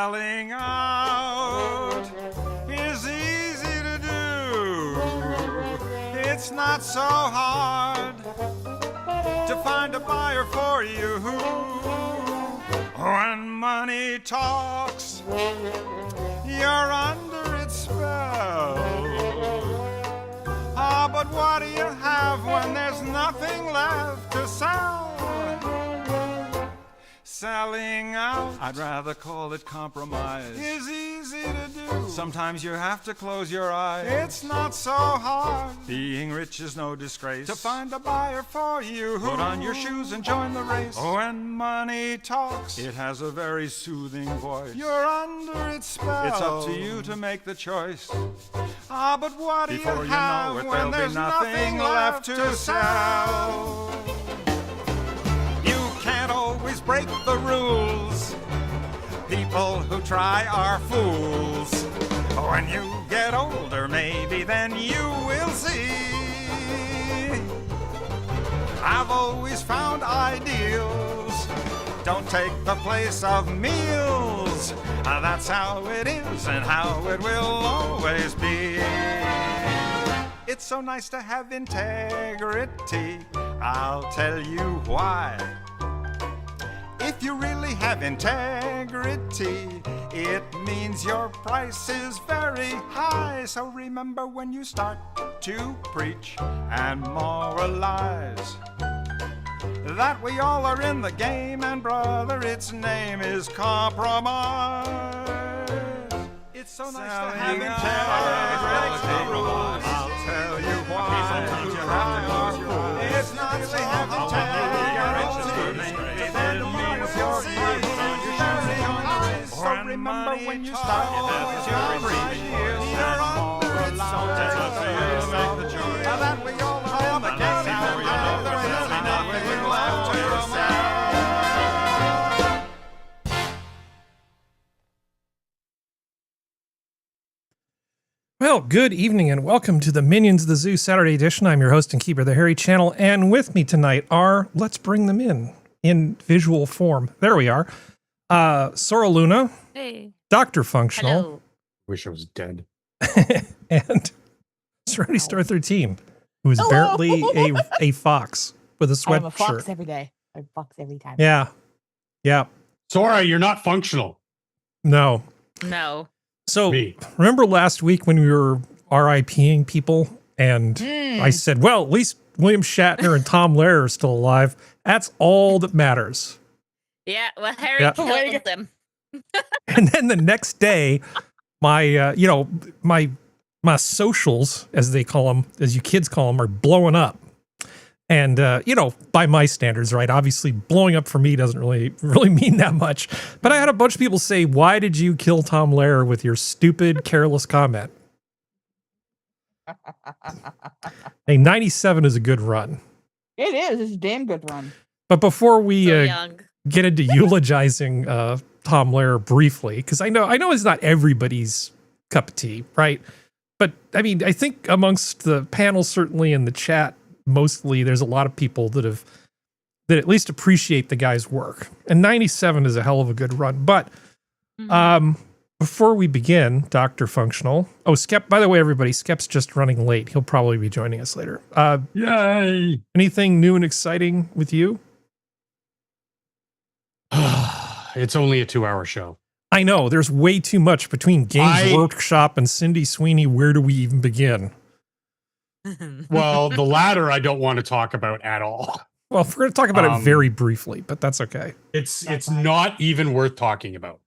Selling out is easy to do. It's not so hard to find a buyer for you. When money talks, you're under its spell. Ah, but what do you have when there's nothing left to sell? Selling out, I'd rather call it compromise, is easy to do. Sometimes you have to close your eyes. It's not so hard. Being rich is no disgrace. To find a buyer for you, put on your shoes and join the race. When money talks, it has a very soothing voice. You're under its spell. It's up to you to make the choice. Ah, but what do you have when there's nothing left to sell? Can't always break the rules. People who try are fools. When you get older, maybe then you will see. I've always found ideals don't take the place of meals. That's how it is and how it will always be. It's so nice to have integrity. I'll tell you why. If you really have integrity, it means your price is very high. So remember when you start to preach and moralize that we all are in the game, and brother, its name is compromise. It's so nice to have integrity. I'll tell you why. Sometimes you have to close your eyes. It's not so hard. So remember when you start to preach, you're under its that we all are in the game, and there is nothing left to sell. Well, good evening and welcome to the Minions of the Zoo Saturday edition. I'm your host and keeper of the Hairy Channel, and with me tonight are, let's bring them in visual form. There we are. Sora Luna. Hey. DrFunctional. Hello. Wish I was dead. And Serenity Star 13, who is apparently a fox with a sweatshirt. I'm a fox every day. I'm a fox every time. Yeah. Yeah. Sora, you're not functional. No. No. So Me. remember last week when we were RIPing people and I said, well, at least William Shatner and Tom Lehrer are still alive. That's all that matters. Yeah, well, Harry killed them. And then the next day, my my socials, as they call them, as you kids call them, are blowing up. And by my standards, right? Obviously, blowing up for me doesn't really mean that much. But I had a bunch of people say, "Why did you kill Tom Lehrer with your stupid, careless comment?" Hey, 97 is a good run. It is. It's a damn good run. But before we young. get into eulogizing Tom Lehrer briefly, because I know it's not everybody's cup of tea, right? But I mean, I think amongst the panel, certainly in the chat, mostly there's a lot of people that at least appreciate the guy's work. And 97 is a hell of a good run. But before we begin, DrFunctional. Oh, Skep, by the way, everybody, Skep's just running late. He'll probably be joining us later. Yay! Anything new and exciting with you? It's only a 2-hour show. I know, there's way too much between Games Workshop and Cindy Sweeney. Where do we even begin? Well, the latter I don't want to talk about at all. Well, we're going to talk about it very briefly, but that's okay. It's not even worth talking about.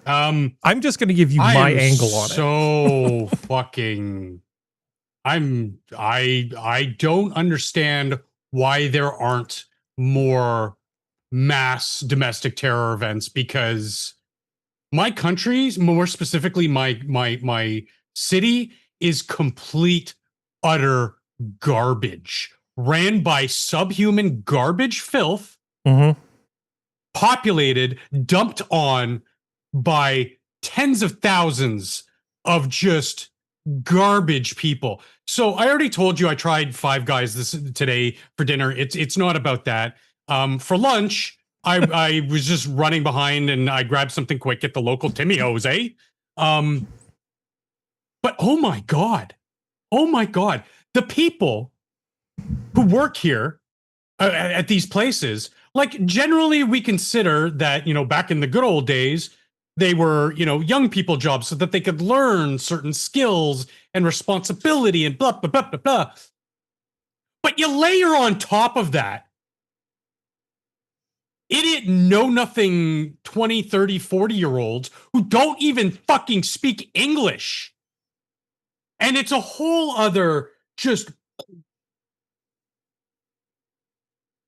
I'm just going to give you my angle on it. So fucking I don't understand why there aren't more mass domestic terror events, because my country, more specifically my city, is complete utter garbage, ran by subhuman garbage filth, populated, dumped on by tens of thousands of just garbage people. So I already told you I tried Five Guys today for dinner. It's not about that. For lunch, I was just running behind and I grabbed something quick at the local Timmy's, eh? But oh my God, the people who work here at these places, like generally we consider that, you know, back in the good old days, they were, you know, young people jobs so that they could learn certain skills and responsibility and blah, blah, blah, blah, blah. But you layer on top of that idiot know-nothing 20, 30, 40-year-olds who don't even fucking speak English. And it's a whole other just...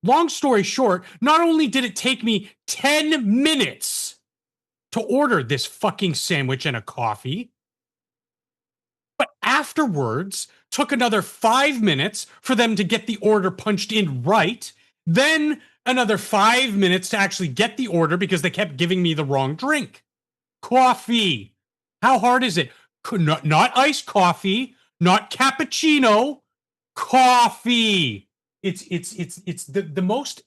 Long story short, not only did it take me 10 minutes to order this fucking sandwich and a coffee, but afterwards took another 5 minutes for them to get the order punched in right, then another 5 minutes to actually get the order because they kept giving me the wrong drink. Coffee. How hard is it? Not iced coffee, not cappuccino, coffee. It's the most,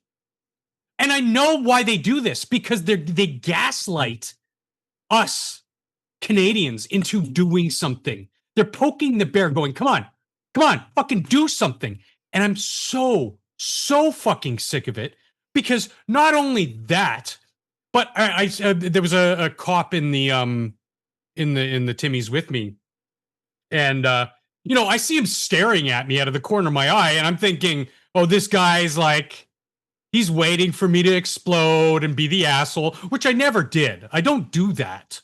and I know why they do this, because they gaslight us Canadians into doing something. They're poking the bear, going, come on, fucking do something. And I'm so fucking sick of it, because not only that, but I there was a cop in the Timmy's with me, and you know, I see him staring at me out of the corner of my eye, and I'm thinking, oh, this guy's like, he's waiting for me to explode and be the asshole, which I never did. I don't do that.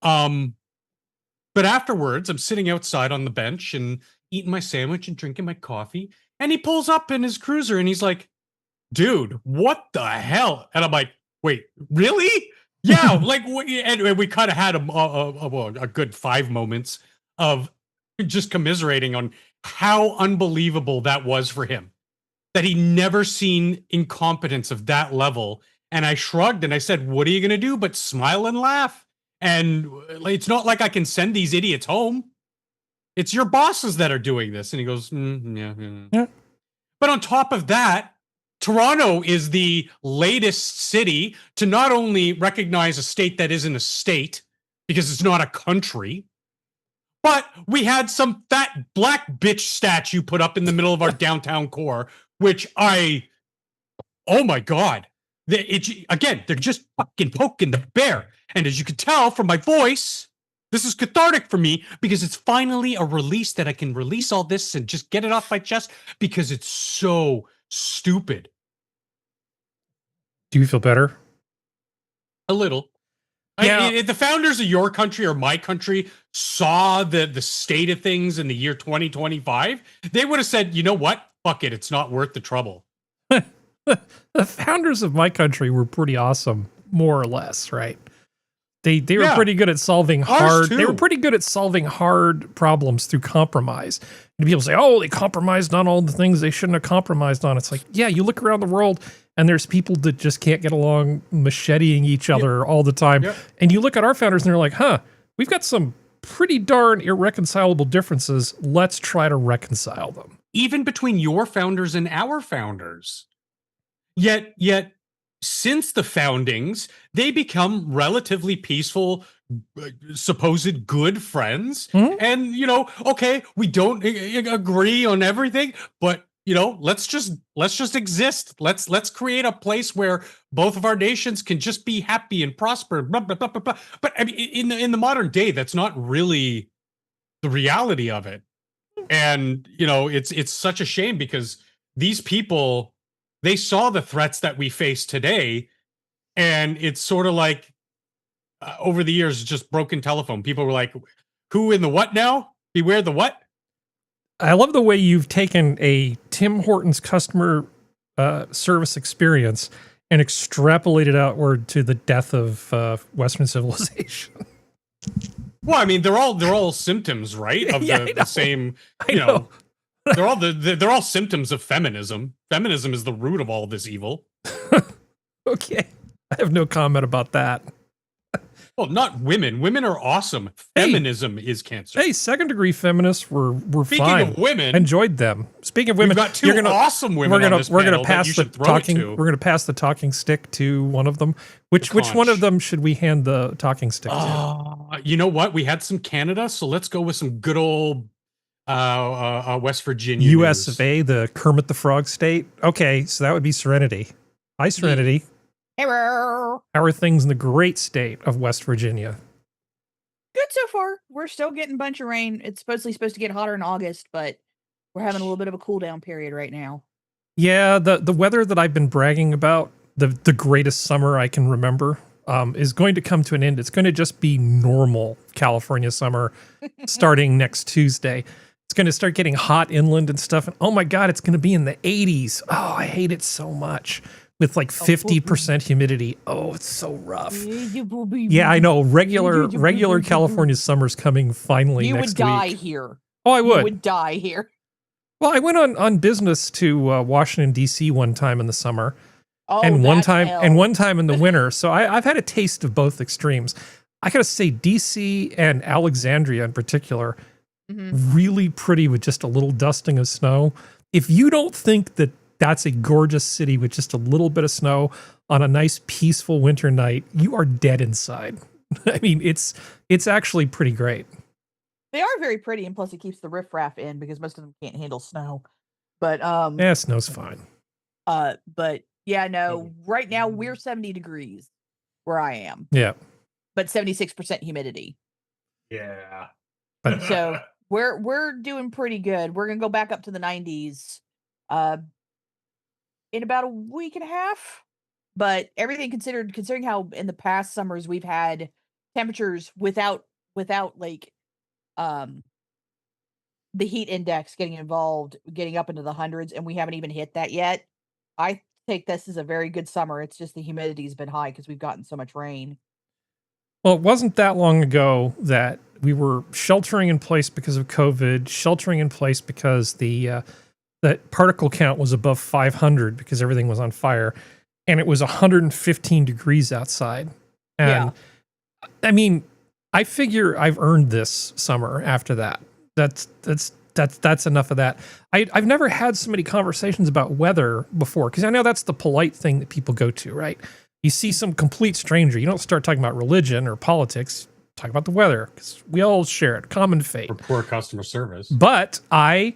But afterwards, I'm sitting outside on the bench and eating my sandwich and drinking my coffee, and he pulls up in his cruiser and he's like, dude, what the hell? And I'm like, wait, really? Yeah, like, and we kind of had a good 5 moments of just commiserating on how unbelievable that was for him, that he never seen incompetence of that level. And I shrugged and I said, what are you going to do but smile and laugh? And it's not like I can send these idiots home. It's your bosses that are doing this. And he goes, yeah. But on top of that, Toronto is the latest city to not only recognize a state that isn't a state, because it's not a country, but we had some fat black bitch statue put up in the middle of our downtown core, which oh my God. Again, they're just fucking poking the bear. And as you can tell from my voice, this is cathartic for me, because it's finally a release that I can release all this and just get it off my chest, because it's so stupid. Do you feel better? A little. Yeah. If the founders of your country or my country saw the state of things in the year 2025, they would have said, you know what? Fuck it. It's not worth the trouble. The founders of my country were pretty awesome, more or less, right? They were pretty good at solving hard. They were pretty good at solving hard problems through compromise. And people say, "Oh, they compromised on all the things they shouldn't have compromised on." It's like, yeah, you look around the world and there's people that just can't get along, macheting each other all the time. Yep. And you look at our founders and they're like, "Huh, we've got some pretty darn irreconcilable differences. Let's try to reconcile them." Even between your founders and our founders. Yet, since the foundings, they become relatively peaceful, supposed good friends. Mm-hmm. And, you know, okay, we don't agree on everything, but, you know, let's just exist. Let's create a place where both of our nations can just be happy and prosper. Blah, blah, blah, blah, blah. But I mean, in the modern day, that's not really the reality of it. And, you know, it's such a shame, because these people, they saw the threats that we face today, and it's sort of like over the years, just broken telephone. People were like, who in the what now? Beware the what? I love the way you've taken a Tim Hortons customer service experience and extrapolated outward to the death of Western civilization. Well, I mean, they're all symptoms, right? Of the same, you know. They're all symptoms of feminism. Feminism is the root of all this evil. Okay. I have no comment about that. Well, not women. Women are awesome. Feminism is cancer. Hey, second degree feminists were Speaking fine. of women, Enjoyed them. Speaking of women, we've got two awesome women on this we're panel gonna pass that you the should throw talking. it to. We're gonna pass the talking stick to one of them. Which one of them should we hand the talking stick to? You know what? We had some Canada, so let's go with some good old West Virginia U.S. news. of A, the Kermit the Frog state. Okay, so that would be Serenity. Hi, Serenity. Hello. How are things in the great state of West Virginia? Good so far. We're still getting a bunch of rain. It's supposed to get hotter in August, but we're having a little bit of a cool down period right now. Yeah, the weather that I've been bragging about, the greatest summer I can remember, is going to come to an end. It's going to just be normal California summer starting next Tuesday. It's going to start getting hot inland and stuff. And oh my God, it's going to be in the 80s. Oh, I hate it so much. With like 50% humidity. Oh, it's so rough. Yeah, I know. Regular California summer's coming finally next week. You would die here. Oh, I would. You would die here. Well, I went on business to Washington, D.C. one time in the summer. Oh, and one time hell. in the winter. So I've had a taste of both extremes. I gotta say, DC and Alexandria in particular, really pretty with just a little dusting of snow. If you don't think that that's a gorgeous city with just a little bit of snow on a nice peaceful winter night, you are dead inside. I mean, it's actually pretty great. They are very pretty, and plus it keeps the riffraff in because most of them can't handle snow. But yeah, snow's fine. But yeah, no. Right now we're 70 degrees where I am. Yeah, but 76% humidity. Yeah. So we're doing pretty good. We're gonna go back up to the 90s in about a week and a half. But everything considered, considering how in the past summers we've had temperatures without like the heat index getting involved, getting up into the hundreds, and we haven't even hit that yet. I think this is a very good summer. It's just the humidity's been high because we've gotten so much rain. Well, it wasn't that long ago that we were sheltering in place because of COVID, sheltering in place because the particle count was above 500 because everything was on fire, and it was 115 degrees outside. And I mean, I figure I've earned this summer after that. That's enough of that. I've never had so many conversations about weather before, because I know that's the polite thing that people go to, right? You see some complete stranger, you don't start talking about religion or politics, talk about the weather, because we all share it, common fate. For poor customer service. But I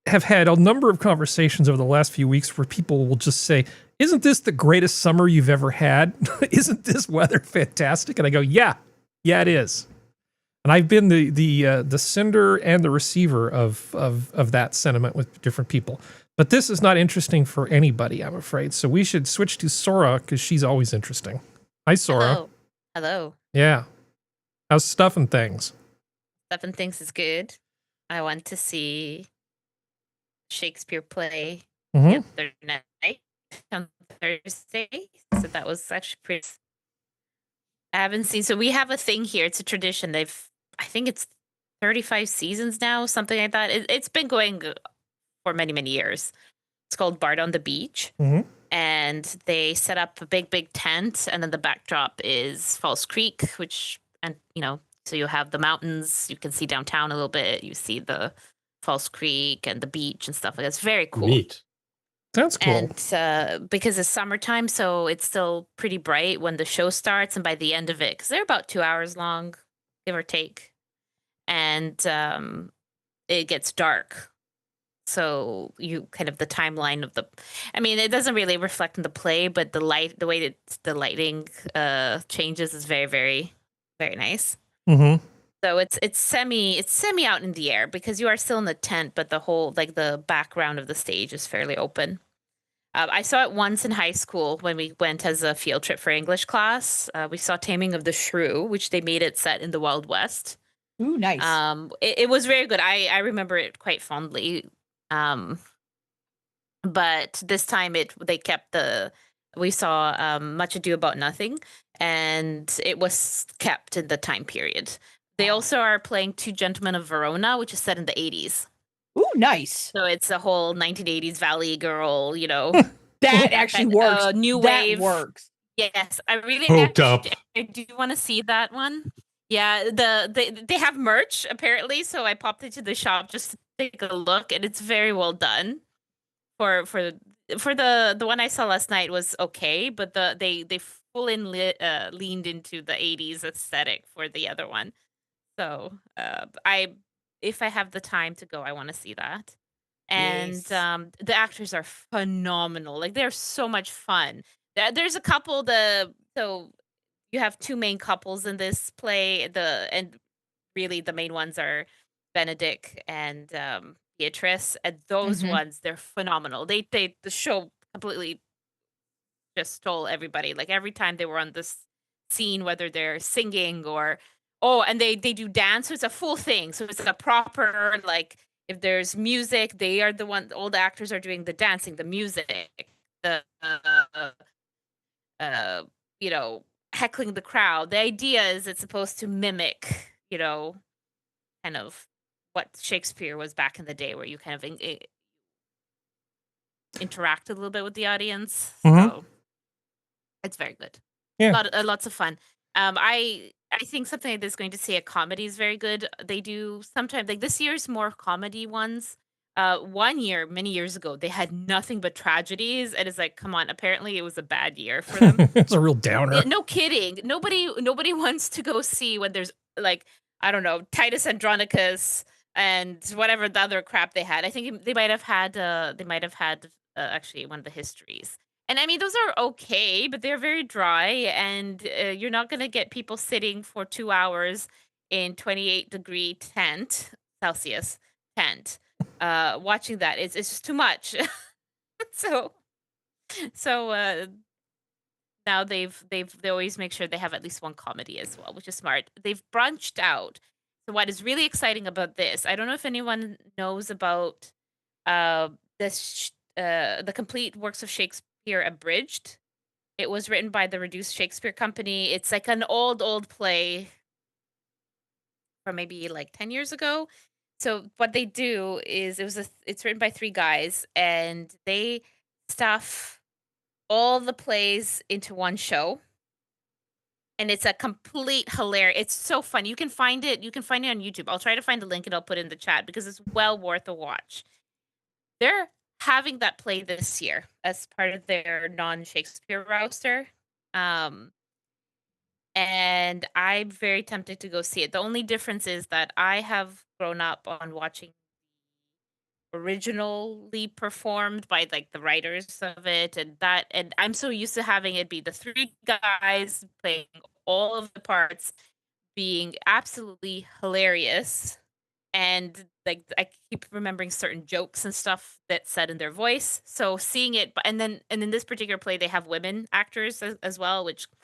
have had a number of conversations over the last few weeks where people will just say, isn't this the greatest summer you've ever had? Isn't this weather fantastic? And I go, yeah, it is. And I've been the sender and the receiver of that sentiment with different people. But this is not interesting for anybody, I'm afraid. So we should switch to Sora, because she's always interesting. Hi, Sora. Hello. Yeah. How's stuff and things? Stuff and things is good. I went to see Shakespeare play the other night on Thursday. So that was actually pretty. I haven't seen. So we have a thing here. It's a tradition. I think it's 35 seasons now, something like that. It's been going for many, many years. It's called Bard on the Beach. And they set up a big tent, and then the backdrop is Falls Creek, so you have the mountains, you can see downtown a little bit, you see the Falls Creek and the beach and stuff like that. It's very cool. Neat. That's cool. And because it's summertime, so it's still pretty bright when the show starts, and by the end of it, because they're about 2 hours long, give or take, and it gets dark. So you kind of the timeline of it doesn't really reflect in the play, but the way that the lighting changes is very, very, very nice. So it's semi out in the air because you are still in the tent, but the whole the background of the stage is fairly open. I saw it once in high school when we went as a field trip for English class. We saw Taming of the Shrew, which they made it set in the Wild West. Ooh, nice. It was very good. I remember it quite fondly. But this time they kept we saw Much Ado About Nothing, and it was kept in the time period. They also are playing Two Gentlemen of Verona, which is set in the 80s. Ooh, nice. So it's a whole 1980s Valley Girl, That actually works. New that wave. Works. Yes, I really Hooked up. I do want to see that one. Yeah, they have merch apparently, so I popped into the shop just to take a look, and it's very well done. For the one I saw last night was okay, but they leaned into the 80s aesthetic for the other one. So if I have the time to go, I want to see that. And Yes. the actors are phenomenal. Like they're so much fun. There's a couple so you have two main couples in this play. And really the main ones are Benedict and Beatrice. And those Mhm. ones, they're phenomenal. The show completely just stole everybody. Like every time they were on this scene, whether they're singing or and they do dance, so it's a full thing. So it's a proper, like, if there's music, they are all the actors are doing the dancing, the music, the you know, heckling the crowd. The idea is it's supposed to mimic, kind of what Shakespeare was back in the day, where you kind of interact a little bit with the audience. Mhm. So it's very good. Yeah. Lots of fun. I think something like this, going to see a comedy, is very good. They do sometimes, like this year's more comedy ones. One year, many years ago, they had nothing but tragedies, and it's like, come on. Apparently, it was a bad year for them. It's a real downer. Yeah, no kidding. Nobody wants to go see when there's, like, I don't know, Titus Andronicus and whatever the other crap they had. I think they might have had actually one of the histories. And I mean, those are okay, but they're very dry, and you're not going to get people sitting for 2 hours in 28-degree Celsius tent watching that. It's just too much. so so now they always make sure they have at least one comedy as well, which is smart. They've branched out. So what is really exciting about this, I don't know if anyone knows about the complete works of Shakespeare abridged. It was written by the Reduced Shakespeare Company. It's like an old play from maybe like 10 years ago. So what they do is it's written by 3 guys, and they stuff all the plays into one show. And it's a complete hilarious. It's so fun. You can find it. You can find it on YouTube. I'll try to find a link and I'll put it in the chat because it's well worth a watch. They're having that play this year as part of their non-Shakespeare roster. And I'm very tempted to go see it. The only difference is that I have grown up on watching originally performed by like the writers of it, and I'm so used to having it be the 3 guys playing all of the parts, being absolutely hilarious. And like I keep remembering certain jokes and stuff that's said in their voice. So seeing it, and then in this particular play, they have women actors as well, which I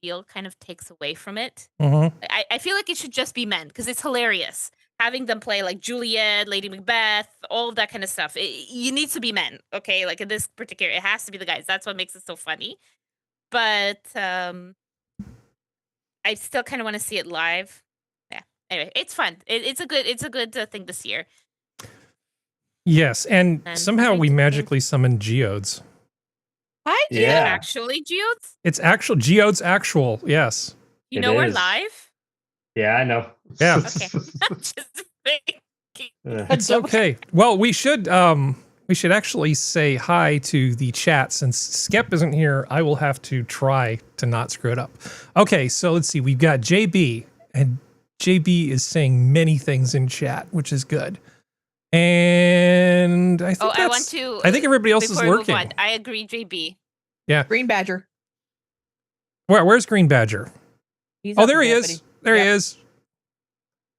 feel kind of takes away from it. Mhm. I feel like it should just be men because it's hilarious. Having them play like Juliet, Lady Macbeth, all of that kind of stuff. You need to be men, okay? Like in this particular, it has to be the guys. That's what makes it so funny. But I still kind of want to see it live. Yeah. Anyway, it's fun. It's a good thing this year. Yes, and And somehow we thank you. magically summoned geodes. Hi, Jim. Yeah. Actually, Geodes, It's actual geodes. Actual, yes. you It know we're is. live. Yeah, I know. Yeah. Okay. Just thinking. It's okay. Well, we should actually say hi to the chat. Since Skep isn't here, I will have to try to not screw it up. Okay, so let's see. We've got JB, and JB is saying many things in chat, which is good. And I think I want to. I think everybody else is before we move lurking. on, I agree, JB. Green Badger. Where's Green Badger? He's Oh, up there he there, is. buddy. There he Yep. is.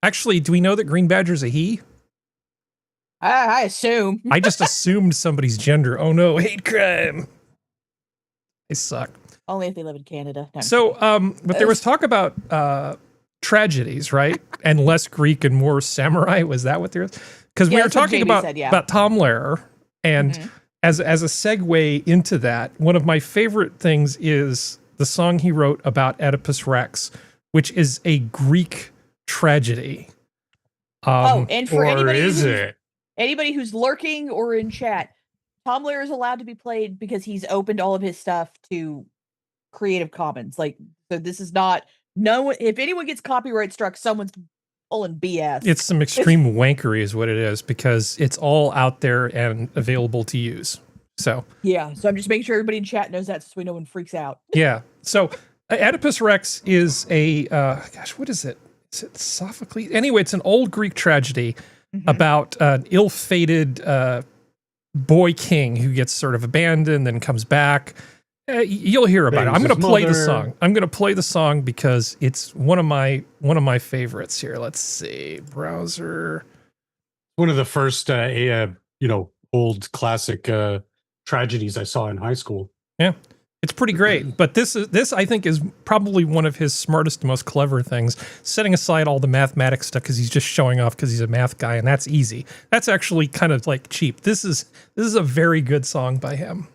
Actually, do we know that Green Badger's a he? I assume. I just assumed somebody's gender. Oh no, hate crime. They suck. Only if they live in Canada. No, I'm So, kidding. but there was talk about tragedies, right? And less Greek and more samurai. Was that what there is? Because we Yeah, were that's what talking JB about said, yeah. about Tom Lehrer, and Mhm. as a segue into that, one of my favorite things is the song he wrote about Oedipus Rex, which is a Greek tragedy. And for Or is it? anybody who's lurking or in chat, Tom Lehrer is allowed to be played because he's opened all of his stuff to Creative Commons. Like, so this is not no one. If anyone gets copyright struck, someone's pulling BS. It's some extreme wankery is what it is, because it's all out there and available to use. So yeah. So I'm just making sure everybody in chat knows that, so we no one freaks out. yeah. So Oedipus Rex is a gosh, what is it? Is it Sophocles? Anyway, it's an old Greek tragedy about an ill-fated boy king who gets sort of abandoned, then comes back. You'll hear about it. I'm going to play the song. I'm going to play the song because it's one of my favorites here. Let's see, browser. One of the first, old classic tragedies I saw in high school. Yeah, it's pretty great. But this I think is probably one of his smartest, most clever things. Setting aside all the mathematics stuff because he's just showing off because he's a math guy, and that's easy. That's actually kind of like cheap. This is a very good song by him.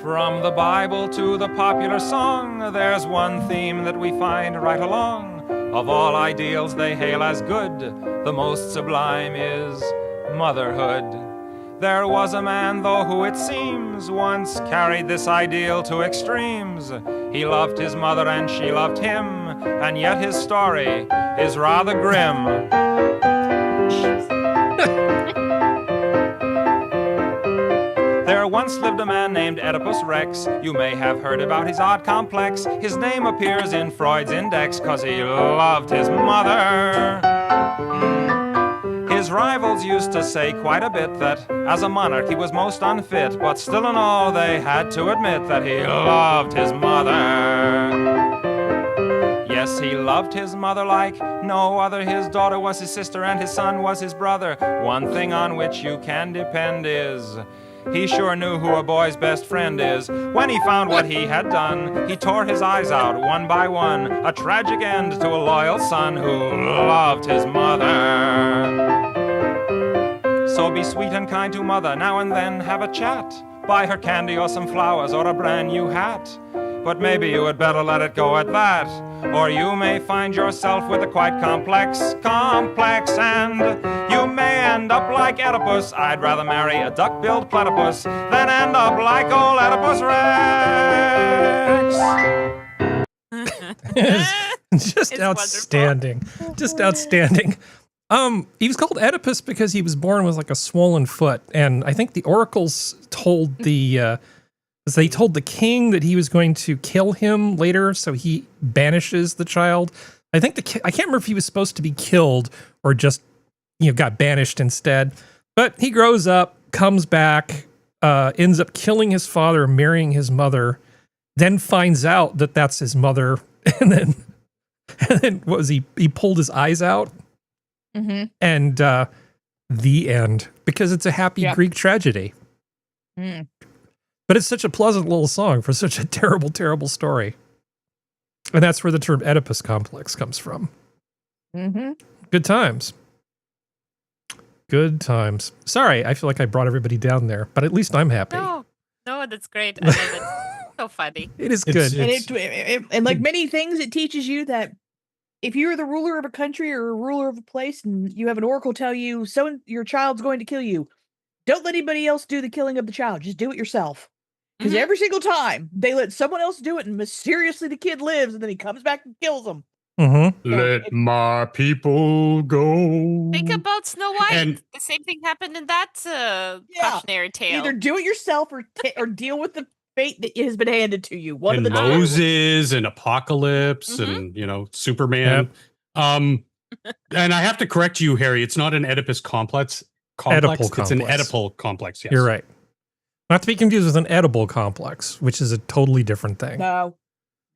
From the Bible to the popular song, there's one theme that we find right along. Of all ideals they hail as good, the most sublime is motherhood. There was a man, though, who it seems once carried this ideal to extremes. He loved his mother and she loved him, and yet his story is rather grim. There once lived a man named Oedipus Rex. You may have heard about his odd complex. His name appears in Freud's index 'cause he loved his mother. His rivals used to say quite a bit that as a monarch he was most unfit, but still in all they had to admit that he loved his mother. Yes, he loved his mother like no other. His daughter was his sister and his son was his brother. One thing on which you can depend is he sure knew who a boy's best friend is. When he found what he had done, he tore his eyes out one by one. A tragic end to a loyal son who loved his mother. So be sweet and kind to mother, now and then have a chat. Buy her candy or some flowers or a brand new hat. But maybe you had better let it go at that, or you may find yourself with a quite complex, and you may end up like Oedipus. I'd rather marry a duck-billed platypus than end up like old Oedipus Rex. Just It's outstanding. Just outstanding. He was called Oedipus because he was born with like a swollen foot, and I think the oracles told they told the king that he was going to kill him later, so he banishes the child. I think I can't remember if he was supposed to be killed or just got banished instead. But he grows up, comes back, ends up killing his father, marrying his mother, then finds out that that's his mother, and then what was he pulled his eyes out, and the end, because it's a happy Greek tragedy. But it's such a pleasant little song for such a terrible, terrible story. And that's where the term Oedipus complex comes from. Good times. Good times. Sorry, I feel like I brought everybody down there, but at least I'm happy. No, that's great. I love it. So funny. It is good. And like many things, it teaches you that if you're the ruler of a country or a ruler of a place and you have an oracle tell you your child's going to kill you, don't let anybody else do the killing of the child. Just do it yourself. Because every single time they let someone else do it and mysteriously the kid lives and then he comes back and kills them. Let my people go. Think about Snow White. And the same thing happened in that cautionary tale. Either do it yourself or deal with the fate that has been handed to you. One of the Moses and Apocalypse and Superman. And I have to correct you, Harry. It's not an Oedipus complex. It's an Oedipal complex. Yes. You're right. Not to be confused with an edible complex, which is a totally different thing. No.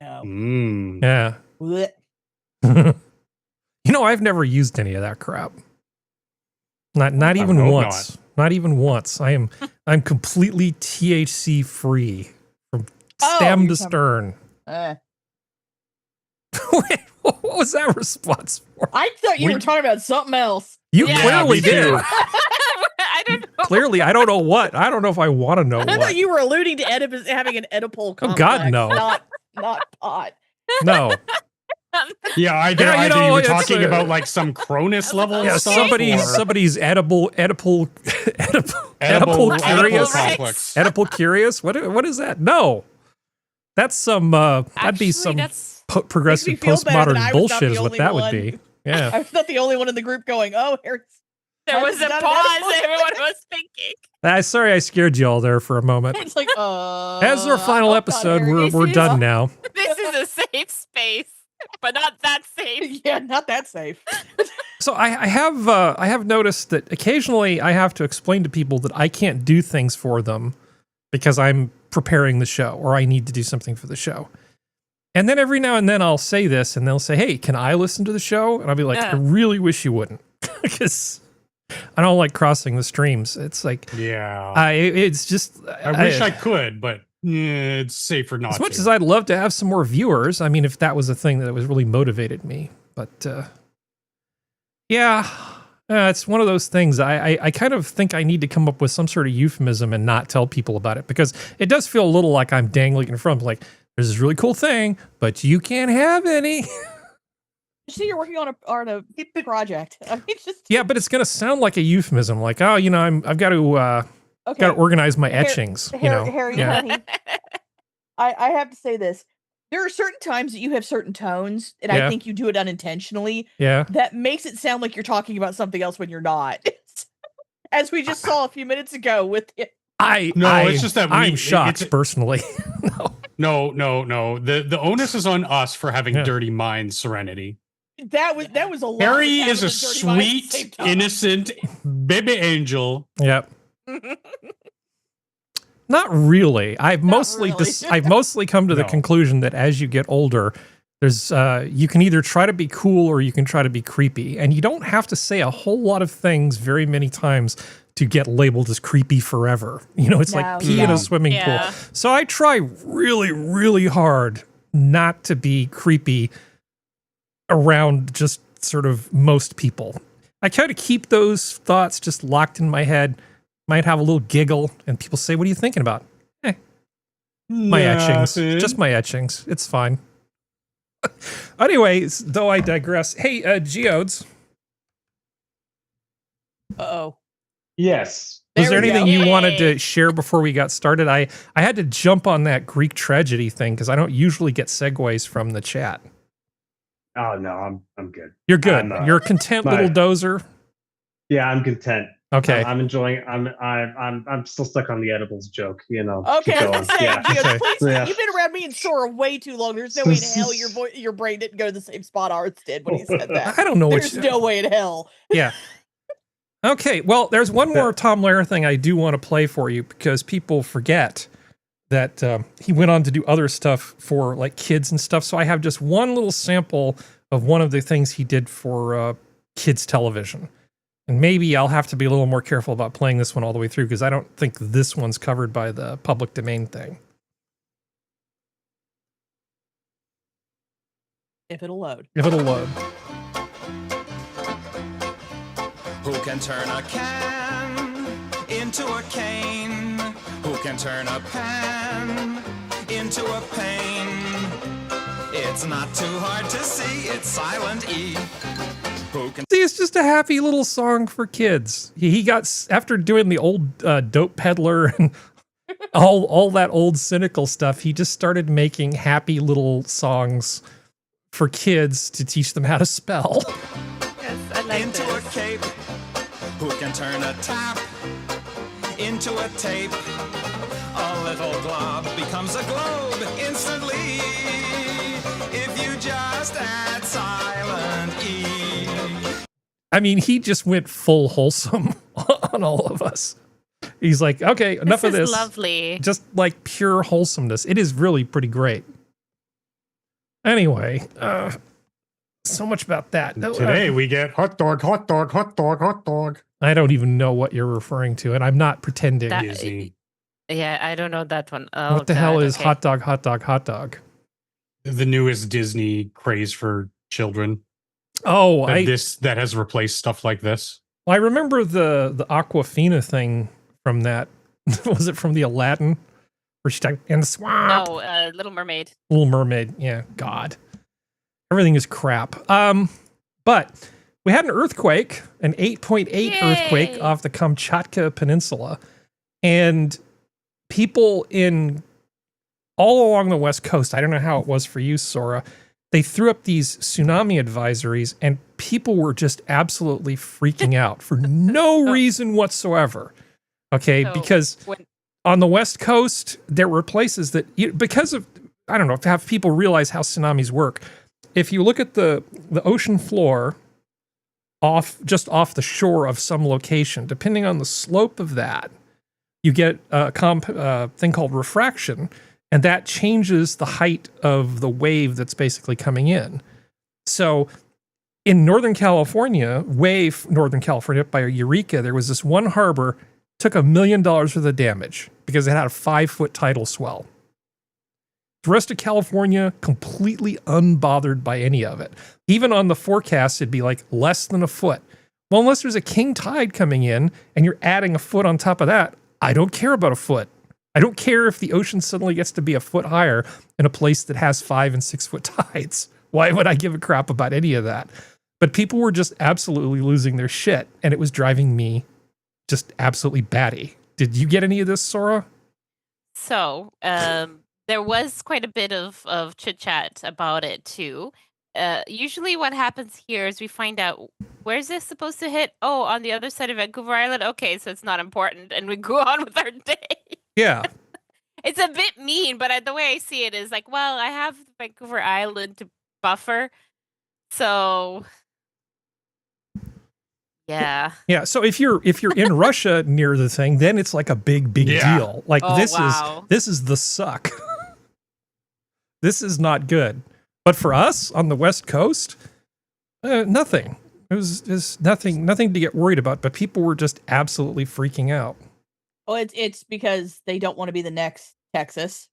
Yeah. Blech. I've never used any of that crap. Not even once. Not even once. I'm completely THC free from stem to stern. Wait, what was that response for? I thought you were talking about something else. You clearly did. I don't know. Clearly, I don't know what. I don't know if I want to know what. I thought you were alluding to Oedipus having an Oedipal complex. Oh, God, no. Not pot. No. Yeah, either you were talking about like some Cronus level. Yeah, stuff, somebody's edible Edible Edible curious? complex. Oedipal curious? What is that? No. That's some that'd be Actually, some that's progressive Makes me feel better that postmodern I was not bullshit the is what only that would one. be. Yeah. I was not the only one in the group going, "Oh, Harry." there was a Hasn't done pause. it. Everyone was thinking. Sorry I scared you all there for a moment. It's like, As our I final hope not, episode, Harry. we're done now. This is a safe space, but not that safe. Yeah, not that safe. So I have noticed that occasionally I have to explain to people that I can't do things for them because I'm preparing the show or I need to do something for the show. And then every now and then I'll say this and they'll say, "Hey, can I listen to the show?" And I'll be like, "I really wish you wouldn't," because I don't like crossing the streams. It's like, Yeah. it's just I wish I could, but it's safer not as much to. as I'd love to have some more viewers. I mean, if that was a thing that was really motivated me, but yeah, it's one of those things. I kind of think I need to come up with some sort of euphemism and not tell people about it because it does feel a little like I'm dangling in front of like, there's this really cool thing, but you can't have any. See, you're working on a project. I mean, just Yeah, but it's gonna sound like a euphemism, like, oh, I've got to okay. got to organize my etchings. Harry, yeah. honey, I have to say this. There are certain times that you have certain tones, and Yeah. I think you do it unintentionally. Yeah. That makes it sound like you're talking about something else when you're not. As we just saw a few minutes ago with it. It's just that I'm shocked personally. No. The onus is on us for having Yeah. dirty minds, Serenity. That was a lot. Harry of is a dirty minds at the same sweet, time. innocent baby angel. Yep. Not really. I've Not mostly really. I've mostly come to the No. conclusion that as you get older, there's you can either try to be cool or you can try to be creepy, and you don't have to say a whole lot of things very many times to get labeled as creepy forever. It's No, like pee in no. a swimming Yeah. pool. So I try really, really hard not to be creepy around just sort of most people. I try to keep those thoughts just locked in my head. Might have a little giggle, and people say, "What are you thinking about?" My etchings. Just my etchings. It's fine. Anyways, though I digress. Hey, Geodes, Uh-oh. Yes. was there we anything go. you wanted Yay. to share before we got started? I had to jump on that Greek tragedy thing because I don't usually get segues from the chat. Oh no, I'm good. You're good. I'm, You're a content my- little dozer. Yeah, I'm content. Okay. I'm enjoying. I'm still stuck on the edibles joke. Okay, keep I going. was gonna say, Yeah. Gio, Okay. please, Yeah. you've been around me and Sora way too long. There's no way in hell your brain didn't go to the same spot ours did when he said that. I don't know There's what. no way in hell. Yeah. Okay, well, there's one more Tom Lehrer thing I do want to play for you because people forget that he went on to do other stuff for like kids and stuff. So I have just one little sample of one of the things he did for kids television. And maybe I'll have to be a little more careful about playing this one all the way through because I don't think this one's covered by the public domain thing. If it'll load. If it'll load. Who can turn a can into a cane? Who can turn a pan into a pane? It's not too hard to see, it's silent E. Who can See, it's just a happy little song for kids. He got, after doing the old Dope Peddler and all that old cynical stuff, he just started making happy little songs for kids to teach them how to spell. Yes, I like into this. a cape? Who can turn a tap into a tape? A little glob becomes a globe instantly if you just add silent E. I mean, he just went full wholesome on all of us. He's like, okay, enough of is this. lovely. Just like pure wholesomeness. It is really pretty great. Anyway, so much about that. Today we get hot dog, hot dog, hot dog, hot dog. I don't even know what you're referring to, and I'm not pretending. That- Disney. Yeah, I don't know that one. Oh, What the hell God, is okay. hot dog, hot dog, hot dog? The newest Disney craze for children. Oh, That has replaced stuff like this. I remember the Aquafina thing from that. Was it from the Aladdin? Where she's like, in the swamp. No, Little Mermaid. Little Mermaid. Yeah, God. Everything is crap. But we had an earthquake, an 8.8 Yay! earthquake off the Kamchatka Peninsula. And people all along the West Coast, I don't know how it was for you, Sora, they threw up these tsunami advisories and people were just absolutely freaking out for no reason whatsoever. Okay, So because on the West Coast, there were places that, because of, I don't know, to have people realize how tsunamis work. If you look at the ocean floor just off the shore of some location, depending on the slope of that, you get a thing called refraction, and that changes the height of the wave that's basically coming in. So in Northern California, Northern California, up by Eureka, there was this one harbor, took $1 million worth of damage because it had a 5-foot tidal swell. The rest of California, completely unbothered by any of it. Even on the forecast, it'd be like less than a foot. Well, unless there's a king tide coming in and you're adding a foot on top of that, I don't care about a foot. I don't care if the ocean suddenly gets to be a foot higher in a place that has 5 and 6 foot tides. Why would I give a crap about any of that? But people were just absolutely losing their shit, and it was driving me just absolutely batty. Did you get any of this, Sora? So, there was quite a bit of chit chat about it too. Usually, what happens here is we find out where's this supposed to hit? Oh, on the other side of Vancouver Island. Okay, so it's not important, and we go on with our day. Yeah. It's a bit mean, but the way I see it is like, well, I have Vancouver Island to buffer, so yeah. Yeah. So if you're in Russia near the thing, then it's like a big deal. Like Oh, this wow. is the suck. This is not good. But for us on the West Coast, nothing. It was nothing to get worried about. But people were just absolutely freaking out. Oh, it's because they don't want to be the next Texas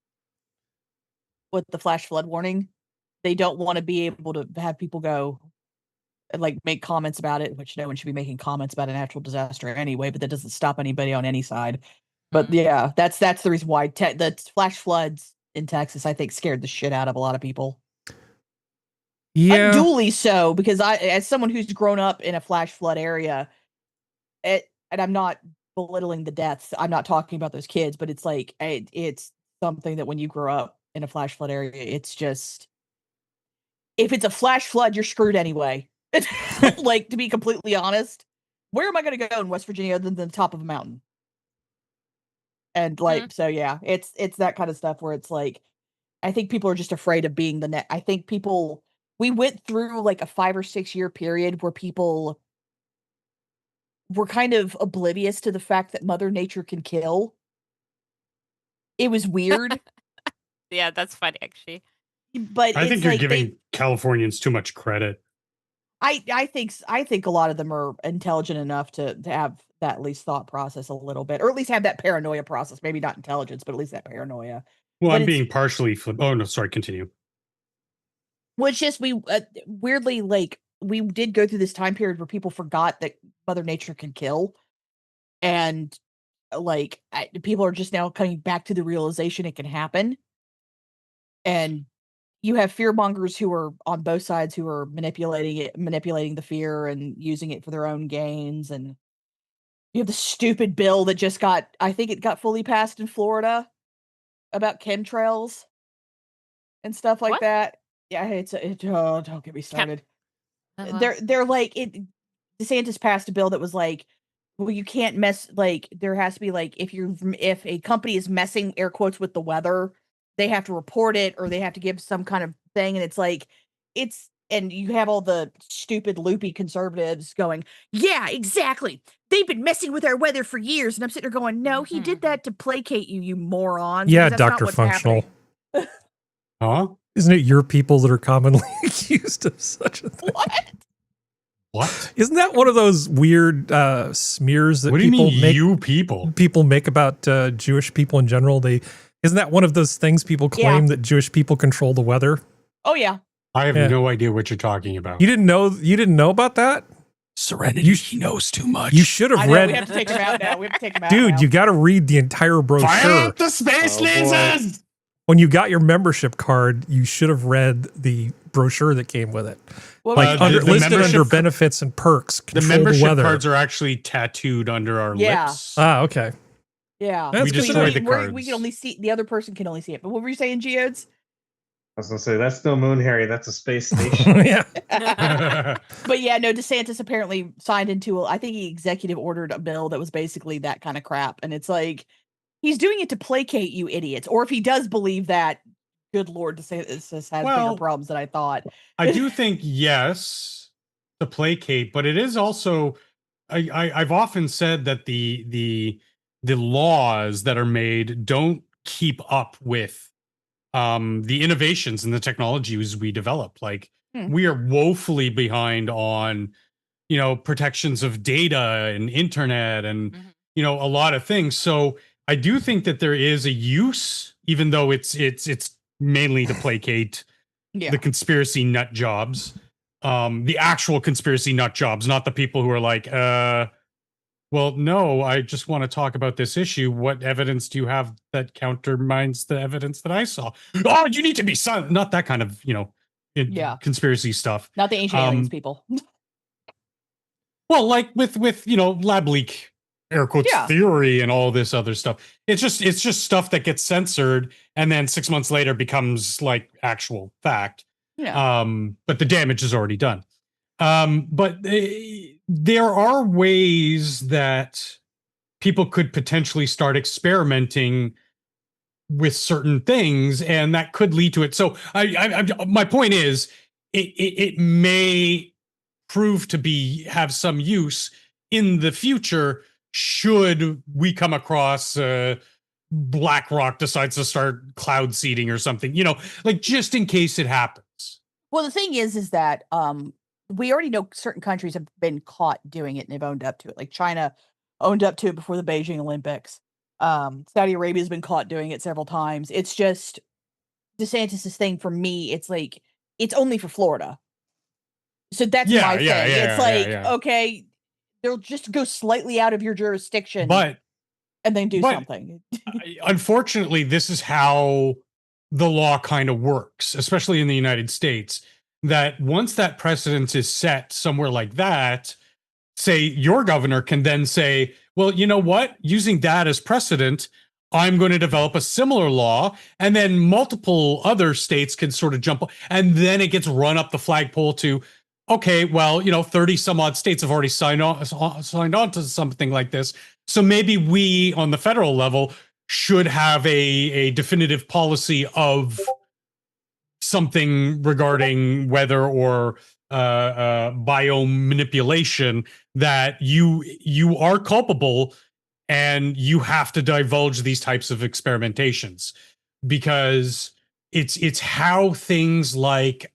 with the flash flood warning. They don't want to be able to have people go and like make comments about it, which no one should be making comments about a natural disaster anyway, but that doesn't stop anybody on any side. But yeah, that's the reason why the flash floods in Texas, I think, scared the shit out of a lot of people. Yeah. Unduly so, because as someone who's grown up in a flash flood area, and I'm not belittling the deaths, I'm not talking about those kids, but it's like, it's something that when you grow up in a flash flood area, it's just, if it's a flash flood, you're screwed anyway. Like, to be completely honest, where am I going to go in West Virginia other than the top of a mountain? And like, so yeah, it's that kind of stuff where it's like, I think people are just afraid of being the net. I think we went through like a 5 or 6 year period where people were kind of oblivious to the fact that Mother Nature can kill. It was weird. Yeah, that's funny actually. But I think you're like giving Californians too much credit. I think a lot of them are intelligent enough to have that at least thought process a little bit, or at least have that paranoia process. Maybe not intelligence, but at least that paranoia. Well, But I'm it's- being partially oh no, sorry, continue. Well, it's just we weirdly, like, we did go through this time period where people forgot that Mother Nature can kill, and like people are just now coming back to the realization it can happen. And you have fear mongers who are on both sides who are manipulating the fear and using it for their own gains. And you have the stupid bill that just I think it got fully passed in Florida about chemtrails and stuff like What? that. Yeah, oh, don't get me started. Uh-huh. They're like, DeSantis passed a bill that was like, well, you can't mess, like, there has to be like, if a company is messing, air quotes, with the weather, they have to report it, or they have to give some kind of thing. And it's like, and you have all the stupid loopy conservatives going, yeah, exactly, they've been messing with our weather for years. And I'm sitting there going, no, he did that to placate you, you morons. Yeah, because that's not Dr. what's Functional. happening. Huh? Isn't it your people that are commonly accused of such a thing? What? Isn't that one of those weird smears that What do you people mean, make? you people? People make about Jewish people in general. Isn't that one of those things people claim that Jewish people control the weather? Oh yeah. I have Yeah. no idea what you're talking about. You didn't know about that? Serenity, he knows too much. You should I have know, read. we have to take him out now. We have to take him out Dude, now. you got to read the entire brochure. Fire up the space Oh, boy. lasers! when you got your membership card, you should have read the brochure that came with it. Well, Like the listed membership under benefits and perks. The Control membership weather. cards are actually tattooed under our Yeah. lips. Ah, okay. yeah. That's We good to destroyed know. the We cards. can only see, the other person can only see it. But what were you saying, Geodes? I was gonna say that's no moon, Harry. That's a space station. Yeah. But yeah, no, DeSantis apparently signed into, I think he executive ordered a bill that was basically that kind of crap. And it's like, he's doing it to placate you idiots. Or if he does believe that, good Lord, DeSantis has bigger problems than I thought. I do think, yes, to placate, but it is also, I've often said that the laws that are made don't keep up with the innovations and the technologies we develop. Like we are woefully behind on, protections of data and internet and, a lot of things. So I do think that there is a use, even though it's mainly to placate the conspiracy nut jobs, the actual conspiracy nut jobs, not the people who are like, well, no, I just want to talk about this issue. What evidence do you have that countermines the evidence that I saw? Oh, you need to be silent. Not that kind of, conspiracy stuff. Not the ancient aliens people. Well, like with lab leak, air quotes, theory and all this other stuff. It's just stuff that gets censored and then 6 months later becomes like actual fact. Yeah. But the damage is already done. But there are ways that people could potentially start experimenting with certain things, and that could lead to it. So my point is, it may prove to have some use in the future should we come across BlackRock decides to start cloud seeding or something, like just in case it happens. Well, the thing is that we already know certain countries have been caught doing it and they've owned up to it. Like China owned up to it before the Beijing Olympics. Saudi Arabia has been caught doing it several times. It's just DeSantis' thing for me. It's like, it's only for Florida. So that's my thing. It's like, okay, they'll just go slightly out of your jurisdiction, and then do something. Unfortunately, this is how the law kind of works, especially in the United States, that once that precedent is set somewhere like that, say your governor can then say, well, you know what? Using that as precedent, I'm going to develop a similar law, and then multiple other states can sort of jump, and then it gets run up the flagpole to, okay, well, 30 some odd states have already signed on to something like this. So maybe we on the federal level should have a definitive policy of something regarding weather or biomanipulation that you are culpable and you have to divulge these types of experimentations, because it's how things like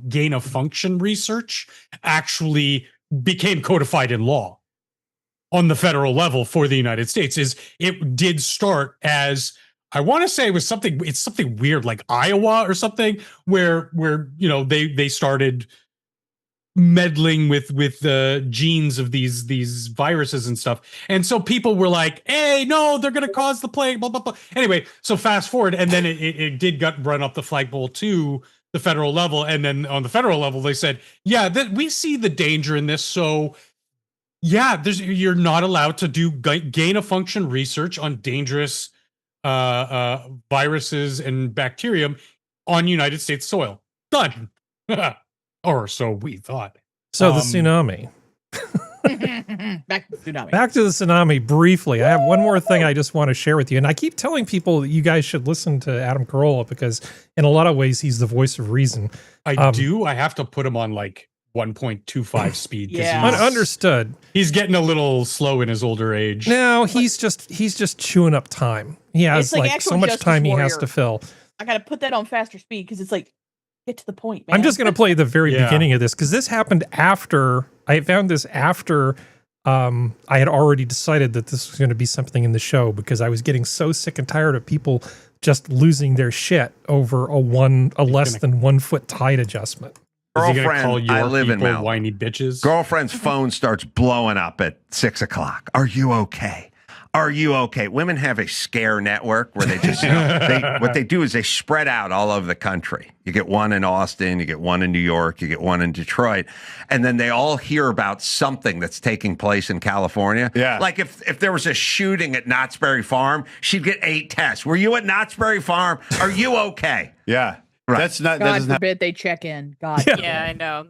gain of function research actually became codified in law on the federal level for the United States. Is it did start as, I want to say it's something weird like Iowa or something where they started meddling with the genes of these viruses and stuff. And so people were like, hey, no, they're going to cause the plague, blah, blah, blah. Anyway, so fast forward, and then it did run up the flagpole to the federal level. And then on the federal level, they said, yeah, we see the danger in this. So yeah, you're not allowed to do gain of function research on dangerous viruses and bacterium on United States soil. Done. Or so we thought. So the tsunami. Back to the tsunami. Back to the tsunami briefly. I have one more thing I just want to share with you. And I keep telling people that you guys should listen to Adam Carolla because in a lot of ways he's the voice of reason. I do. I have to put him on like 1.25 speed. Yeah. Understood. He's getting a little slow in his older age. No, he's just chewing up time. He has like so much time he has to fill. I got to put that on faster speed because it's like, get to the point, man. I'm just going to play the very beginning of this because this happened after I found this after I had already decided that this was going to be something in the show because I was getting so sick and tired of people just losing their shit over a less than 1 foot tide adjustment. Girlfriend, I live in Mount. Whiny bitches. Girlfriend's phone starts blowing up at 6 o'clock. Are you okay? Are you okay? Women have a scare network where they just, what they do is they spread out all over the country. You get one in Austin, you get one in New York, you get one in Detroit, and then they all hear about something that's taking place in California. Yeah. Like if there was a shooting at Knott's Berry Farm, she'd get 8 tests. Were you at Knott's Berry Farm? Are you okay? Yeah. Right. That's not, that God doesn't forbid they check in. God. Yeah, I know.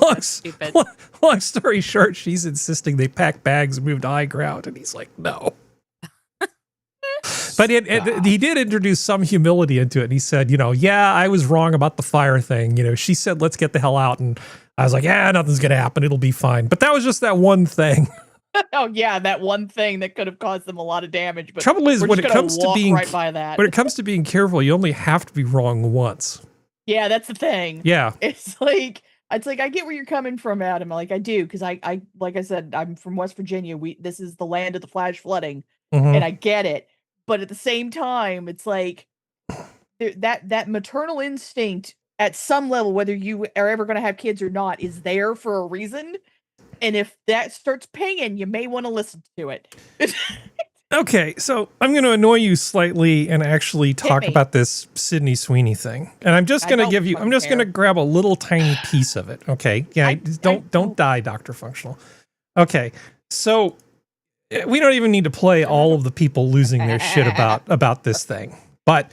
Long, stupid. long story short, she's insisting they pack bags and move to high ground, and he's like, no. But he did introduce some humility into it. And he said, yeah, I was wrong about the fire thing. She said, let's get the hell out. And I was like, yeah, nothing's going to happen. It'll be fine. But that was just that one thing. Oh yeah, that one thing that could have caused them a lot of damage. But trouble is, when it comes to being right by that, when it comes to being careful, you only have to be wrong once. yeah, that's the thing. Yeah, It's like I get where you're coming from, Adam. Like I do, because I like I said, I'm from West Virginia. This is the land of the flash flooding, and I get it. But at the same time, it's like that maternal instinct at some level, whether you are ever going to have kids or not, is there for a reason. And if that starts pinging, you may want to listen to it. Okay, so I'm going to annoy you slightly and actually talk about this Sydney Sweeney thing. And I'm just going to give you, I'm just going to grab a little tiny piece of it. Okay. Yeah. Don't die, Dr. Functional. Okay. So we don't even need to play all of the people losing their shit about this thing. But,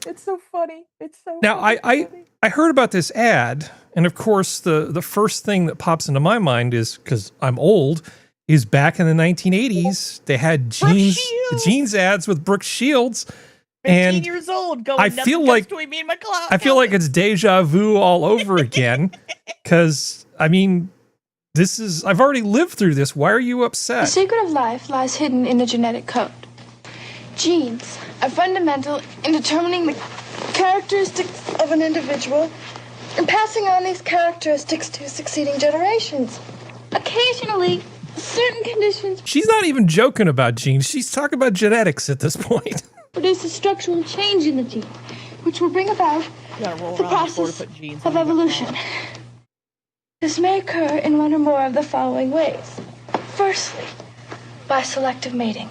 it's so funny. It's so now funny. I heard about this ad, and of course the first thing that pops into my mind is, because I'm old, is back in the 1980s they had jeans ads with Brooke Shields. 15 years old, going. I feel like me and my cloud. I feel like it's deja vu all over again, because I mean, I've already lived through this. Why are you upset? The secret of life lies hidden in the genetic code. Genes are fundamental in determining the characteristics of an individual and passing on these characteristics to succeeding generations. Occasionally, certain conditions She's not even joking about genes. She's talking about genetics at this point. produce a structural change in the gene, which will bring about the process of evolution. This may occur in one or more of the following ways. Firstly, by selective mating,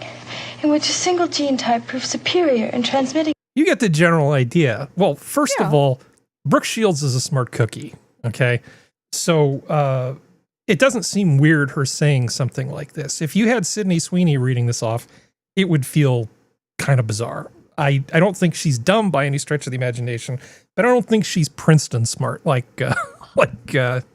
in which a single gene type proves superior in transmitting. You get the general idea. Well, first of all, Brooke Shields is a smart cookie, okay? So it doesn't seem weird her saying something like this. If you had Sydney Sweeney reading this off, it would feel kind of bizarre. I don't think she's dumb by any stretch of the imagination, but I don't think she's Princeton smart like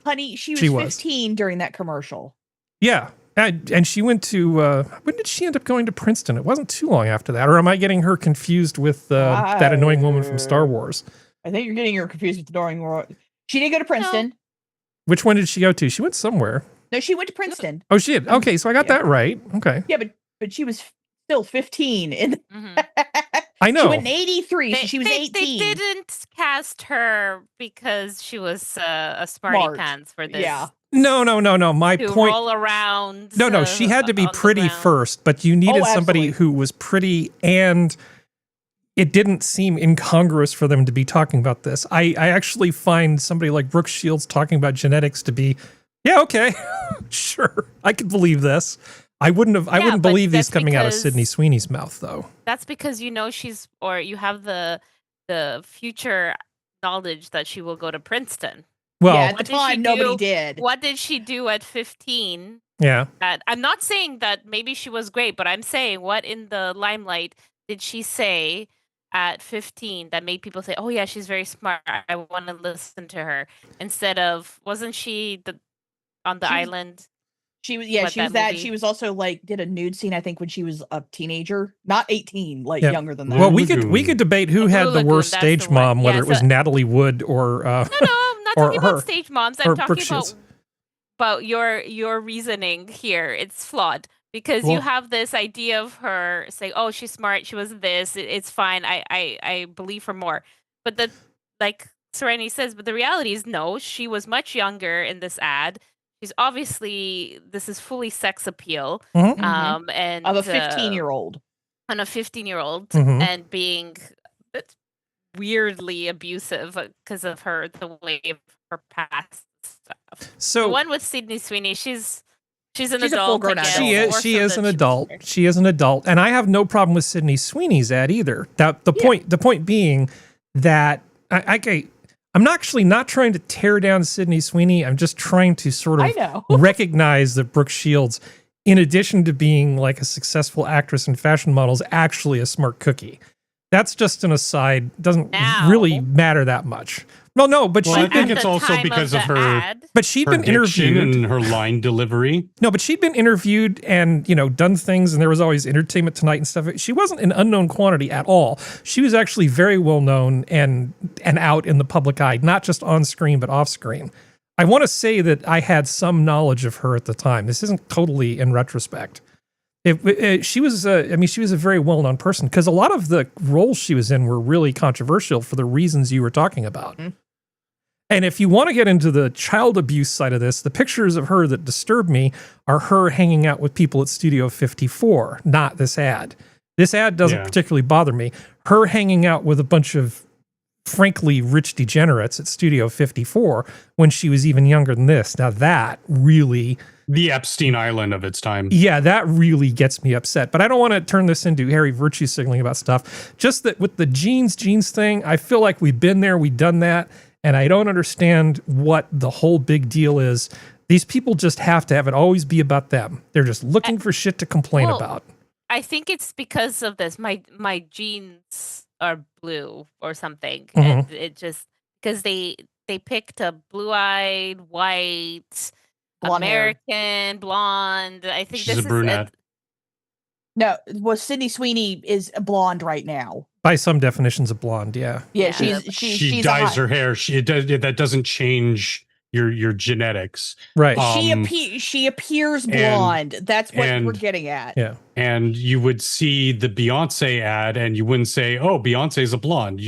honey, she was 15 during that commercial. Yeah. And she went to, when did she end up going to Princeton? It wasn't too long after that. Or am I getting her confused with that annoying woman from Star Wars? I think you're getting her confused with the annoying woman. She didn't go to Princeton. No. Which one did she go to? She went somewhere. No, she went to Princeton. Oh, she did? Okay, so I got that right. Okay. Yeah, but she was still 15. I know. She went in 83, so she was 18. They didn't cast her because she was a smarty pants for this. Yeah. No. My point. Roll around. No. She had to be pretty first, but you needed somebody who was pretty, and it didn't seem incongruous for them to be talking about this. I actually find somebody like Brooke Shields talking about genetics to be, yeah, okay, sure, I could believe this. I wouldn't believe these coming out of Sydney Sweeney's mouth, though. That's because you have the future knowledge that she will go to Princeton. Well, at the time, nobody did. What did she do at 15? Yeah. I'm not saying that maybe she was great, but I'm saying what in the limelight did she say at 15 that made people say, oh, yeah, she's very smart. I want to listen to her. Instead of, wasn't she on the island? She was, she was that. She was also did a nude scene, I think, when she was a teenager, not 18, younger than that. Well, we could debate who had the worst stage mom, whether it was Natalie Wood or no, I'm not talking about stage moms. I'm talking about your reasoning here. It's flawed because you have this idea of her saying, "Oh, she's smart. She was this. It's fine. I believe her more." But like Serenity says, but the reality is no. She was much younger in this ad. She's obviously, this is fully sex appeal. And of a 15-year-old. On a 15-year-old and being weirdly abusive because of the way of her past stuff. So the one with Sydney Sweeney, she's She's an She's a adult. full-grown I guess. adult. She is an She adult. was- She is an adult, and I have no problem with Sydney Sweeney's ad either. That the point being that I'm actually not trying to tear down Sydney Sweeney. I'm just trying to sort of recognize that Brooke Shields, in addition to being like a successful actress and fashion model, is actually a smart cookie. That's just an aside. Doesn't really matter that much. Well, no, but I think it's also because of her. But she'd been diction interviewed and her line delivery. No, but she'd been interviewed and done things, and there was always Entertainment Tonight and stuff. She wasn't an unknown quantity at all. She was actually very well known and out in the public eye, not just on screen but off screen. I want to say that I had some knowledge of her at the time. This isn't totally in retrospect. She was a very well known person because a lot of the roles she was in were really controversial for the reasons you were talking about. Mm-hmm. And if you want to get into the child abuse side of this, the pictures of her that disturb me are her hanging out with people at Studio 54, not this ad. This ad doesn't particularly bother me. Her hanging out with a bunch of frankly rich degenerates at Studio 54 when she was even younger than this. Now that really... The Epstein Island of its time. Yeah, that really gets me upset. But I don't want to turn this into Harry virtue signaling about stuff. Just that with the jeans thing, I feel like we've been there, we've done that. And I don't understand what the whole big deal is. These people just have to have it always be about them. They're just looking for shit to complain about. I think it's because of this. My jeans are blue or something. Mm-hmm. And it just because they picked a blue-eyed, white, American, blonde. I think she's a brunette. No, well, Sydney Sweeney is a blonde right now. By some definitions of blonde, yeah. Yeah, she dyes her hair. That doesn't change your genetics. Right. She appears blonde. That's what we're getting at. Yeah. And you would see the Beyonce ad and you wouldn't say, "Oh, Beyonce's a blonde."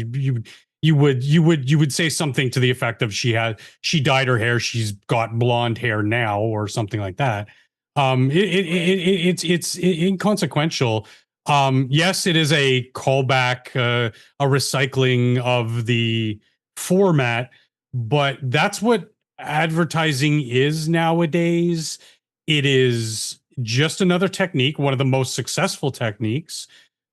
You would say something to the effect of she dyed her hair, she's got blonde hair now or something like that. It's inconsequential. Yes, it is a callback, a recycling of the format, but that's what advertising is nowadays. It is just another technique, one of the most successful techniques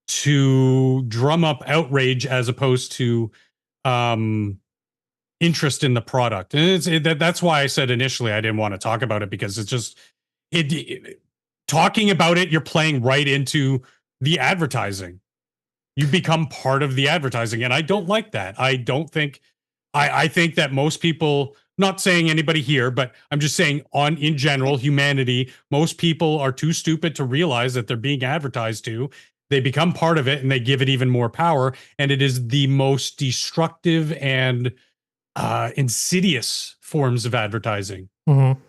to drum up outrage as opposed to interest in the product. And that's why I said initially I didn't want to talk about it, because it's just talking about it, you're playing right into the advertising. You become part of the advertising, and I don't like that. I think that most people, not saying anybody here, but I'm just saying in general, humanity, most people are too stupid to realize that they're being advertised to. They become part of it and they give it even more power, and it is the most destructive and insidious forms of advertising. Mm-hmm.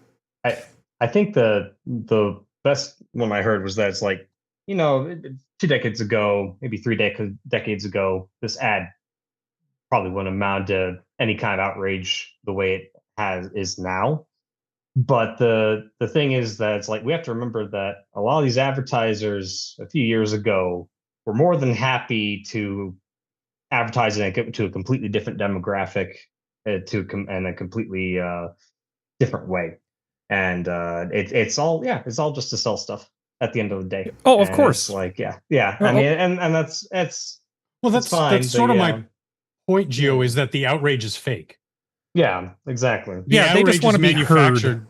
I think the best one I heard was that it's like, 2 decades ago, maybe 3 decades ago, this ad probably wouldn't amount to any kind of outrage the way it is now. But the thing is that it's like, we have to remember that a lot of these advertisers a few years ago were more than happy to advertise to a completely different demographic, and a completely different way. And it's all just to sell stuff at the end of the day. Oh, of course. It's like, yeah. I mean, and that's well, that's fine. That's sort of my point, Gio, is that the outrage is fake. Yeah, exactly. Yeah, they just want to be heard.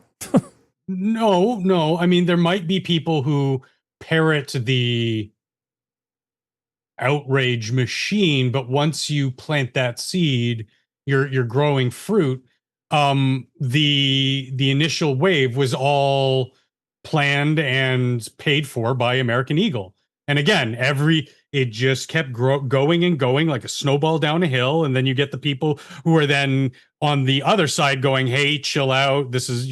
No. I mean, there might be people who parrot the outrage machine, but once you plant that seed, you're growing fruit. The initial wave was all planned and paid for by American Eagle. And again, it just kept going and going like a snowball down a hill. And then you get the people who are then on the other side going, "Hey, chill out. This is,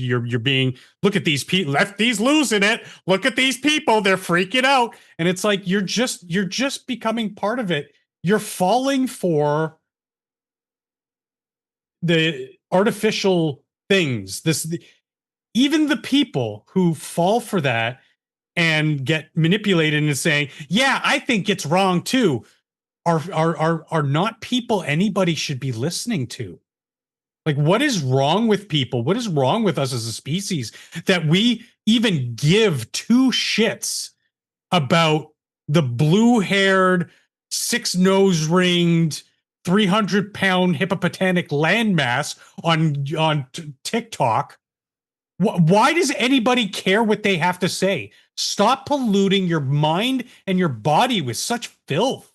look at these people, lefties losing it. Look at these people. They're freaking out." And it's like, you're just becoming part of it. You're falling for the artificial things. Even the people who fall for that and get manipulated into saying, "Yeah, I think it's wrong too," are not people anybody should be listening to. Like, what is wrong with people? What is wrong with us as a species that we even give two shits about the blue-haired, six-nose-ringed, 300-pound hippopotamic landmass on TikTok? Why does anybody care what they have to say? Stop polluting your mind and your body with such filth.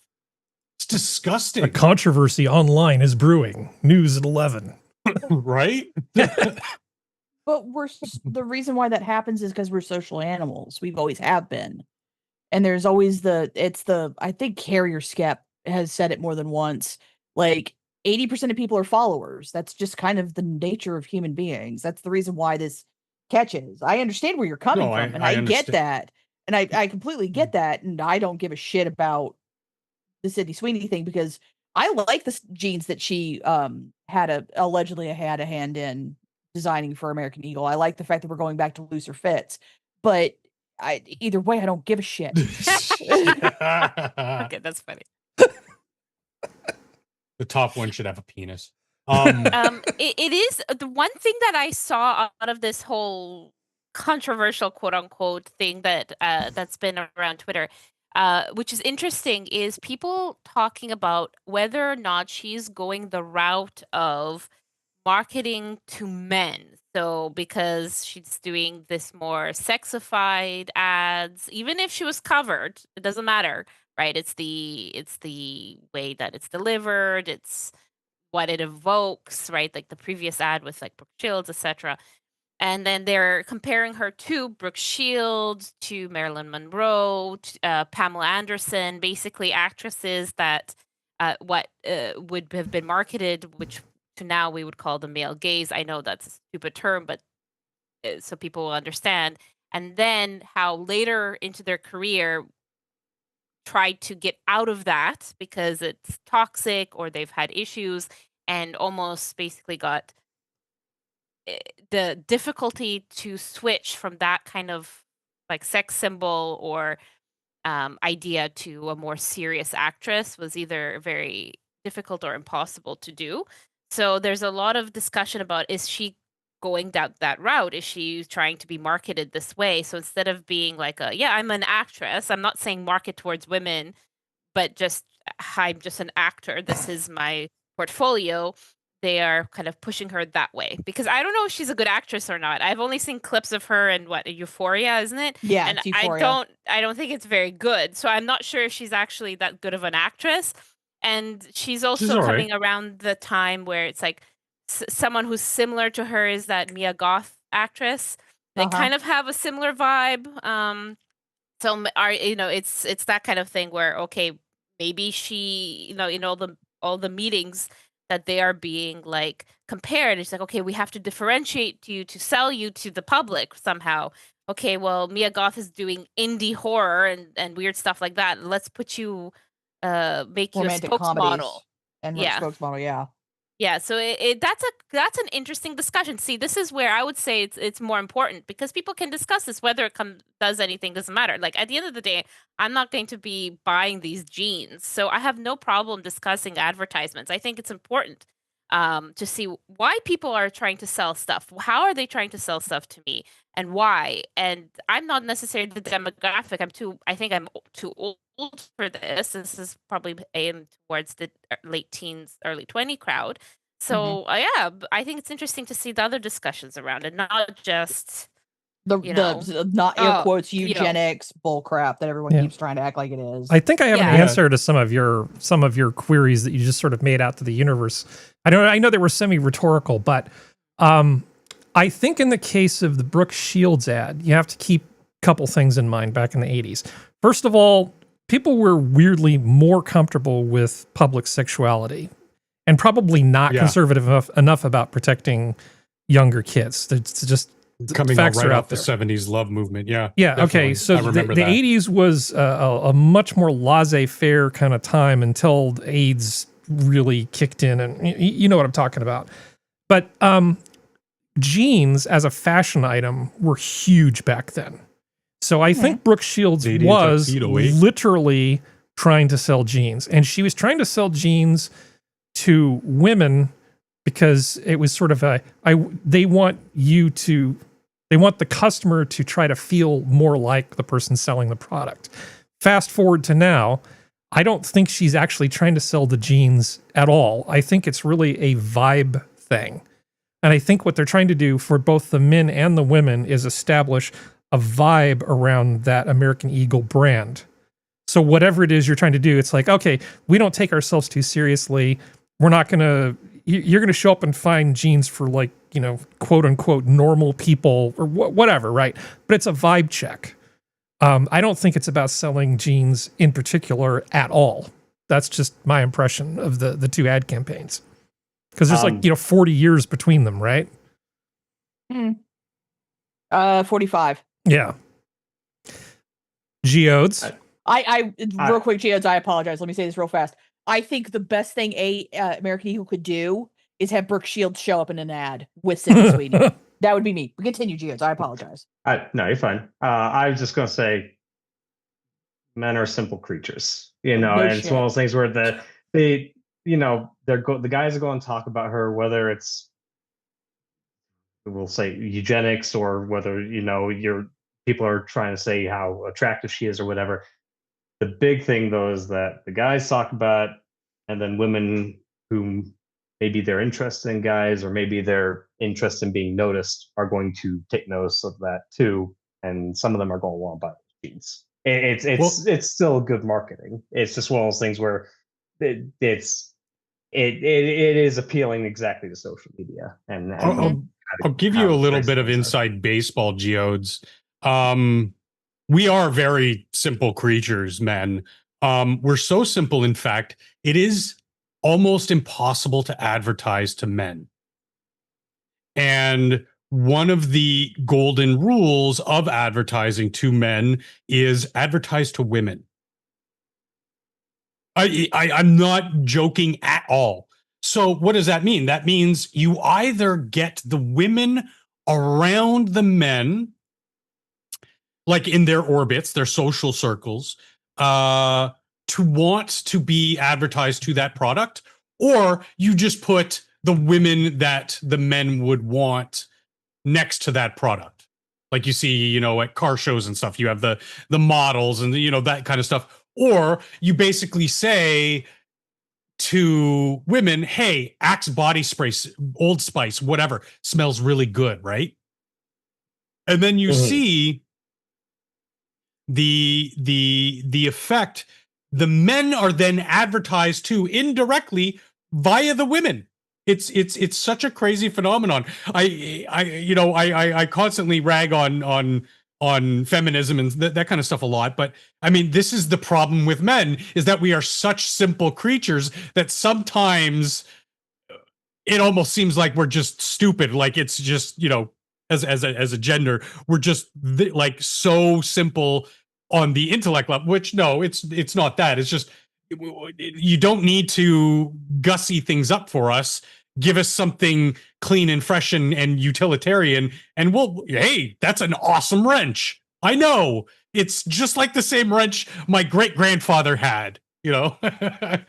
It's disgusting. A controversy online is brewing. News at 11. Right? But the reason why that happens is because we're social animals. We've always have been. And there's always I think Carrier Skep has said it more than once. Like 80% of people are followers. That's just kind of the nature of human beings. That's the reason why this catches. I understand where you're coming from, and I get that. And I completely get that. And I don't give a shit about the Sydney Sweeney thing because I like the jeans that she allegedly had a hand in designing for American Eagle. I like the fact that we're going back to looser fits, but either way, I don't give a shit. Okay, that's funny. The top one should have a penis. It is the one thing that I saw out of this whole controversial quote unquote thing that's been around Twitter, which is interesting, is people talking about whether or not she's going the route of marketing to men. So because she's doing this more sexified ads, even if she was covered, it doesn't matter, right? It's the way that it's delivered, it's what it evokes, right? Like the previous ad with like Brooke Shields, etc. And then they're comparing her to Brooke Shields, to Marilyn Monroe, to, Pamela Anderson, basically actresses that would have been marketed, which to now we would call the male gaze. I know that's a stupid term, but so people will understand. And then how later into their career tried to get out of that because it's toxic or they've had issues, and almost basically got the difficulty to switch from that kind of like sex symbol or idea to a more serious actress was either very difficult or impossible to do. So there's a lot of discussion about, is she going down that route? Is she trying to be marketed this way? So instead of being like I'm an actress, I'm not saying market towards women, but just I'm just an actor, this is my portfolio, they are kind of pushing her that way. Because I don't know if she's a good actress or not. I've only seen clips of her in Euphoria, isn't it? Yeah, and Euphoria. I don't think it's very good. So I'm not sure if she's actually that good of an actress. And she's also coming around the time where it's like someone who's similar to her is that Mia Goth actress. They kind of have a similar vibe. So it's that kind of thing where, okay, maybe she, in all the meetings that they are being like compared, it's like, okay, we have to differentiate you to sell you to the public somehow. Okay, well, Mia Goth is doing indie horror and weird stuff like that. Let's put you make romantic you a spokesmodel. Spokesmodel, yeah. Yeah, so that's an interesting discussion. See, this is where I would say it's more important because people can discuss this, whether it does anything, doesn't matter. Like at the end of the day, I'm not going to be buying these jeans, so I have no problem discussing advertisements. I think it's important to see why people are trying to sell stuff. How are they trying to sell stuff to me, and why? And I'm not necessarily the demographic. I think I'm too old for this. This is probably aimed towards the late teens, early 20 crowd. So I think it's interesting to see the other discussions around it, not just the not air quotes eugenics bullcrap that everyone keeps trying to act like it is. I think I have an answer to some of your queries that you just sort of made out to the universe. I know they were semi-rhetorical, but I think in the case of the Brooke Shields ad, you have to keep a couple things in mind back in the 80s. First of all, people were weirdly more comfortable with public sexuality and probably not conservative enough about protecting younger kids. It's just coming out right off the 70s love movement. Yeah. Okay. So the 80s was a much more laissez-faire kind of time until AIDS really kicked in, and you know what I'm talking about. But jeans as a fashion item were huge back then. So I think Brooke Shields was literally trying to sell jeans, and she was trying to sell jeans to women because it was sort of they want the customer to try to feel more like the person selling the product. Fast forward to now, I don't think she's actually trying to sell the jeans at all. I think it's really a vibe thing. And I think what they're trying to do for both the men and the women is establish a vibe around that American Eagle brand. So whatever it is you're trying to do, it's like, okay, we don't take ourselves too seriously. We're not going to, you're going to show up and find jeans for like, you know, quote unquote, normal people or whatever, right? But it's a vibe check. I don't think it's about selling jeans in particular at all. That's just my impression of the two ad campaigns. Because there's 40 years between them, right? 45. Yeah. Geodes. I real quick, Geodes, I apologize. Let me say this real fast. I think the best thing American Eagle could do is have Brooke Shields show up in an ad with Sydney Sweeney. That would be me. Continue, Geodes. I apologize. No, you're fine. I was just going to say, men are simple creatures, and it's one of those things where the guys are going to talk about her, whether it's, we'll say, eugenics, or whether your people are trying to say how attractive she is or whatever. The big thing though is that the guys talk about, and then women who maybe they're interested in guys, or maybe they're interested in being noticed, are going to take notice of that too, and some of them are going to want to buy jeans. It's still good marketing. It's just one of those things where it is appealing exactly to social media. And I'll give you a little bit of inside baseball, Geodes. We are very simple creatures, men. We're so simple, in fact, it is almost impossible to advertise to men. And one of the golden rules of advertising to men is advertise to women. I'm not joking at all. So what does that mean? That means you either get the women around the men, like in their orbits, their social circles, to want to be advertised to that product, or you just put the women that the men would want next to that product. Like you see, at car shows and stuff, you have the models and that kind of stuff. Or you basically say to women, hey, Axe body spray, Old Spice, whatever, smells really good, right? And then you see the effect. The men are then advertised to indirectly via the women. It's such a crazy phenomenon. I constantly rag on feminism and that kind of stuff a lot, but I mean, this is the problem with men, is that we are such simple creatures that sometimes it almost seems like we're just stupid. Like it's just, as a gender, we're just like so simple on the intellect level, which no, it's not that. It's just, you don't need to gussy things up for us. Give us something clean and fresh and utilitarian, and hey, that's an awesome wrench. I know. It's just like the same wrench my great-grandfather had, but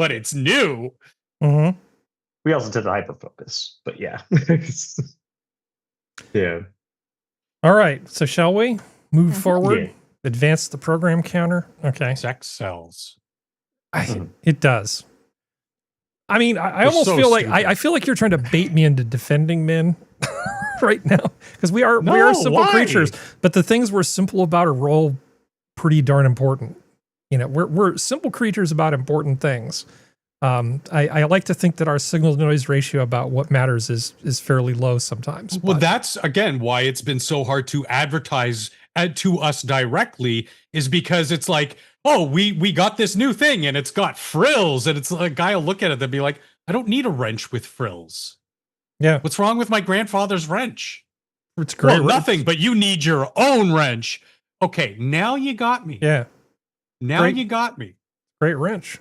it's new. Mm-hmm. We also did the hyper-focus, but yeah. Yeah. All right, so shall we move forward? Yeah. Advance the program counter? Okay. Sex sells. It does. I mean, I almost feel like I feel like you're trying to bait me into defending men right now, because we are simple creatures, but the things we're simple about are all pretty darn important. We're simple creatures about important things. I like to think that our signal to noise ratio about what matters is fairly low sometimes. Well, that's again why it's been so hard to advertise to us directly, is because it's like, oh, we got this new thing and it's got frills, and it's like a guy will look at it and be like, I don't need a wrench with frills. Yeah. What's wrong with my grandfather's wrench? It's great. Well, nothing, but you need your own wrench. Okay, now you got me. Yeah. Now you got me. Great wrench.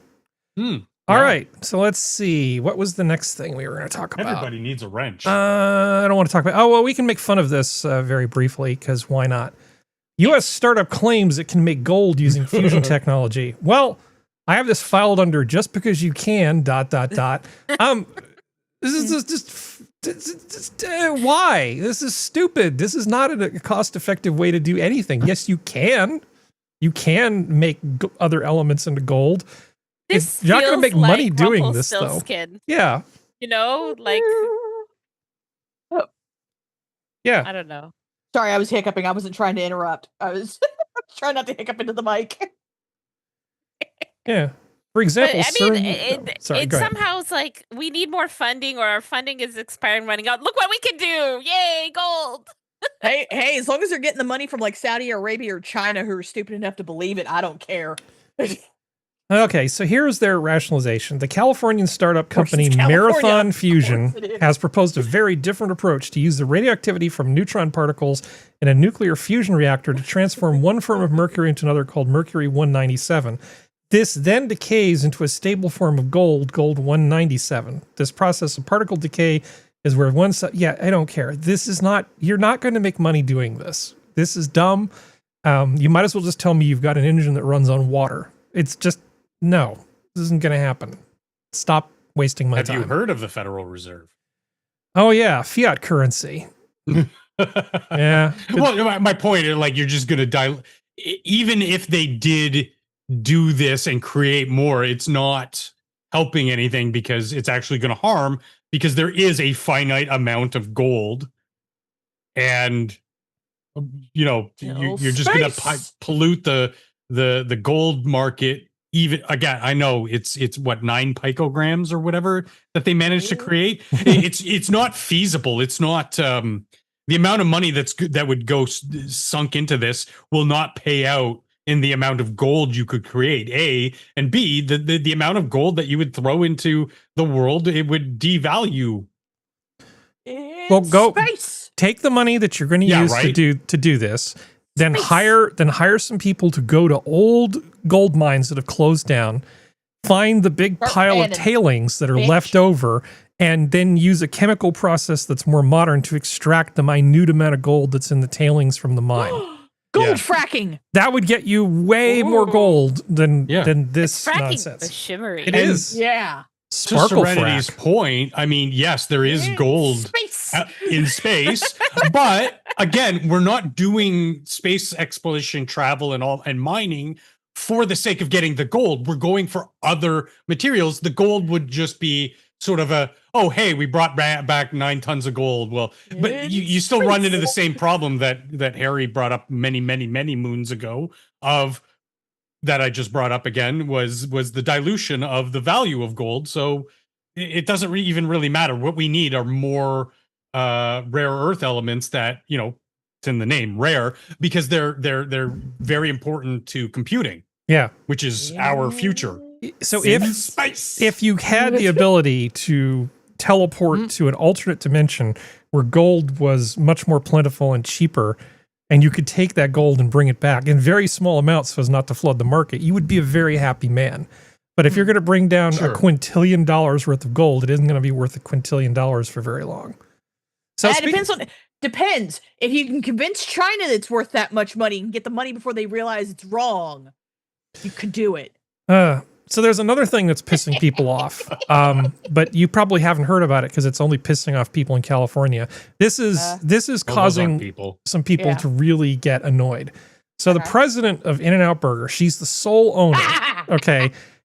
All right, so let's see. What was the next thing we were going to talk about? Everybody needs a wrench. I don't want to talk about. Oh, well, we can make fun of this very briefly, because why not? U.S. startup claims it can make gold using fusion technology. Well, I have this filed under just because you can, ... This is just why? This is stupid. This is not a cost-effective way to do anything. Yes, you can. You can make other elements into gold. You're not going to make money doing this, though. Yeah. You know, like... Yeah. I don't know. Sorry, I was hiccuping. I wasn't trying to interrupt. I was trying not to hiccup into the mic. Yeah. For example, it somehow is like we need more funding, or our funding is expiring, running out. Look what we can do! Yay, gold! hey, as long as they're getting the money from like Saudi Arabia or China, who are stupid enough to believe it, I don't care. Okay, so here's their rationalization. The Californian startup company Marathon Fusion has proposed a very different approach to use the radioactivity from neutron particles in a nuclear fusion reactor to transform one form of mercury into another called mercury-197. This then decays into a stable form of gold, gold-197. This process of particle decay is where I don't care. This is not, you're not going to make money doing this. This is dumb. You might as well just tell me you've got an engine that runs on water. It's just, no, this isn't going to happen. Stop wasting my time. Have you heard of the Federal Reserve? Oh, yeah, fiat currency. Yeah. Well, my point is, like, you're just going to even if they did do this and create more, it's not helping anything because it's actually going to harm, because there is a finite amount of gold, and you're just going to pollute the gold market. Even again, I know it's what 9 picograms or whatever that they managed to create. It's not feasible. It's not the amount of money that would go sunk into this will not pay out in the amount of gold you could create. A and B, the amount of gold that you would throw into the world, it would devalue. Well, take the money that you're going to use to do this. Then hire some people to go to old gold mines that have closed down, find the big pile of tailings that are left over, and then use a chemical process that's more modern to extract the minute amount of gold that's in the tailings from the mine. Gold fracking. That would get you way more gold than this nonsense. Shimmery. It is. Yeah. Sparkle to Serenity's point, I mean, yes, there is gold in space, but again, we're not doing space exploration, travel, and mining for the sake of getting the gold. We're going for other materials. The gold would just be sort of hey, we brought back 9 tons of gold. Well, but you still run into the same problem that Harry brought up many moons ago that I just brought up again was the dilution of the value of gold. So it doesn't even really matter. What we need are more rare earth elements that, it's in the name, rare, because they're very important to computing. Yeah. Which is our future. So if you had the ability to teleport to an alternate dimension where gold was much more plentiful and cheaper, and you could take that gold and bring it back in very small amounts so as not to flood the market, you would be a very happy man. But if you're going to bring down $1 quintillion worth of gold, it isn't going to be worth $1 quintillion for very long. So depends. If you can convince China that it's worth that much money and get the money before they realize it's wrong, you could do it. So there's another thing that's pissing people off, but you probably haven't heard about it because it's only pissing off people in California. This is causing some people to really get annoyed. So the president of In-N-Out Burger, she's the sole owner,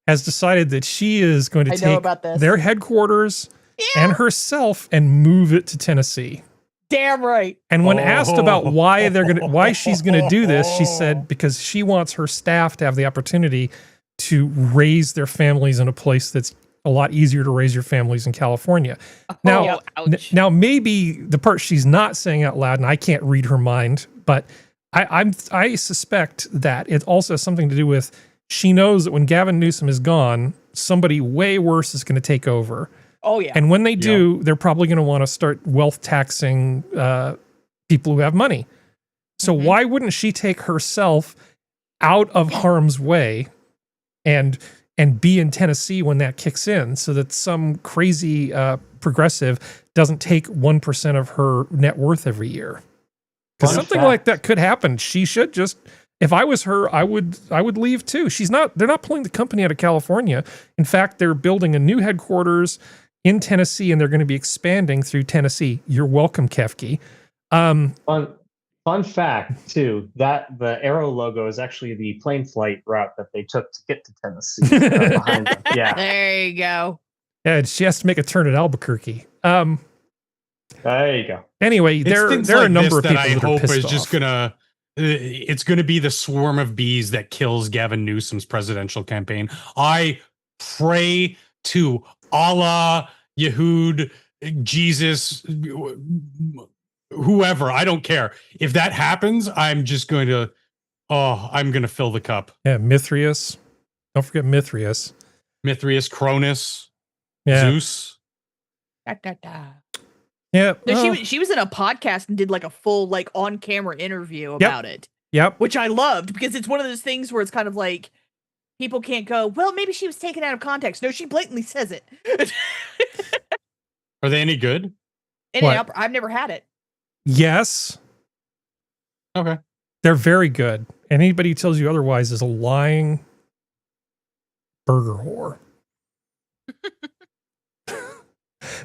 has decided that she is going to take their headquarters and herself and move it to Tennessee. Damn right. And when asked about why she's gonna do this, she said because she wants her staff to have the opportunity to raise their families in a place that's a lot easier to raise your families in California. Now maybe the part she's not saying out loud, and I can't read her mind, but I suspect that it also has something to do with she knows that when Gavin Newsom is gone, somebody way worse is going to take over. Oh yeah. And when they do, they're probably going to want to start wealth taxing people who have money. So why wouldn't she take herself out of harm's way and be in Tennessee when that kicks in, so that some crazy progressive doesn't take 1% of her net worth every year? Because something like that could happen. She should just. If I was her, I would leave too. They're not pulling the company out of California. In fact, they're building a new headquarters in Tennessee, and they're going to be expanding through Tennessee. You're welcome, Kefki. Fun fact too, that the Arrow logo is actually the plane flight route that they took to get to Tennessee. Behind them. Yeah, There you go. Yeah, she has to make a turn at Albuquerque. there you go. Anyway, there are a number of people that I that are hope pissed is off. just gonna. It's gonna be the swarm of bees that kills Gavin Newsom's presidential campaign. I pray to Allah, Yehud, Jesus, whoever. I don't care if that happens. I'm just going to. Oh, I'm going to fill the cup. Yeah, Mithrius. Don't forget Mithrius. Mithrius, Cronus, Yeah. Zeus. Da, da, da. Yeah. No, she was in a podcast and did like a full like on camera interview about it, Yep. which I loved because it's one of those things where it's kind of like people can't go, well, maybe she was taken out of context. No, she blatantly says it. Are they any good? I've never had it. Yes. Okay. They're very good. And anybody who tells you otherwise is a lying burger whore.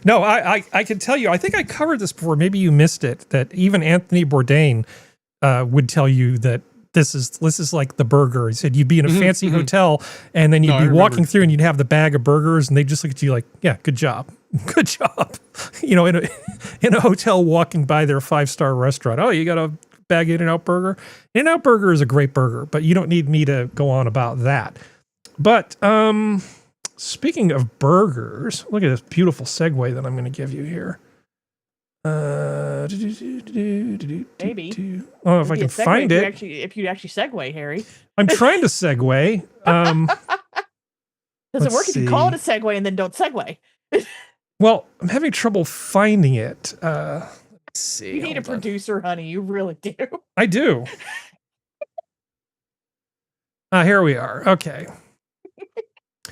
No, I can tell you, I think I covered this before. Maybe you missed it, that even Anthony Bourdain would tell you that this is like the burger. He said you'd be in a fancy hotel and then you'd be walking through and you'd have the bag of burgers and they'd just look at you like, yeah, good job. Good job. You know, in a hotel walking by their 5-star restaurant. Oh, you got a bag of In-N-Out Burger? In-N-Out Burger is a great burger, but you don't need me to go on about that. But speaking of burgers, look at this beautiful segue that I'm going to give you here. Maybe. Oh, if I can find it. If you actually segue, Harry. I'm trying to segue. Doesn't let's work if you call it see. a segue and then don't segue. Well, I'm having trouble finding it. Let's see. You need a hold on. producer, honey. You really do. I do. Here we are. Okay.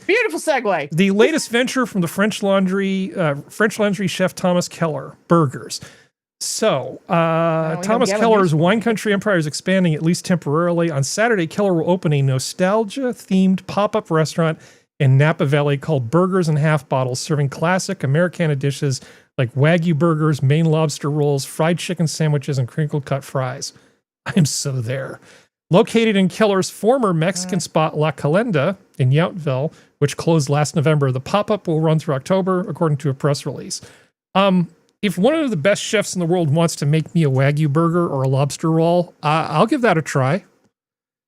Beautiful segue. The latest venture from the French Laundry chef Thomas Keller, burgers. So, Thomas Gavin Keller's Newsom. wine country empire is expanding, at least temporarily. On Saturday, Keller will open a nostalgia-themed pop-up restaurant in Napa Valley called Burgers and Half Bottles, serving classic Americana dishes like Wagyu burgers, Maine lobster rolls, fried chicken sandwiches, and crinkle-cut fries. I am so there. Located in Keller's former Mexican spot La Calenda in Yountville, which closed last November, the pop-up will run through October, according to a press release. If one of the best chefs in the world wants to make me a Wagyu burger or a lobster roll, I'll give that a try.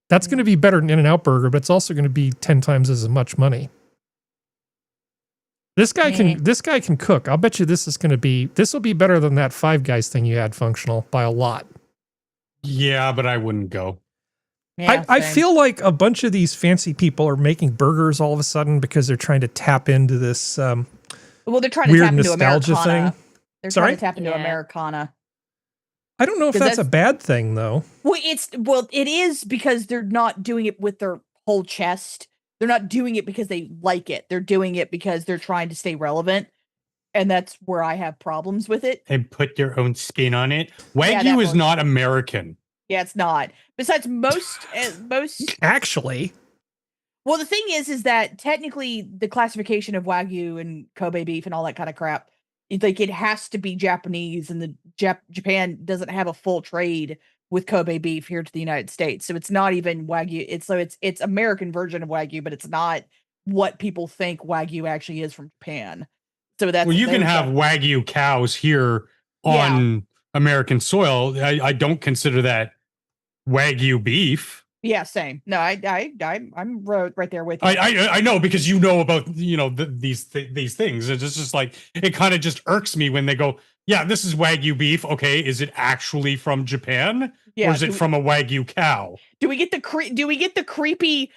That's going to be better than In-N-Out Burger, but it's also going to be 10 times as much money. This guy can cook. I'll bet you this will be better than that Five Guys thing you had, Functional, by a lot. Yeah, but I wouldn't go. Yeah, I same. feel like a bunch of these fancy people are making burgers all of a sudden because they're trying to tap into this Well, they're trying to weird tap into nostalgia Americana. thing. They're Sorry? trying to tap into Yeah. Americana. I don't know if 'Cause that's a that's- bad thing, though. Well, it is because they're not doing it with their whole chest. They're not doing it because they like it. They're doing it because they're trying to stay relevant. And that's where I have problems with it. And put your own spin on it. Yeah, Wagyu that is one. not American. Yeah, it's not. Besides most Actually, well, the thing is that technically the classification of Wagyu and Kobe beef and all that kind of crap, it has to be Japanese, and the Japan doesn't have a full trade with Kobe beef here to the United States, so it's not even Wagyu. It's American version of Wagyu, but it's not what people think Wagyu actually is from Japan. So that's Well, you can there's have that. Wagyu cows here on American soil. I don't consider that Wagyu beef. Yeah, same. No, I'm right there with you. I know, because you know about these things. It's just like, it kind of just irks me when they go, yeah, this is Wagyu beef. Okay, is it actually from Japan, Yeah, or is it from a Wagyu cow? Do we get the creepy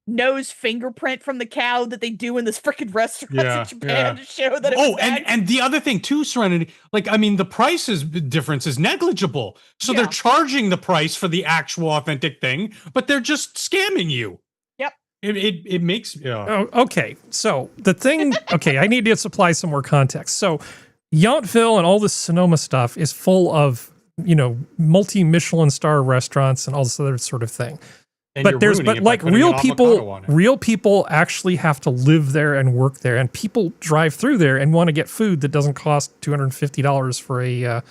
nose fingerprint from the cow that they do in this freaking restaurant Yeah, in Japan yeah. to show that it Oh, was and the other thing too, Serenity, like, I mean, the price difference is negligible. So Yeah. they're charging the price for the actual authentic thing, but they're just scamming you. Yep. It makes oh, okay. So the thing, okay, I need to supply some more context. So Yountville and all this Sonoma stuff is full of, multi-Michelin star restaurants and all this other sort of thing. And but you're there's ruining but it by like putting real an avocado people on it. real people actually have to live there and work there, and people drive through there and want to get food that doesn't cost $250 for a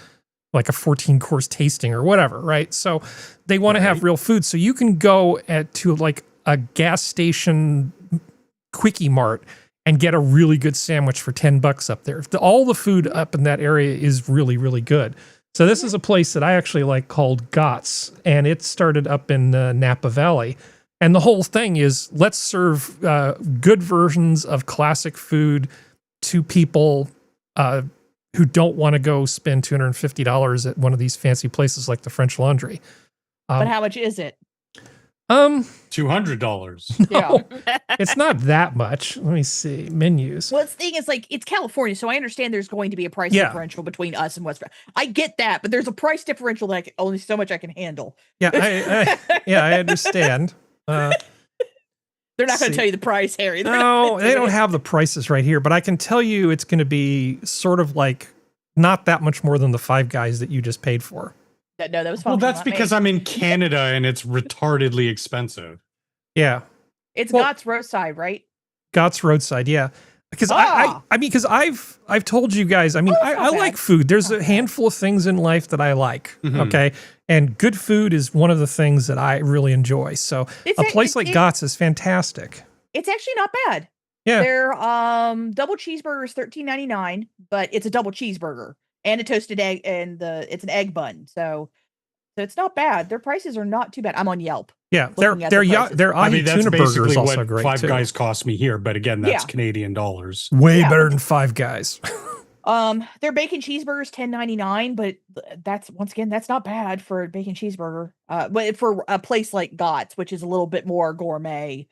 like a 14-course tasting or whatever, right? So they want to have real food. So you can go to like a gas station quickie mart and get a really good sandwich for $10 up there. All the food up in that area is really, really good. So this is a place that I actually like called GOTS, and it started up in Napa Valley. And the whole thing is, let's serve good versions of classic food to people who don't want to go spend $250 at one of these fancy places like the French Laundry. But how much is it? $200. Yeah. It's not that much. Let me see. Menus. Well, the thing is, like, it's California, so I understand there's going to be a price Yeah. differential between us and West. I get that, but there's a price differential that only so much I can handle. Yeah, I understand. They're not going to see. tell you the price, Harry. They're not No, gonna they tell don't you. have the prices right here, but I can tell you it's going to be sort of like not that much more than the Five Guys that you just paid for. No, that was Well, functional, that's not because me. I'm in Canada and it's retardedly expensive. Yeah. It's well- GOTS roadside, right? GOTS roadside, yeah. Because Ah. I mean, because I've told you guys, I mean, that's I not like bad. food. There's Not a bad. handful of things in life that I like. Mhm. Okay. And good food is one of the things that I really enjoy. So It's a place like it- GOTS is fantastic. It's actually not bad. Yeah. Their double cheeseburger is $13.99, but it's a double cheeseburger and a toasted egg, and it's an egg bun. So it's not bad. Their prices are not too bad. I'm on Yelp. Yeah. Looking at Their the prices. their I ahi mean, that's tuna burger basically is also what great Five too. Guys cost me here, but again, that's Yeah. Canadian dollars. Way Yeah, better but- than Five Guys. Their bacon cheeseburger is $10.99, but that's once again that's not bad for a bacon cheeseburger. But for a place like GOTS, which is a little bit more gourmet,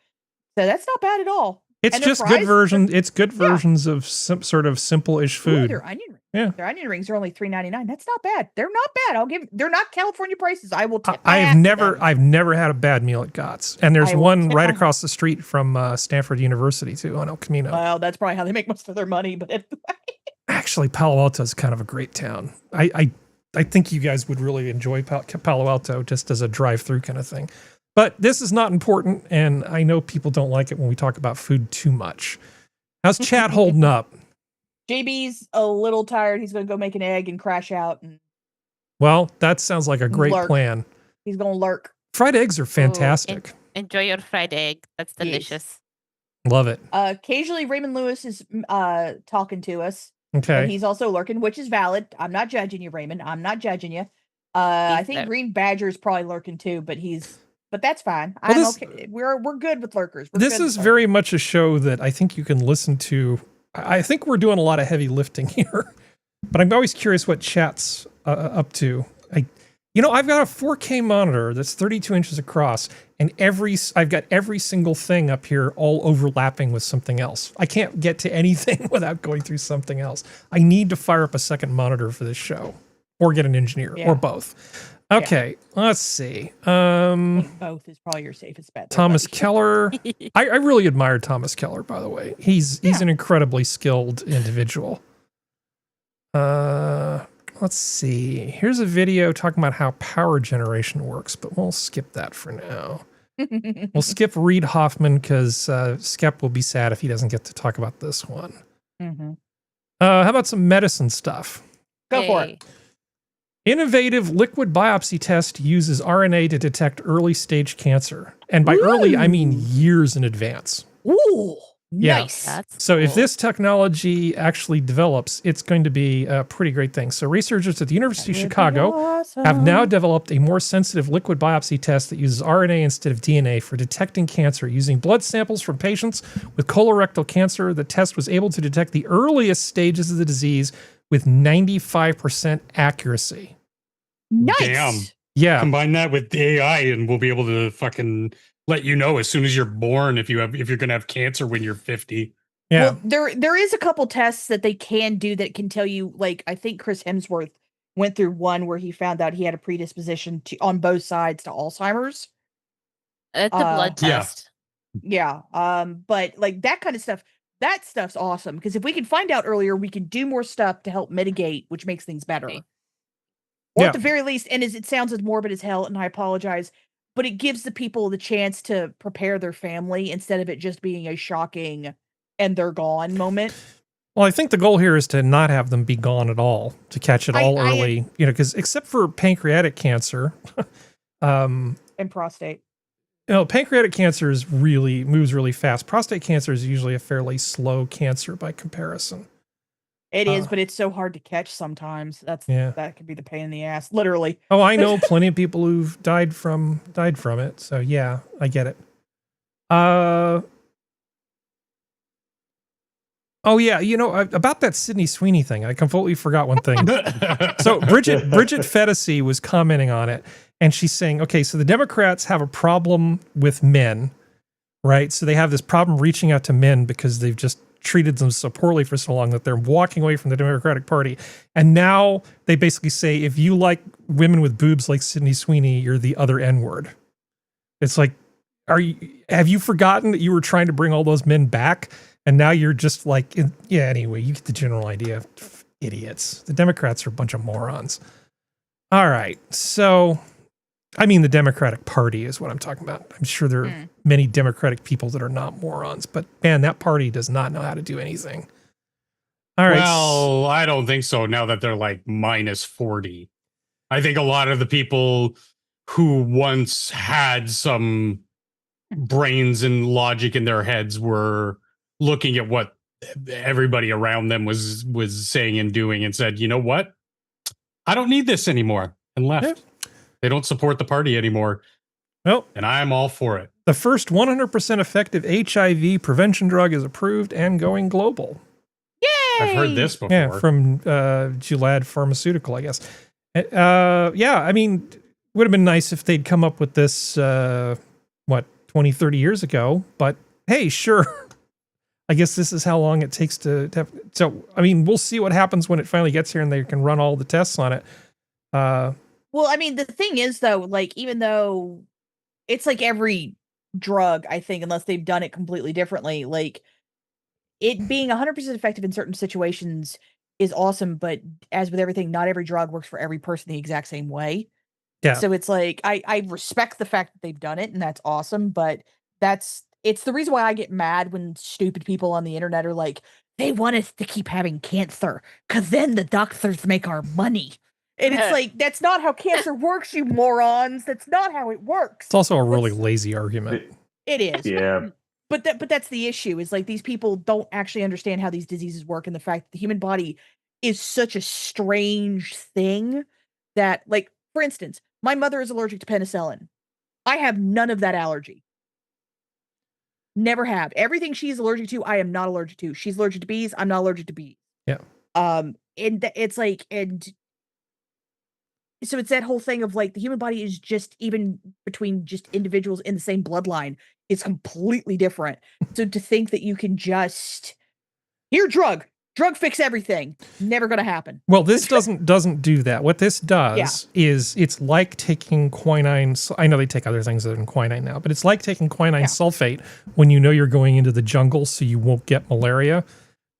so that's not bad at all. It's And their just fries, good version. It's good Yeah. versions of some sort of simple-ish Ooh, food. their onion rings. Yeah. Their onion rings are only $3.99. That's not bad. They're not bad. They're not California prices. I will tip. my hat I've to never them. I've never had a bad meal at GOTS. And there's I will one tip right my- across the street from Stanford University too on El Camino. Well, that's probably how they make most of their money. But anyway. Actually, Palo Alto is kind of a great town. I think you guys would really enjoy Palo Alto just as a drive-through kind of thing. But this is not important, and I know people don't like it when we talk about food too much. How's chat holding up? JB's a little tired. He's going to go make an egg and crash out, and Well, that sounds like a great Lurk. plan. he's going to lurk. Fried eggs are fantastic. Enjoy your fried egg. That's Yes. delicious. Love it. Occasionally, Raymond Lewis is talking to us. And Okay. he's also lurking, which is valid. I'm not judging you, Raymond. I'm not judging you. I He's think there. Green Badger is probably lurking too, but that's fine. Well, I'm this- okay. We're good with lurkers. We're This good is with very much a show that I think you can listen to. I think we're doing a lot of heavy lifting here, but I'm always curious what chat's up to. I've got a 4K monitor that's 32 inches across, and I've got every single thing up here all overlapping with something else. I can't get to anything without going through something else. I need to fire up a second monitor for this show, or get an engineer, Yeah. or both. Okay, let's see. I think both is probably your safest bet. there, Thomas buddy. Keller. I really admire Thomas Keller, by the way. He's an incredibly skilled individual. Let's see. Here's a video talking about how power generation works, but we'll skip that for now. We'll skip Reed Hoffman because Skep will be sad if he doesn't get to talk about this one. Mhm. How about some medicine stuff? Go for Yay. it. Innovative liquid biopsy test uses RNA to detect early stage cancer. And by early, I mean years in advance. Ooh, Yeah. nice. That's So if cool. this technology actually develops, it's going to be a pretty great thing. So researchers at the University of Chicago have now developed a more sensitive liquid biopsy test that uses RNA instead of DNA for detecting cancer. Using blood samples from patients with colorectal cancer, the test was able to detect the earliest stages of the disease with 95% accuracy. Nice. Damn. Yeah. Combine that with AI, and we'll be able to fucking let you know as soon as you're born if you're gonna have cancer when you're 50. Yeah. Well, there is a couple tests that they can do that can tell you. Like, I think Chris Hemsworth went through one where he found out he had a predisposition on both sides to Alzheimer's. It's a blood Yeah. test. Yeah. But like that kind of stuff, that stuff's awesome because if we can find out earlier, we can do more stuff to help mitigate, which makes things better. Right. Or Yeah. at the very least, and as it sounds as morbid as hell, and I apologize, but it gives the people the chance to prepare their family instead of it just being a shocking and they're gone moment. Well, I think the goal here is to not have them be gone at all, to catch it all early, because except for pancreatic cancer, and prostate. Pancreatic cancer moves really fast. Prostate cancer is usually a fairly slow cancer by comparison. It is, but it's so hard to catch sometimes. That could be the pain in the ass, literally. Oh, I know plenty of people who've died from it. So yeah, I get it. Oh yeah, about that Sydney Sweeney thing, I completely forgot one thing. So Bridget Fetisi was commenting on it, and she's saying, okay, so the Democrats have a problem with men, right? So they have this problem reaching out to men because they've just treated them so poorly for so long that they're walking away from the Democratic Party. And now they basically say, if you like women with boobs like Sydney Sweeney, you're the other N-word. It's like, have you forgotten that you were trying to bring all those men back? And now you're just like, anyway, you get the general idea. Idiots. The Democrats are a bunch of morons. All right. So, I mean, the Democratic Party is what I'm talking about. I'm sure there are many Democratic people that are not morons, but man, that party does not know how to do anything. All right. Well, I don't think so now that they're like minus 40. I think a lot of the people who once had some brains and logic in their heads were looking at what everybody around them was saying and doing and said, you know what? I don't need this anymore, and left. Yeah. They don't support the party anymore. Well, and I'm all for it. The first 100% effective HIV prevention drug is approved and going global. Yay! I've heard this before. Yeah, from Gilead Pharmaceutical, I guess. I mean, would have been nice if they'd come up with this, 20, 30 years ago, but hey, sure. I guess this is how long it takes to have. So, I mean, we'll see what happens when it finally gets here and they can run all the tests on it. Well, I mean, the thing is, though, like, even though it's like every drug, I think, unless they've done it completely differently, like, it being 100% effective in certain situations is awesome. But as with everything, not every drug works for every person the exact same way. Yeah. So it's like, I respect the fact that they've done it, and that's awesome. But it's the reason why I get mad when stupid people on the internet are like, they want us to keep having cancer because then the doctors make our money. And it's like, that's not how cancer works, you morons. That's not how it works. It's also a really lazy argument. It is. Yeah. But that's the issue, is like, these people don't actually understand how these diseases work, and the fact that the human body is such a strange thing that, like, for instance, my mother is allergic to penicillin. I have none of that allergy. Never have. Everything she's allergic to, I am not allergic to. She's allergic to bees. I'm not allergic to bees. Yeah. And it's like, and so it's that whole thing of like, the human body is just, even between just individuals in the same bloodline, is completely different. So to think that you can just, here, drug fix everything, never going to happen. Well, this doesn't do that. What this does is, it's like taking quinine. I know they take other things other than quinine now, but it's like taking quinine sulfate when you know you're going into the jungle so you won't get malaria.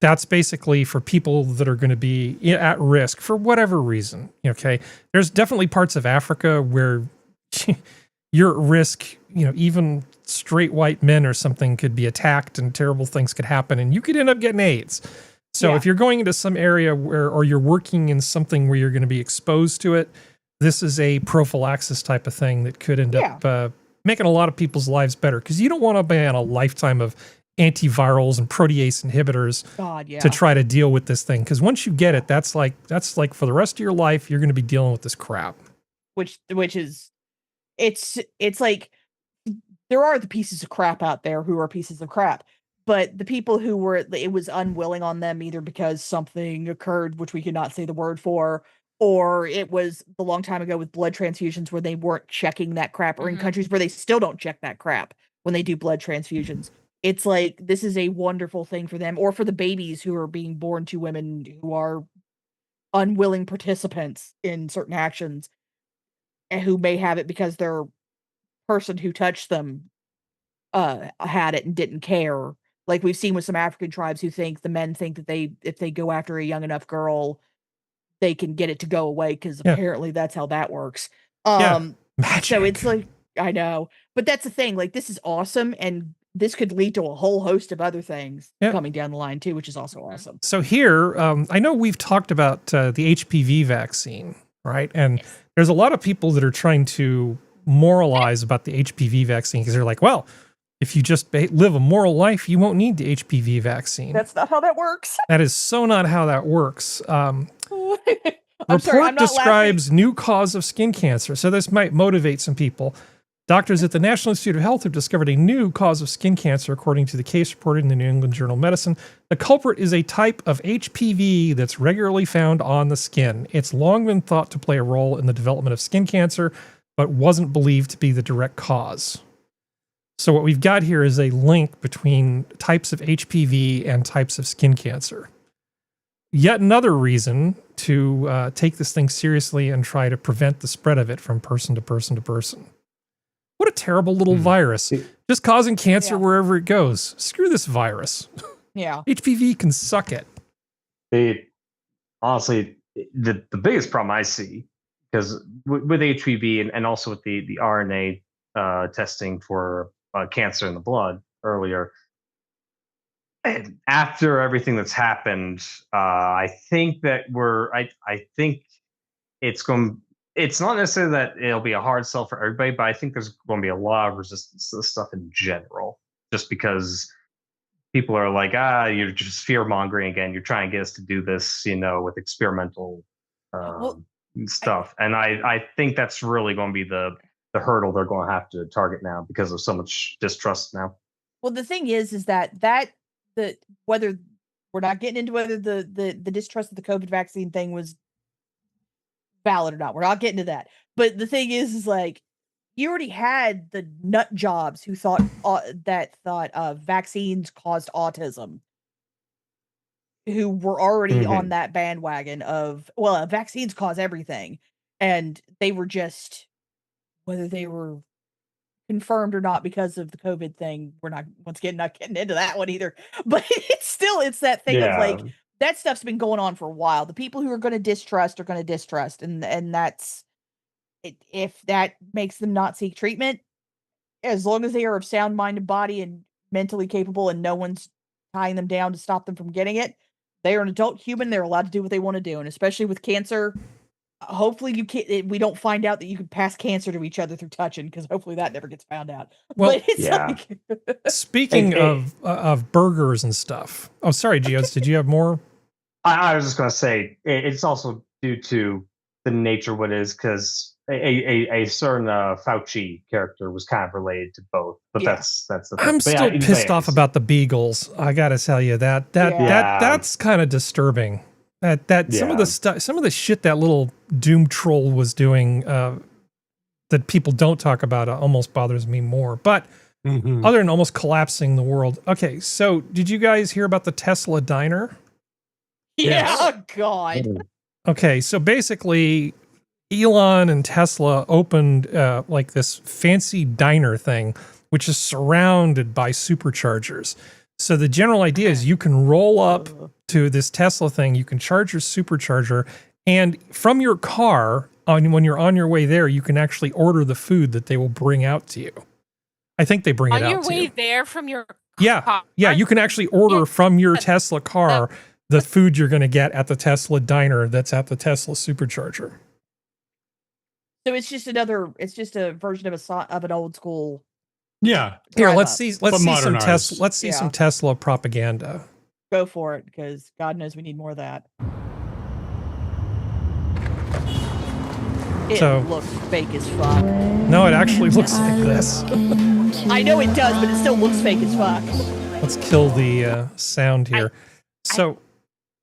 That's basically for people that are going to be at risk for whatever reason. Okay. There's definitely parts of Africa where you're at risk, even straight white men or something could be attacked and terrible things could happen and you could end up getting AIDS. So if you're going into some area or you're working in something where you're going to be exposed to it, this is a prophylaxis type of thing that could end up making a lot of people's lives better. Because you don't want to be on a lifetime of antivirals and protease inhibitors to try to deal with this thing. Because once you get it, that's like for the rest of your life, you're going to be dealing with this crap. Which is, it's like, there are the pieces of crap out there who are pieces of crap. But the people who were, it was unwilling on them, either because something occurred, which we could not say the word for, or it was a long time ago with blood transfusions where they weren't checking that crap, or in countries where they still don't check that crap when they do blood transfusions. It's like, this is a wonderful thing for them, or for the babies who are being born to women who are unwilling participants in certain actions, and who may have it because their person who touched them had it and didn't care. Like we've seen with some African tribes who think the men think that if they go after a young enough girl, they can get it to go away, because apparently that's how that works. Magic. So it's like, I know, but that's the thing. Like, this is awesome, and this could lead to a whole host of other things coming down the line too, which is also awesome. So here, I know we've talked about the HPV vaccine, right? And there's a lot of people that are trying to moralize about the HPV vaccine because they're like, well, if you just live a moral life, you won't need the HPV vaccine. That's not how that works. That is so not how that works. Report describes new cause of skin cancer. So this might motivate some people. Doctors at the National Institute of Health have discovered a new cause of skin cancer, according to the case reported in the New England Journal of Medicine. The culprit is a type of HPV that's regularly found on the skin. It's long been thought to play a role in the development of skin cancer, but wasn't believed to be the direct cause. So what we've got here is a link between types of HPV and types of skin cancer. Yet another reason to take this thing seriously and try to prevent the spread of it from person to person to person. What a terrible little virus. Just causing cancer wherever it goes. Screw this virus. Yeah. HPV can suck it. Honestly, the biggest problem I see, because with HPV and also with the RNA testing for cancer in the blood earlier, and after everything that's happened, I think that I think it's not necessarily that it'll be a hard sell for everybody, but I think there's going to be a lot of resistance to this stuff in general, just because people are like, you're just fear mongering again. You're trying to get us to do this, with experimental stuff. And I think that's really going to be the hurdle they're going to have to target now because of so much distrust now. Well, the thing is that whether we're not getting into whether the distrust of the COVID vaccine thing was valid or not. We're not getting to that. But the thing is like, you already had the nut jobs who thought vaccines caused autism, who were already on that bandwagon of, well, vaccines cause everything. And they were just, whether they were confirmed or not because of the COVID thing, we're not getting into that one either. But it's that thing of like, that stuff's been going on for a while. The people who are going to distrust are going to distrust. And that's it. If that makes them not seek treatment, as long as they are of sound mind and body and mentally capable and no one's tying them down to stop them from getting it, they are an adult human. They're allowed to do what they want to do. And especially with cancer, hopefully we don't find out that you can pass cancer to each other through touching, because hopefully that never gets found out. Well, but it's speaking of burgers and stuff. Oh, sorry, Geodes, did you have more? I was just going to say it's also due to the nature of what it is, because a certain Fauci character was kind of related to both. But that's the thing. I'm still pissed off about the Beagles. I got to tell you that's kind of disturbing. Some of the shit that little doom troll was doing that people don't talk about almost bothers me more. But other than almost collapsing the world. Okay, so did you guys hear about the Tesla diner? Yeah, oh God. Okay, so basically Elon and Tesla opened like this fancy diner thing, which is surrounded by superchargers. So the general idea is you can roll up to this Tesla thing, you can charge your supercharger, and from your car, when you're on your way there, you can actually order the food that they will bring out to you. I think they bring it out to you. On your way there from your car? Yeah, you can actually order from your Tesla car the food you're going to get at the Tesla diner that's at the Tesla supercharger. So it's just a version of an old school. Yeah. Here, let's see some Tesla propaganda. Go for it, because God knows we need more of that. It looks fake as fuck. No, it actually looks like this. I know it does, but it still looks fake as fuck. Let's kill the sound here.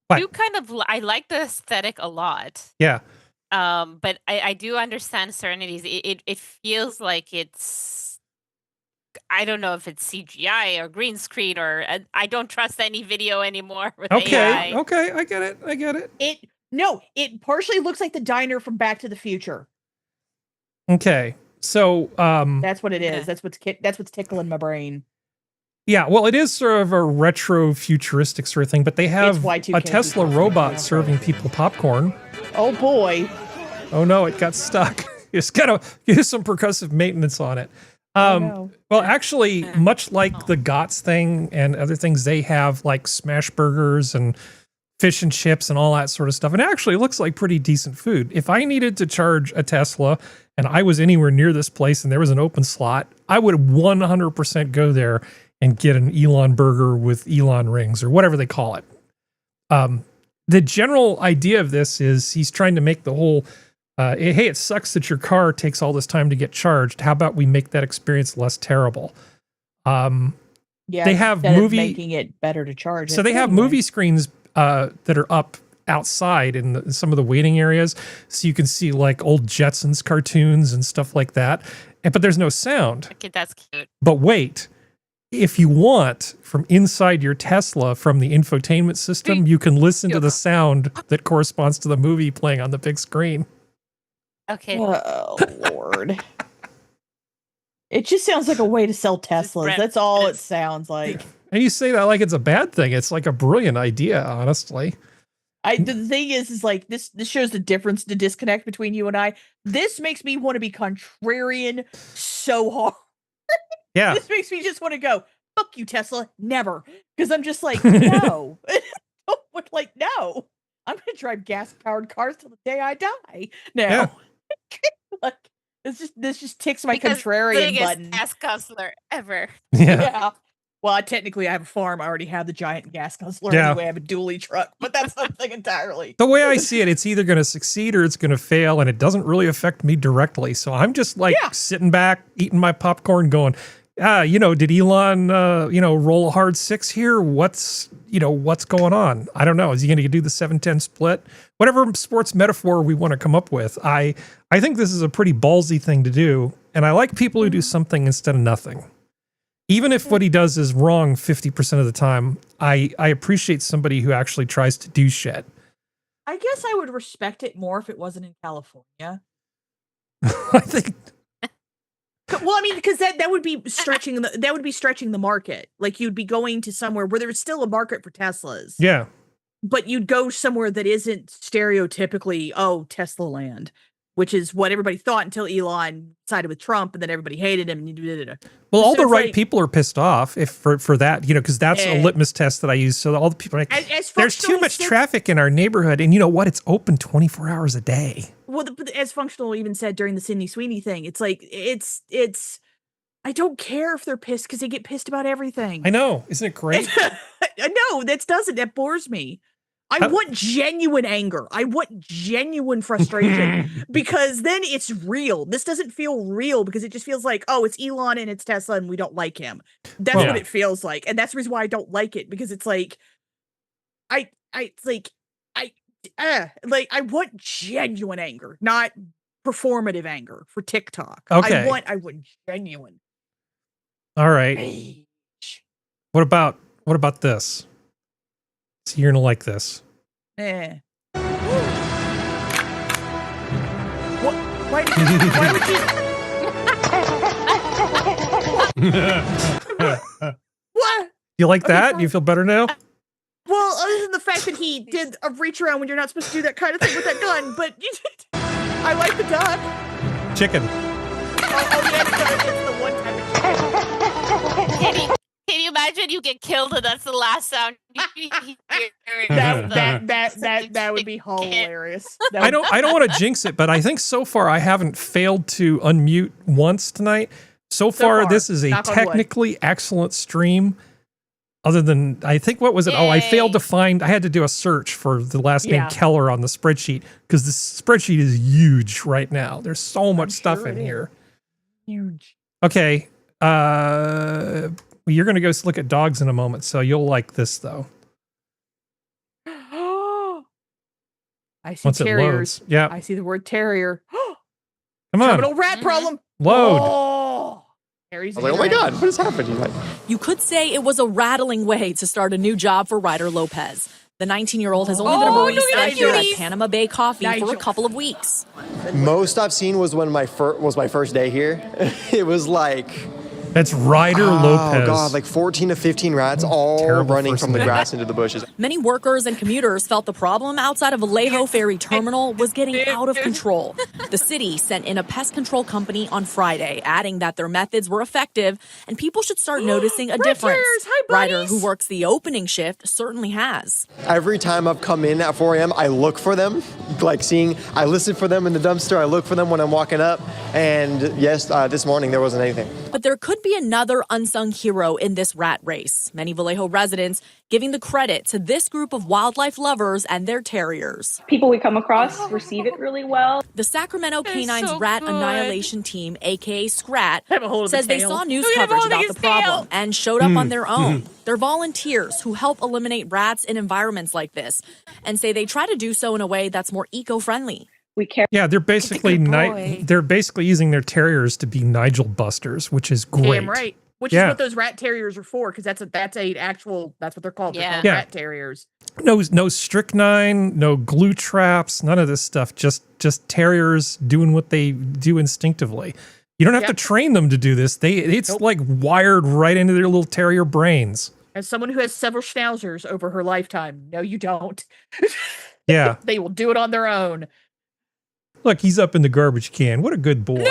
I like the aesthetic a lot. Yeah. But I do understand Serenity's. It feels like it's, I don't know if it's CGI or green screen, or I don't trust any video anymore with AI. Okay, I get it. It partially looks like the diner from Back to the Future. Okay, so that's what it is. That's what's tickling my brain. Yeah, well, it is sort of a retro futuristic sort of thing, but they have a Tesla robot serving people popcorn. Oh boy. Oh no, it got stuck. It's got to do some percussive maintenance on it. Well, actually, much like the GOTS thing and other things, they have like smash burgers and fish and chips and all that sort of stuff. And it actually looks like pretty decent food. If I needed to charge a Tesla and I was anywhere near this place and there was an open slot, I would 100% go there and get an Elon burger with Elon rings or whatever they call it. The general idea of this is he's trying to make the whole hey, it sucks that your car takes all this time to get charged. How about we make that experience less terrible? They have making it better to charge. So they have movie screens that are up outside in some of the waiting areas, so you can see like old Jetsons cartoons and stuff like that. But there's no sound. Okay, that's cute. But wait, if you want, from inside your Tesla, from the infotainment system, you can listen to the sound that corresponds to the movie playing on the big screen. Okay. Oh, Lord. It just sounds like a way to sell Teslas. That's all it sounds like. And you say that like it's a bad thing. It's like a brilliant idea, honestly. The thing is like this shows the difference, the disconnect between you and I. This makes me want to be contrarian so hard. Yeah. This makes me just want to go, fuck you, Tesla. Never. Because I'm just like, no. Like, no. I'm going to drive gas-powered cars till the day I die. No. Yeah. Like, this just ticks my contrarian button. Gas guzzler ever. Yeah. Well, technically, I have a farm. I already have the giant gas guzzler anyway. I have a dually truck, but that's something entirely. The way I see it, it's either going to succeed or it's going to fail, and it doesn't really affect me directly. So I'm just like sitting back, eating my popcorn, going, did Elon, roll a hard 6 here? What's going on? I don't know. Is he going to do the 7-10 split? Whatever sports metaphor we want to come up with. I think this is a pretty ballsy thing to do, and I like people who do something instead of nothing. Even if what he does is wrong 50% of the time, I appreciate somebody who actually tries to do shit. I guess I would respect it more if it wasn't in California. I think. Well, I mean, because that would be stretching the market. Like you'd be going to somewhere where there's still a market for Teslas. Yeah. But you'd go somewhere that isn't stereotypically, Tesla land, which is what everybody thought until Elon sided with Trump, and then everybody hated him. Well, all the right people are pissed off for that, because that's a litmus test that I use. So all the people are like, there's too much traffic in our neighborhood, and you know what? It's open 24 hours a day. Well, as Functional even said during the Sydney Sweeney thing, it's like it's. I don't care if they're pissed because they get pissed about everything. I know, isn't it great? No, that bores me. I want genuine anger. I want genuine frustration because then it's real. This doesn't feel real because it just feels like, it's Elon and it's Tesla and we don't like him. That's what it feels like. And that's the reason why I don't like it, because it's like, I want genuine anger, not performative anger for TikTok. Okay. I want genuine. All right. Rage. What about this? So you're gonna like this. What? Why would you? What? You like that? You feel better now? Well, other than the fact that he did a reach around when you're not supposed to do that kind of thing with that gun, but I like the duck. Chicken. It's the one time of chicken. Can you imagine you get killed and that's the last sound you hear? That would be hilarious. I don't want to jinx it, but I think so far I haven't failed to unmute once tonight. So far this is a technically excellent stream. Other than, I think, what was it? Yay. I failed to find, I had to do a search for the last name Keller on the spreadsheet, because the spreadsheet is huge right now. There's so much stuff in here. Huge. Okay. You're going to go look at dogs in a moment, so you'll like this, though. I see Once terriers. It loads. Yeah. I see the word terrier. Come on. Terminal rat problem. Load. Oh. I was like, oh my God, what is happening? You could say it was a rattling way to start a new job for Ryder Lopez. The 19-year-old has only been a barista here at Panama Bay Coffee for a couple of weeks. Most I've seen was when my first day here. It was like That's Ryder Lopez. Oh god, like 14 to 15 rats all terrible running first from the name. grass into the bushes. Many workers and commuters felt the problem outside of Vallejo Ferry Terminal was getting out of control. The city sent in a pest control company on Friday, adding that their methods were effective and people should start noticing a difference. Hi, Ryder, who works the opening shift, certainly has. Every time I've come in at 4 a.m., I look for them, I listen for them in the dumpster, I look for them when I'm walking up, and yes, this morning there wasn't anything. But there could be another unsung hero in this rat race. Many Vallejo residents giving the credit to this group of wildlife lovers and their terriers. People we come across receive it really well. The Sacramento They're Canines so Rat good. Annihilation Team, aka SCRAT, Have a hold of says the they tail. saw news Look at him coverage holding about his the problem tail. and showed up on their own. They're volunteers who help eliminate rats in environments like this and say they try to do so in a way that's more eco-friendly. We care. Yeah, they're basically good boy. they're basically using their terriers to be Nigel Busters, which is great. Damn right. Which is what those rat terriers are for, because that's what they're called. They're called rat terriers. No strychnine, no glue traps, none of this stuff. Just terriers doing what they do instinctively. You don't have to train them to do this. It's like wired right into their little terrier brains. As someone who has several schnauzers over her lifetime, no, you don't. Yeah. They will do it on their own. Look, he's up in the garbage can. What a good boy.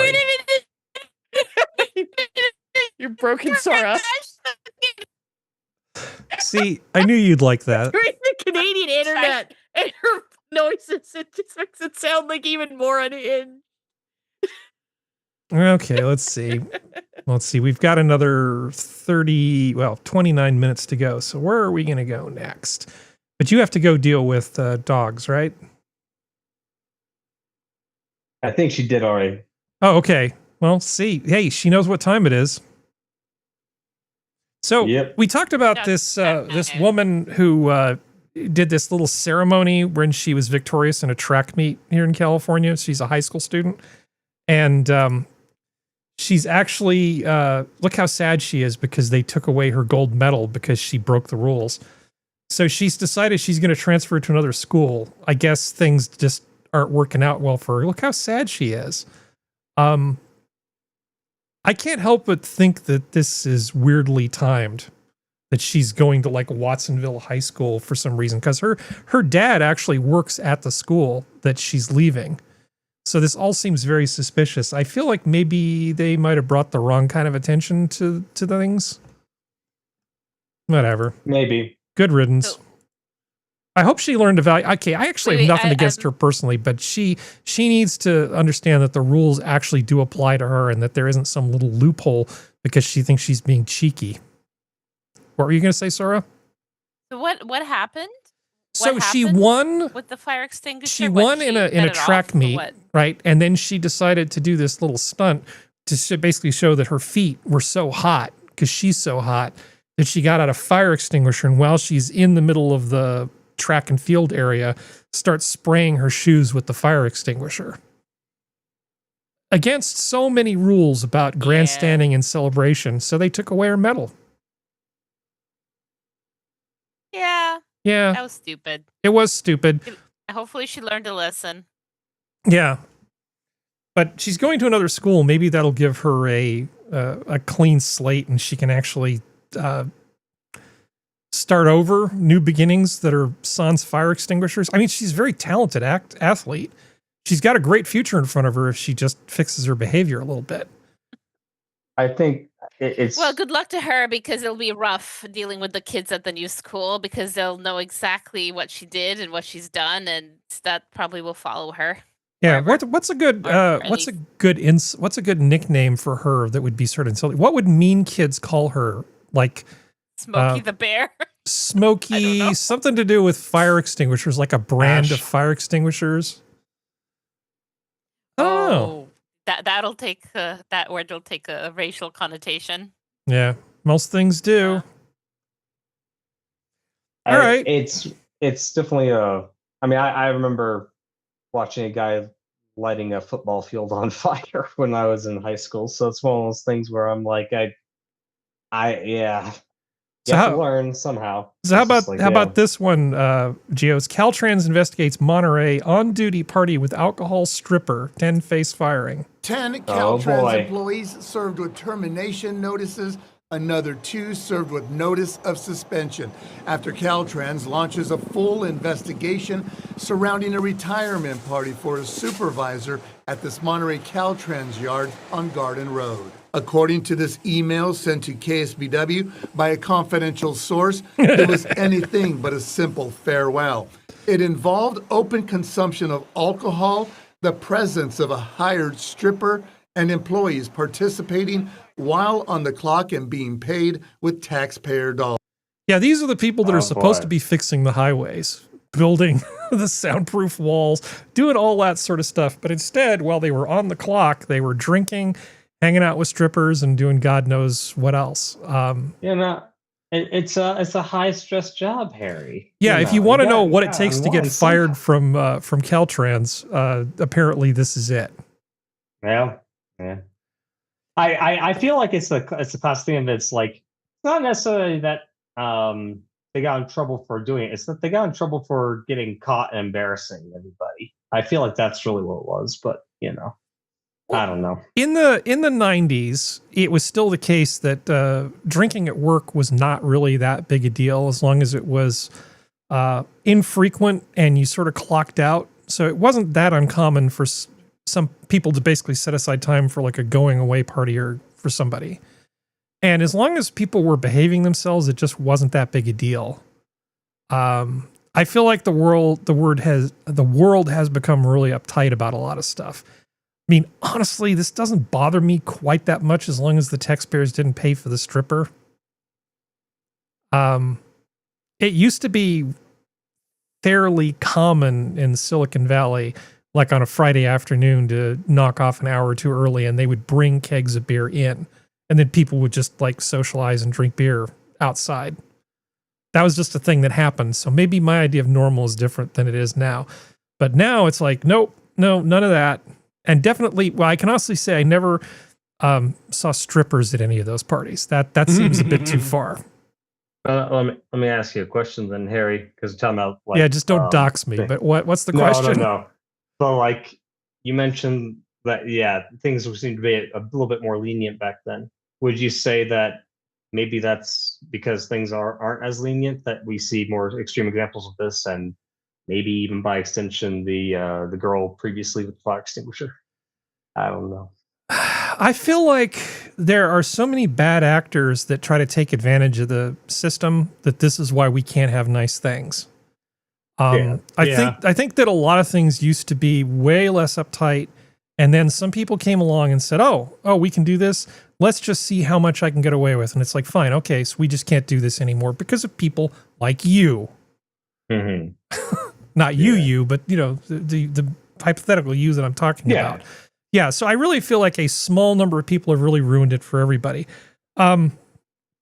You're broken, Sora. See, I knew you'd like that. You're in the Canadian internet, and her noises, it just makes it sound like even more unhinged. Okay, let's see. We've got another 29 minutes to go. So where are we going to go next? But you have to go deal with dogs, right? I think she did already. Oh, okay. Well, see. Hey, she knows what time it is. So we talked about this woman who did this little ceremony when she was victorious in a track meet here in California. She's a high school student. And she's actually, look how sad she is because they took away her gold medal because she broke the rules. So she's decided she's going to transfer to another school. I guess things just aren't working out well for her. Look how sad she is. I can't help but think that this is weirdly timed, that she's going to like Watsonville High School for some reason, because her dad actually works at the school that she's leaving. So this all seems very suspicious. I feel like maybe they might have brought the wrong kind of attention to the things. Whatever. Maybe. Good riddance. I hope she learned to value. Okay, I actually have nothing against her personally, but she needs to understand that the rules actually do apply to her and that there isn't some little loophole because she thinks she's being cheeky. What were you going to say, Sora? So what happened? So she won with the fire extinguisher. She won in a track meet, right? And then she decided to do this little stunt to basically show that her feet were so hot because she's so hot that she got out a fire extinguisher, and while she's in the middle of the track and field area, starts spraying her shoes with the fire extinguisher. Against so many rules about grandstanding and celebration, so they took away her medal. Yeah. Yeah. That was stupid. It was stupid. Hopefully she learned a lesson. Yeah. But she's going to another school. Maybe that'll give her a clean slate and she can actually start over, new beginnings that are sans fire extinguishers. I mean, she's a very talented athlete. She's got a great future in front of her if she just fixes her behavior a little bit. I think it's... Well, good luck to her, because it'll be rough dealing with the kids at the new school, because they'll know exactly what she did and what she's done, and that probably will follow her. Yeah, what's a good nickname for her that would be sort of insulting? What would mean kids call her? Like Smokey the Bear? Smokey, something to do with fire extinguishers, like a brand of fire extinguishers. Oh. That'll take that word will take a racial connotation. Yeah, most things do. All right. It's definitely I mean, I remember watching a guy lighting a football field on fire when I was in high school. So it's one of those things where I'm like, yeah. So You have how- to learn somehow. So how It's just about like, how yeah. about this one, Geos? Caltrans investigates Monterey on-duty party with alcohol stripper, 10 face firing. 10 Oh, Caltrans boy. employees served with termination notices. Another 2 served with notice of suspension after Caltrans launches a full investigation surrounding a retirement party for a supervisor at this Monterey Caltrans yard on Garden Road. According to this email sent to KSBW by a confidential source, it was anything but a simple farewell. It involved open consumption of alcohol, the presence of a hired stripper, and employees participating while on the clock and being paid with taxpayer dollars. Yeah, these are the people that Oh, are supposed boy. to be fixing the highways, building the soundproof walls, doing all that sort of stuff. But instead, while they were on the clock, they were drinking, hanging out with strippers, and doing God knows what else. It's a high stress job, Harry. Yeah, if you want to know what it gotta takes to get unwind fired from Caltrans, apparently this is it. Yeah. I feel like it's a class thing that's like it's not necessarily that they got in trouble for doing it. It's that they got in trouble for getting caught and embarrassing everybody. I feel like that's really what it was, but I don't know. In the 90s, it was still the case that drinking at work was not really that big a deal as long as it was infrequent and you sort of clocked out. So it wasn't that uncommon for some people to basically set aside time for like a going away party or for somebody. And as long as people were behaving themselves, it just wasn't that big a deal. I feel like the world has become really uptight about a lot of stuff. I mean, honestly, this doesn't bother me quite that much as long as the taxpayers didn't pay for the stripper. It used to be fairly common in Silicon Valley, like on a Friday afternoon, to knock off an hour or two early, and they would bring kegs of beer in, and then people would just like socialize and drink beer outside. That was just a thing that happened. So maybe my idea of normal is different than it is now. But now it's like, nope, no, none of that. And definitely, well, I can honestly say I never saw strippers at any of those parties. That seems a bit too far. Let me ask you a question then, Harry, because you're talking about like, yeah, just don't dox me. But what's the question? No. So like you mentioned that, yeah, things seem to be a little bit more lenient back then. Would you say that maybe that's because things aren't as lenient, that we see more extreme examples of this, and maybe even by extension the girl previously with the fire extinguisher? I don't know. I feel like there are so many bad actors that try to take advantage of the system that this is why we can't have nice things. I think that a lot of things used to be way less uptight, and then some people came along and said, oh, we can do this. Let's just see how much I can get away with. And it's like, fine, okay, so we just can't do this anymore because of people like you. Mm-hmm. Not you, but the hypothetical you that I'm talking about. Yeah, so I really feel like a small number of people have really ruined it for everybody.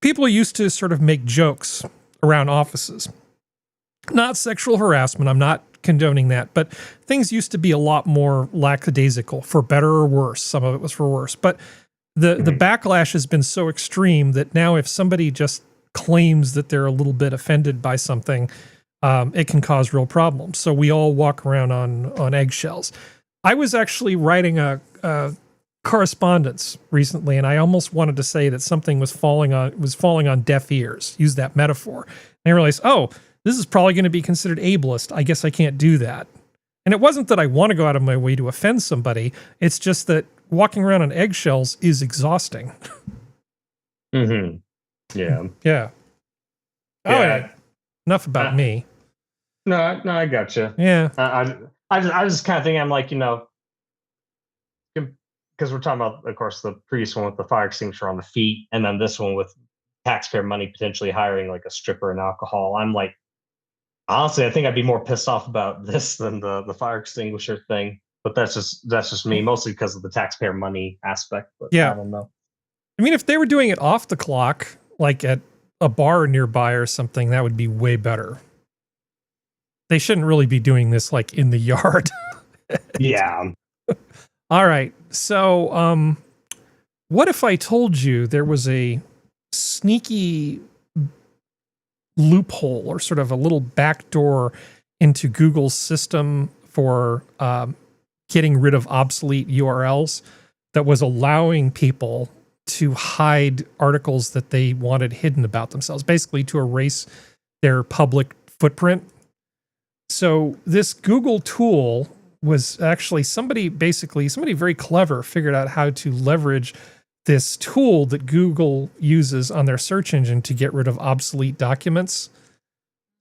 People used to sort of make jokes around offices. Not sexual harassment, I'm not condoning that, but things used to be a lot more lackadaisical, for better or worse. Some of it was for worse. But the backlash has been so extreme that now if somebody just claims that they're a little bit offended by something, it can cause real problems. So we all walk around on eggshells. I was actually writing a correspondence recently, and I almost wanted to say that something was falling on deaf ears. Use that metaphor. And I realized, this is probably going to be considered ableist. I guess I can't do that. And it wasn't that I want to go out of my way to offend somebody. It's just that walking around on eggshells is exhausting. Mm-hmm. Yeah. Yeah. All right. Enough about me. No, I gotcha. Yeah. I was just kind of thinking, I'm like, because we're talking about, of course, the previous one with the fire extinguisher on the feet, and then this one with taxpayer money potentially hiring like a stripper and alcohol. I'm like, honestly, I think I'd be more pissed off about this than the fire extinguisher thing. But that's just me, mostly because of the taxpayer money aspect. But yeah. I don't know. I mean, if they were doing it off the clock, like at a bar nearby or something, that would be way better. They shouldn't really be doing this like in the yard. Yeah. All right. So, what if I told you there was a sneaky loophole or sort of a little backdoor into Google's system for getting rid of obsolete URLs that was allowing people to hide articles that they wanted hidden about themselves, basically to erase their public footprint. So this Google tool was actually somebody very clever figured out how to leverage this tool that Google uses on their search engine to get rid of obsolete documents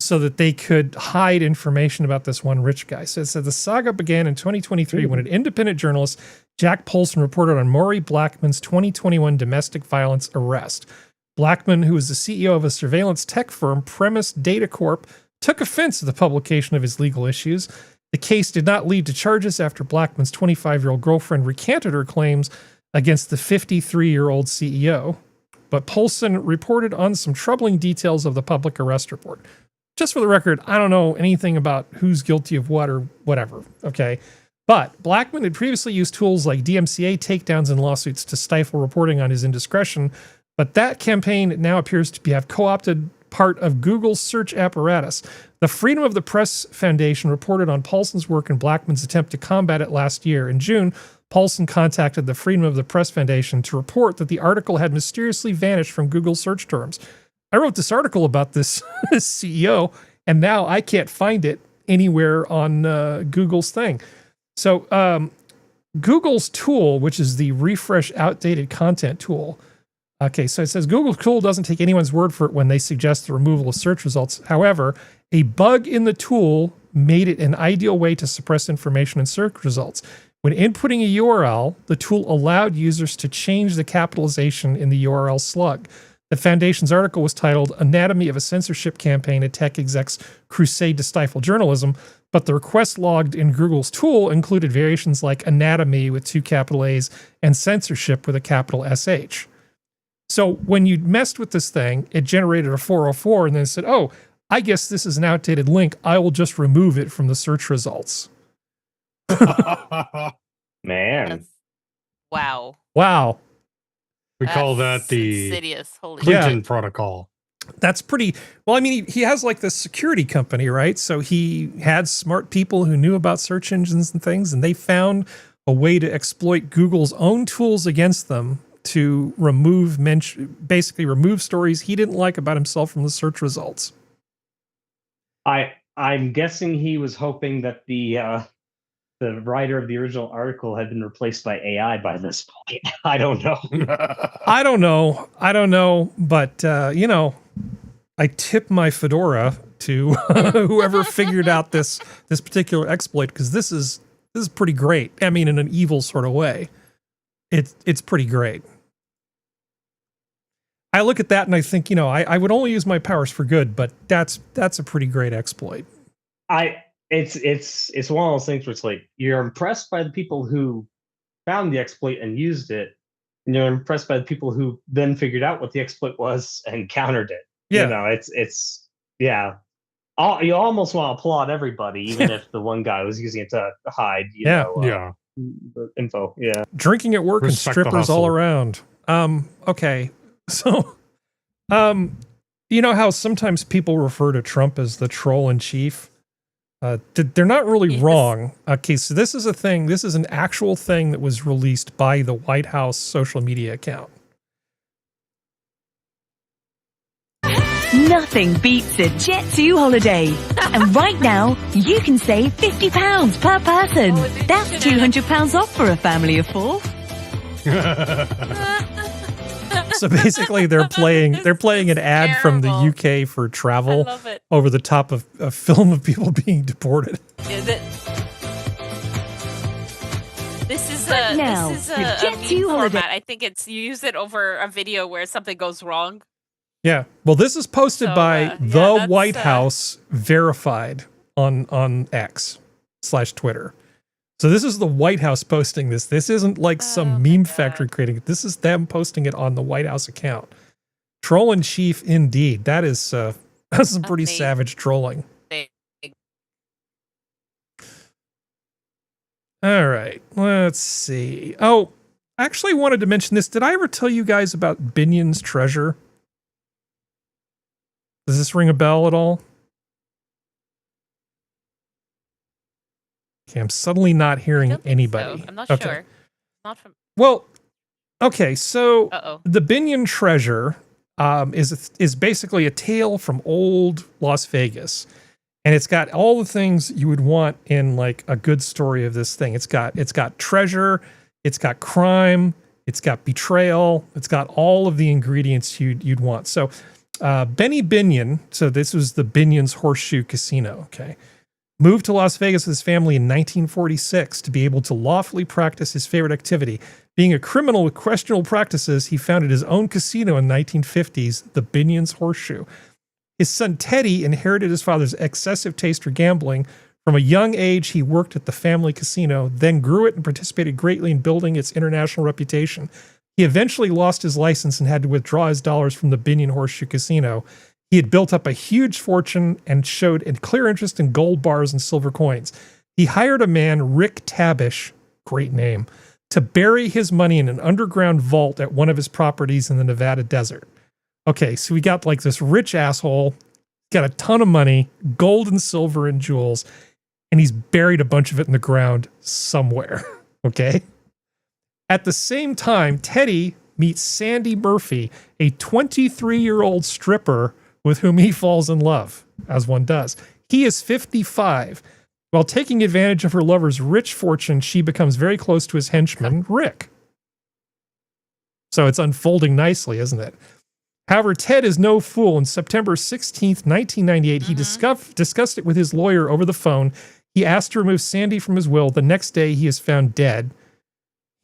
so that they could hide information about this one rich guy. So it said the saga began in 2023 when an independent journalist, Jack Polson, reported on Maury Blackman's 2021 domestic violence arrest. Blackman, who is the CEO of a surveillance tech firm, Premise Data Corp, took offense at the publication of his legal issues. The case did not lead to charges after Blackman's 25-year-old girlfriend recanted her claims against the 53-year-old CEO. But Polson reported on some troubling details of the public arrest report. Just for the record, I don't know anything about who's guilty of what or whatever, okay? But Blackman had previously used tools like DMCA takedowns and lawsuits to stifle reporting on his indiscretion, but that campaign now appears to have co-opted part of Google's search apparatus. The Freedom of the Press Foundation reported on Paulson's work and Blackman's attempt to combat it last year. In June, Paulson contacted the Freedom of the Press Foundation to report that the article had mysteriously vanished from Google search terms. I wrote this article about this CEO, and now I can't find it anywhere on Google's thing. So Google's tool, which is the refresh outdated content tool. Okay, so it says Google tool doesn't take anyone's word for it when they suggest the removal of search results. However, a bug in the tool made it an ideal way to suppress information in search results. When inputting a URL, the tool allowed users to change the capitalization in the URL slug. The Foundation's article was titled Anatomy of a Censorship Campaign, a Tech Exec's Crusade to Stifle Journalism, but the request logged in Google's tool included variations like anatomy with 2 capital A's and censorship with a capital SH. So when you messed with this thing, it generated a 404 and then said, oh, I guess this is an outdated link. I will just remove it from the search results. Man. Wow. Wow. We call that the insidious. Holy Clinton protocol. That's pretty, well, I mean, he has like this security company, right? So he had smart people who knew about search engines and things, and they found a way to exploit Google's own tools against them to basically remove stories he didn't like about himself from the search results. I'm guessing he was hoping that the writer of the original article had been replaced by AI by this point. I don't know. I don't know. But, I tip my fedora to whoever figured out this particular exploit, because this is pretty great. I mean, in an evil sort of way. It's pretty great. I look at that and I think, I would only use my powers for good, but that's a pretty great exploit. It's one of those things where it's like you're impressed by the people who found the exploit and used it, and you're impressed by the people who then figured out what the exploit was and countered it. Yeah, you almost want to applaud everybody, even if the one guy was using it to hide, the info. Yeah, drinking at work Respect and strippers all around. Okay, so you know how sometimes people refer to Trump as the troll in chief? They're not really wrong. Okay, so this is a thing. This is an actual thing that was released by the White House social media account. Nothing beats a Jet2 holiday. And right now, you can save £50 per person. That's £200 off for a family of 4. So basically, they're playing an ad from the UK for travel over the top of a film of people being deported. This is a meme format. I think you use it over a video where something goes wrong. Yeah. Well, this is posted by the White House verified on X/Twitter. So this is the White House posting this. This isn't like some meme factory creating it. This is them posting it on the White House account. Troll in chief, indeed. That's some pretty savage trolling. All right, let's see. Oh, I actually wanted to mention this. Did I ever tell you guys about Binion's treasure? Does this ring a bell at all? Okay, I'm suddenly not hearing anybody. So. I'm not okay. sure. Not from. Well, okay, so Uh-oh. the Binion treasure is basically a tale from old Las Vegas. And it's got all the things you would want in like a good story of this thing. It's got treasure, it's got crime, it's got betrayal, it's got all of the ingredients you'd want. So Benny Binion, so this was the Binion's Horseshoe Casino, okay, moved to Las Vegas with his family in 1946 to be able to lawfully practice his favorite activity. Being a criminal with questionable practices, he founded his own casino in the 1950s, the Binion's Horseshoe. His son Teddy inherited his father's excessive taste for gambling. From a young age, he worked at the family casino, then grew it and participated greatly in building its international reputation. He eventually lost his license and had to withdraw his dollars from the Binion Horseshoe Casino. He had built up a huge fortune and showed a clear interest in gold bars and silver coins. He hired a man, Rick Tabish, great name, to bury his money in an underground vault at one of his properties in the Nevada desert. Okay, so we got like this rich asshole, got a ton of money, gold and silver and jewels, and he's buried a bunch of it in the ground somewhere. Okay? At the same time, Teddy meets Sandy Murphy, a 23-year-old stripper with whom he falls in love, as one does. He is 55. While taking advantage of her lover's rich fortune, she becomes very close to his henchman, Rick. So it's unfolding nicely, isn't it? However, Ted is no fool. On September 16th, 1998, he discussed it with his lawyer over the phone. He asked to remove Sandy from his will. The next day, he is found dead.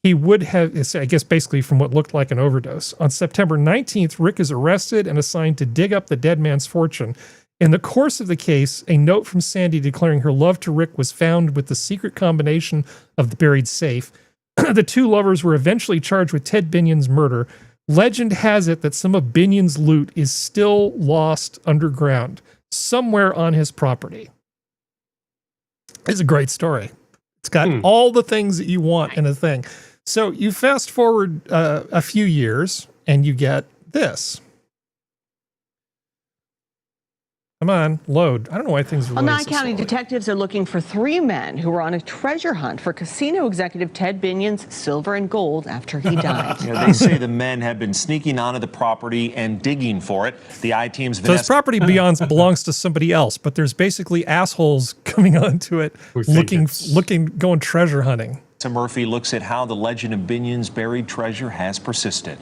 He would have, I guess, basically from what looked like an overdose. On September 19th, Rick is arrested and assigned to dig up the dead man's fortune. In the course of the case, a note from Sandy declaring her love to Rick was found with the secret combination of the buried safe. The two lovers were eventually charged with Ted Binion's murder. Legend has it that some of Binion's loot is still lost underground, somewhere on his property. It's a great story. It's got all the things that you want in a thing. So you fast forward a few years and you get this. Come on, load. I don't know why things are Well, loading Nye so County slowly. detectives are looking for 3 men who were on a treasure hunt for casino executive Ted Binion's silver and gold after he died. They say the men have been sneaking onto the property and digging for it. The I-Team's So this property belongs to somebody else, but there's basically assholes coming onto it, going treasure hunting. Murphy looks at how the legend of Binion's buried treasure has persisted.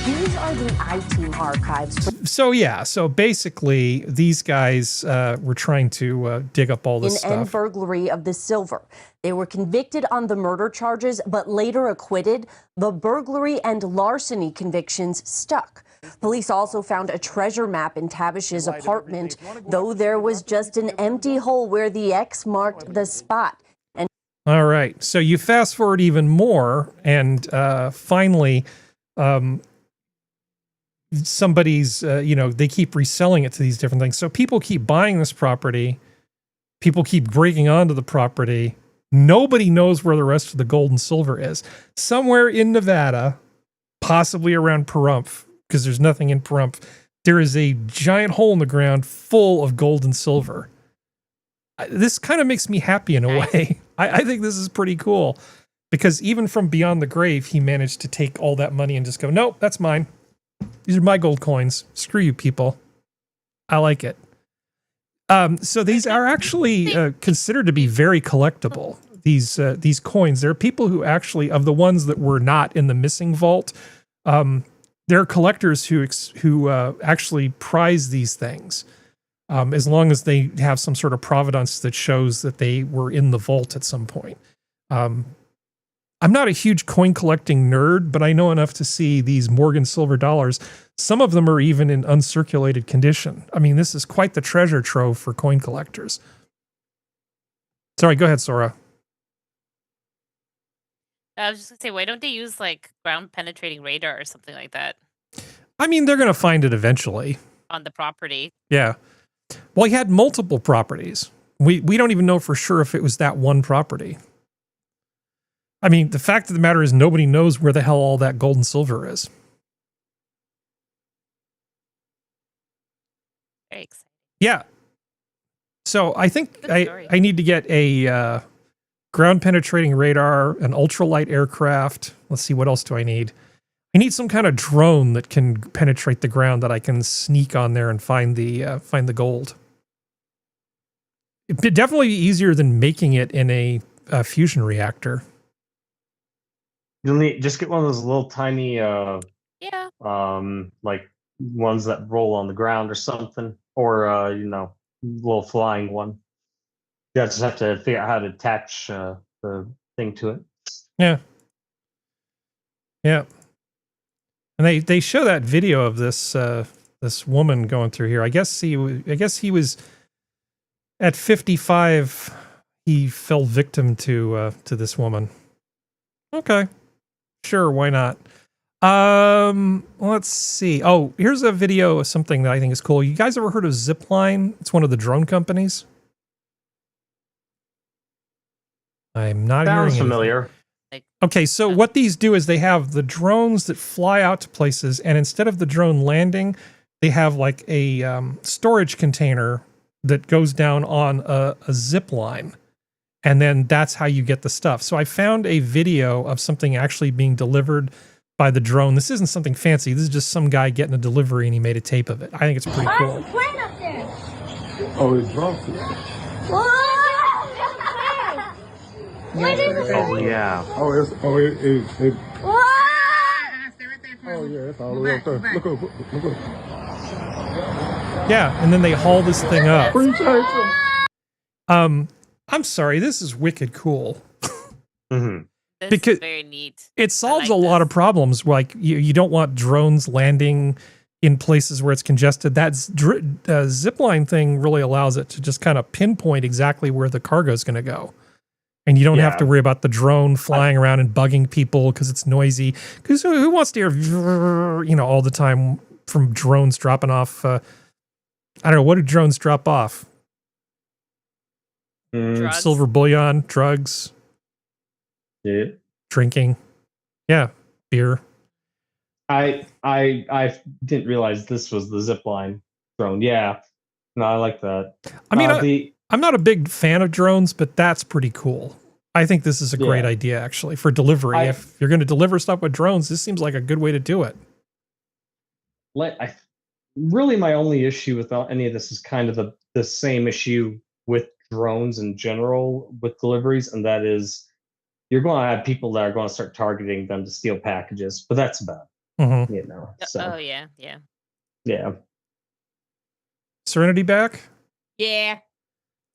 These are the I-Team archives. So basically, these guys were trying to dig up all this stuff. And burglary of the silver. They were convicted on the murder charges, but later acquitted. The burglary and larceny convictions stuck. Police also found a treasure map in Tabish's apartment, though there was just an empty hole where the X marked the spot. And all right, so you fast forward even more, and finally, somebody's, they keep reselling it to these different things. So people keep buying this property. People keep breaking onto the property. Nobody knows where the rest of the gold and silver is. Somewhere in Nevada, possibly around Pahrump, because there's nothing in Pahrump, there is a giant hole in the ground full of gold and silver. This kind of makes me happy in a way. I think this is pretty cool, because even from beyond the grave, he managed to take all that money and just go, nope, that's mine. These are my gold coins. Screw you, people. I like it. So these are actually considered to be very collectible. These coins. There are people who actually, of the ones that were not in the missing vault, there are collectors who actually prize these things, as long as they have some sort of provenance that shows that they were in the vault at some point. I'm not a huge coin collecting nerd, but I know enough to see these Morgan silver dollars. Some of them are even in uncirculated condition. I mean, this is quite the treasure trove for coin collectors. Sorry, go ahead, Sora. I was just gonna say, why don't they use like ground penetrating radar or something like that I mean, they're going to find it eventually. on the property? Yeah. Well, he had multiple properties. We don't even know for sure if it was that one property. I mean, the fact of the matter is nobody knows where the hell all that gold and silver is. Very exciting. Yeah. So I think I need to get a ground penetrating radar, an ultralight aircraft. Let's see, what else do I need? I need some kind of drone that can penetrate the ground that I can sneak on there and find the gold. It'd definitely be easier than making it in a fusion reactor. You'll need just get one of those little tiny like ones that roll on the ground or something, or little flying one. You just have to figure out how to attach the thing to it. Yeah. Yeah. And they show that video of this this woman going through here. I guess he was at 55. He fell victim to this woman. Okay, sure, why not? Let's see. Oh, here's a video of something that I think is cool. You guys ever heard of Zipline? It's one of the drone companies. I'm not Sounds hearing familiar. Okay, so what these do is they have the drones that fly out to places, and instead of the drone landing, they have like a storage container that goes down on a zip line, and then that's how you get the stuff. So I found a video of something actually being delivered by the drone. This isn't something fancy. This is just some guy getting a delivery, and he made a tape of it. I think it's pretty cool. Plane up there. Oh, it's drunk. Oh yeah. Oh, it. Oh yeah, it's all the way up there. Look up. Yeah, and then they haul this thing up. I'm sorry, this is wicked cool. This Because is very neat. It solves a lot of problems. Like you don't want drones landing in places where it's congested. That zipline thing really allows it to just kind of pinpoint exactly where the cargo is going to go. And you don't have to worry about the drone flying around and bugging people because it's noisy. Because who wants to hear, all the time from drones dropping off? I don't know. What do drones drop off? Silver bullion, drugs. Yeah. Drinking. Yeah. Beer. I didn't realize this was the zipline drone. Yeah. No, I like that. I mean, I'm not a big fan of drones, but that's pretty cool. I think this is a great idea, actually, for delivery. If you're going to deliver stuff with drones, this seems like a good way to do it. Really, my only issue with any of this is kind of the same issue with drones in general with deliveries, and that is you're going to have people that are going to start targeting them to steal packages, but that's about it, So, Oh yeah. yeah. Serenity back? Yeah.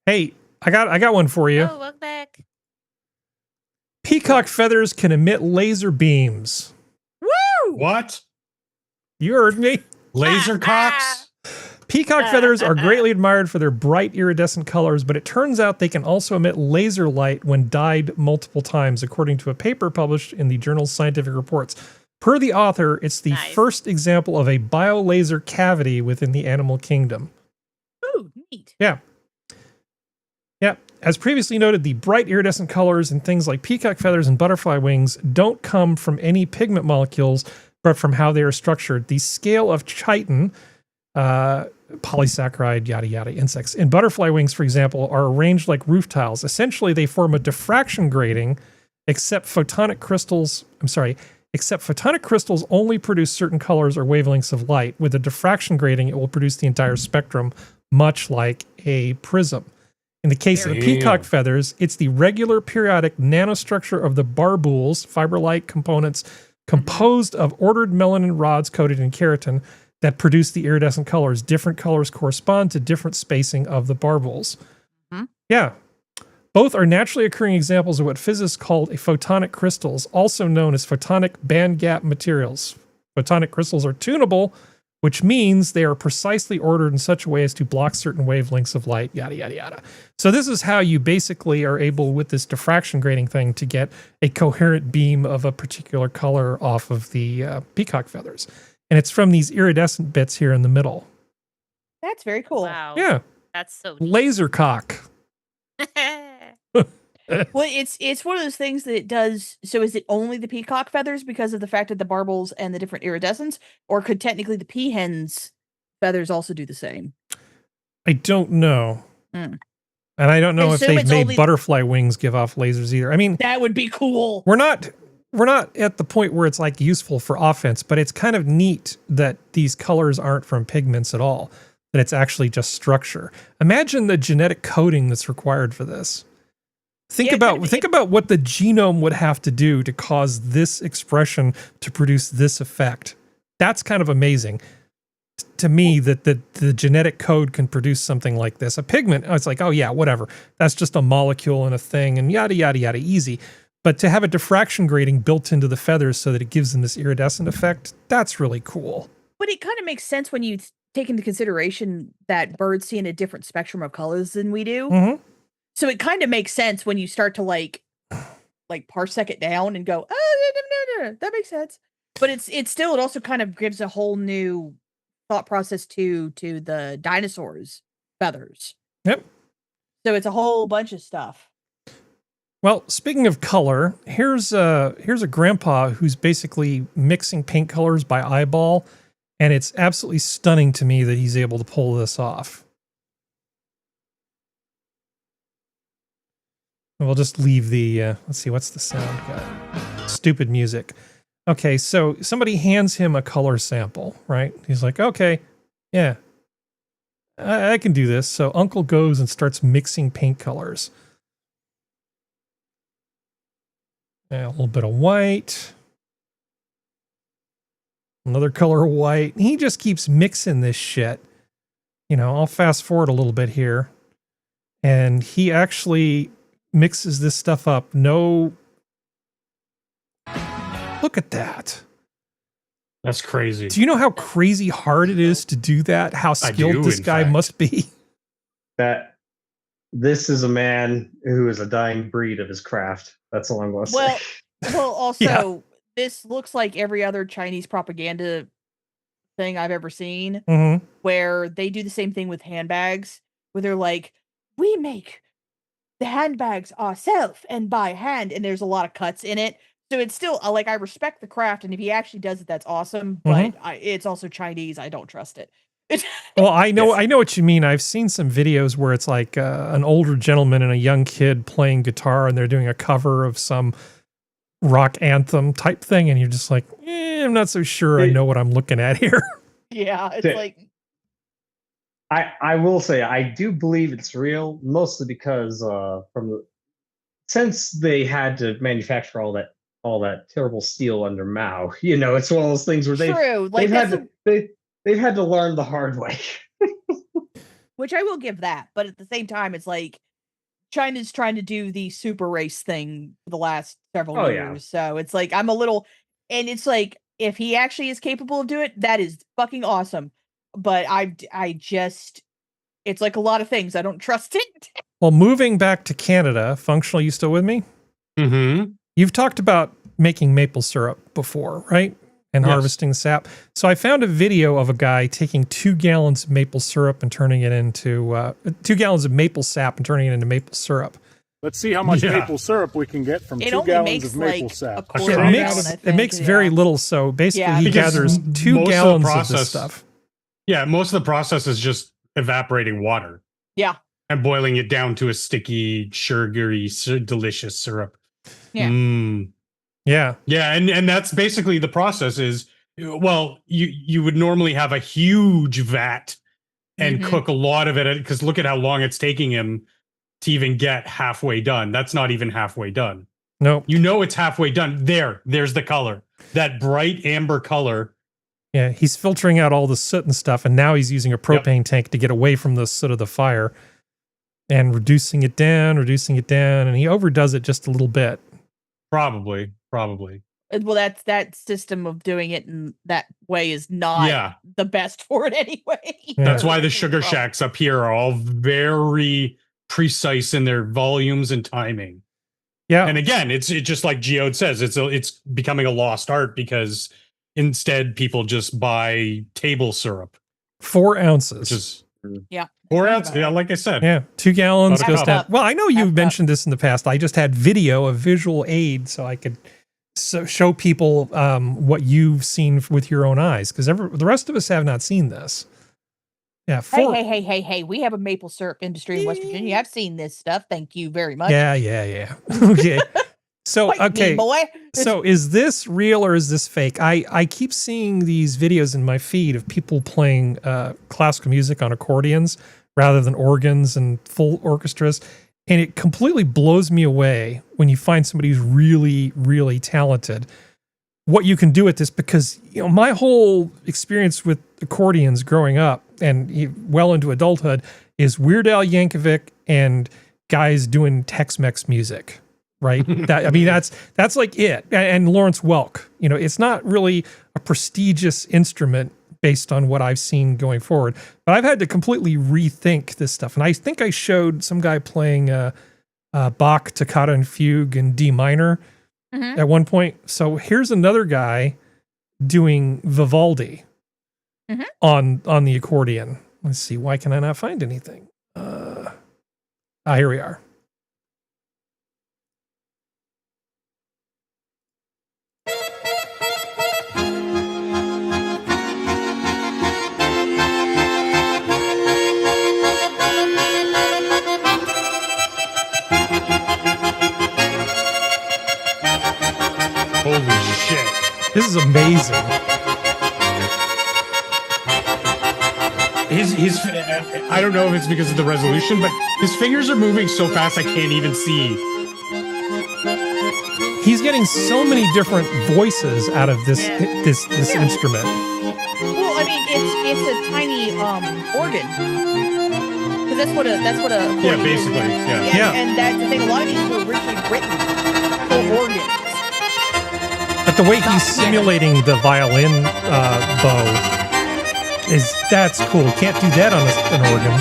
Hey, I got one for you. Oh, welcome back. Peacock feathers can emit laser beams. Woo! What? You heard me. Laser cocks? Peacock feathers are greatly admired for their bright iridescent colors, but it turns out they can also emit laser light when dyed multiple times, according to a paper published in the journal Scientific Reports. Per the author, it's the first example of a biolaser cavity within the animal kingdom. Ooh, neat. Yeah. Yeah. As previously noted, the bright iridescent colors in things like peacock feathers and butterfly wings don't come from any pigment molecules, but from how they are structured. The scale of chitin, polysaccharide, yada yada, insects, in butterfly wings, for example, are arranged like roof tiles. Essentially, they form a diffraction grating, except photonic crystals only produce certain colors or wavelengths of light. With a diffraction grating, it will produce the entire spectrum, much like a prism. In the case of the peacock feathers, it's the regular periodic nanostructure of the barbules, fiber-like components composed of ordered melanin rods coated in keratin that produce the iridescent colors. Different colors correspond to different spacing of the barbules. Yeah. Both are naturally occurring examples of what physicists called photonic crystals, also known as photonic band gap materials. Photonic crystals are tunable, which means they are precisely ordered in such a way as to block certain wavelengths of light, yada, yada, yada. So this is how you basically are able, with this diffraction grating thing, to get a coherent beam of a particular color off of the peacock feathers. And it's from these iridescent bits here in the middle. That's very cool. Wow. Yeah. That's so neat. Laser cock. Well, it's one of those things that it does. So is it only the peacock feathers because of the fact that the barbels and the different iridescence, or could technically the peahen's feathers also do the same? I don't know. Mm. And I don't know if assume they've it's made only- butterfly wings give off lasers either. I mean, That would be cool. we're not at the point where it's like useful for offense, but it's kind of neat that these colors aren't from pigments at all, that it's actually just structure. Imagine the genetic coding that's required for this. Think about what the genome would have to do to cause this expression to produce this effect. That's kind of amazing to me, that the genetic code can produce something like this. A pigment, it's like, oh yeah, whatever. That's just a molecule and a thing and yada, yada, yada, easy. But to have a diffraction grating built into the feathers so that it gives them this iridescent effect, that's really cool. But it kind of makes sense when you take into consideration that birds see in a different spectrum of colors than we do. Mm-hmm. So it kind of makes sense when you start to like parsec it down and go, oh, no, that makes sense. But it's still, it also kind of gives a whole new thought process to the dinosaurs' feathers. Yep. So it's a whole bunch of stuff. Well, speaking of color, here's a grandpa who's basically mixing paint colors by eyeball, and it's absolutely stunning to me that he's able to pull this off. We'll just leave the, let's see, what's the sound got? Stupid music. Okay, so somebody hands him a color sample, right? He's like, okay, yeah, I can do this. So Uncle goes and starts mixing paint colors. Yeah, a little bit of white. Another color of white. He just keeps mixing this shit. You know, I'll fast forward a little bit here. And he actually mixes this stuff up. No. Look at that. That's crazy. Do you know how crazy hard it is to do that? How skilled this guy must be? That this is a man who is a dying breed of his craft. That's all I'm going to say. Well, also, this looks like every other Chinese propaganda thing I've ever seen, where they do the same thing with handbags, where they're like, we make the handbags ourselves and by hand, and there's a lot of cuts in it. So it's still, like, I respect the craft, and if he actually does it, that's awesome, but it's also Chinese. I don't trust it. Well, I know what you mean. I've seen some videos where it's like an older gentleman and a young kid playing guitar, and they're doing a cover of some rock anthem type thing, and you're just like, I'm not so sure I know what I'm looking at here. Yeah, it's like... I will say, I do believe it's real, mostly because since they had to manufacture all that terrible steel under Mao, you know, it's one of those things where they've had to learn the hard way. Which I will give that, but at the same time, it's like China's trying to do the super race thing for the last several years. So it's like I'm a little, and it's like if he actually is capable of doing it, that is fucking awesome. But I just, it's like a lot of things. I don't trust it. Well, moving back to Canada, Functional, you still with me? Mm-hmm. You've talked about making maple syrup before, right? And harvesting sap. So I found a video of a guy taking 2 gallons of maple syrup and turning it into 2 gallons of maple sap and turning it into maple syrup. Let's see how much maple syrup we can get from 2 gallons of maple sap. It makes very little. So basically, he gathers 2 gallons of this stuff. Yeah, most of the process is just evaporating water. Yeah. And boiling it down to a sticky, sugary, delicious syrup. Yeah. Yeah. Yeah, and that's basically the process is, well, you would normally have a huge vat and cook a lot of it, because look at how long it's taking him to even get halfway done. That's not even halfway done. No. You know it's halfway done. There's the color. That bright amber color. Yeah, he's filtering out all the soot and stuff, and now he's using a propane tank to get away from the soot of the fire and reducing it down, and he overdoes it just a little bit. Probably. Well, that system of doing it in that way is not the best for it anyway. That's why the sugar shacks up here are all very precise in their volumes and timing. Yeah. And again, it's just like Geode says, it's becoming a lost art because instead people just buy table syrup. 4 ounces. Which is 4 ounces. Yeah, like I said. Yeah, 2 gallons About a goes cup. down. Well, I know you've mentioned this in the past. I just had video, a visual aid, so I could show people what you've seen with your own eyes, because the rest of us have not seen this. Yeah. Hey. We have a maple syrup industry in West Virginia. I've seen this stuff. Thank you very much. Yeah. Okay. So, Fight me, boy. So is this real or is this fake? I keep seeing these videos in my feed of people playing classical music on accordions rather than organs and full orchestras. And it completely blows me away when you find somebody who's really, really talented, what you can do with this, because, you know, my whole experience with accordions growing up and well into adulthood is Weird Al Yankovic and guys doing Tex-Mex music. Right. That's like it. And Lawrence Welk, you know, it's not really a prestigious instrument based on what I've seen going forward, but I've had to completely rethink this stuff. And I think I showed some guy playing Bach Toccata and Fugue in D minor at one point. So here's another guy doing Vivaldi on the accordion. Let's see. Why can I not find anything? Here we are. Holy shit. This is amazing. His I don't know if it's because of the resolution, but his fingers are moving so fast I can't even see. He's getting so many different voices out of this instrument. Well, I mean, it's a tiny organ. Because that's what a basically is. Yeah. And that's the thing. A lot of these were originally written for organs. But the way he's simulating the violin bow that's cool. Can't do that on an organ.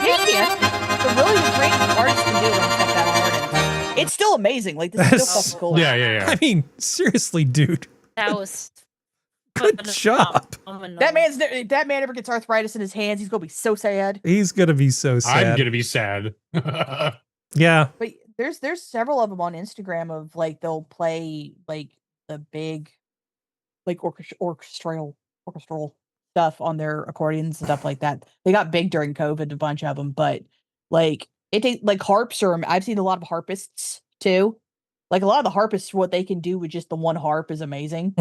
Yeah, you can. The really trained artists can do it on stuff that on organs. It's still amazing. Like, this is still fucking cool. Yeah. I mean, seriously, dude. That was good job. That man ever gets arthritis in his hands, he's gonna be so sad. He's gonna be so sad. I'm gonna be sad. Yeah. But there's several of them on Instagram of like they'll play like the big like orchestral stuff on their accordions and stuff like that. They got big during COVID, a bunch of them, but like it takes like harps I've seen a lot of harpists too. Like a lot of the harpists, what they can do with just the one harp is amazing.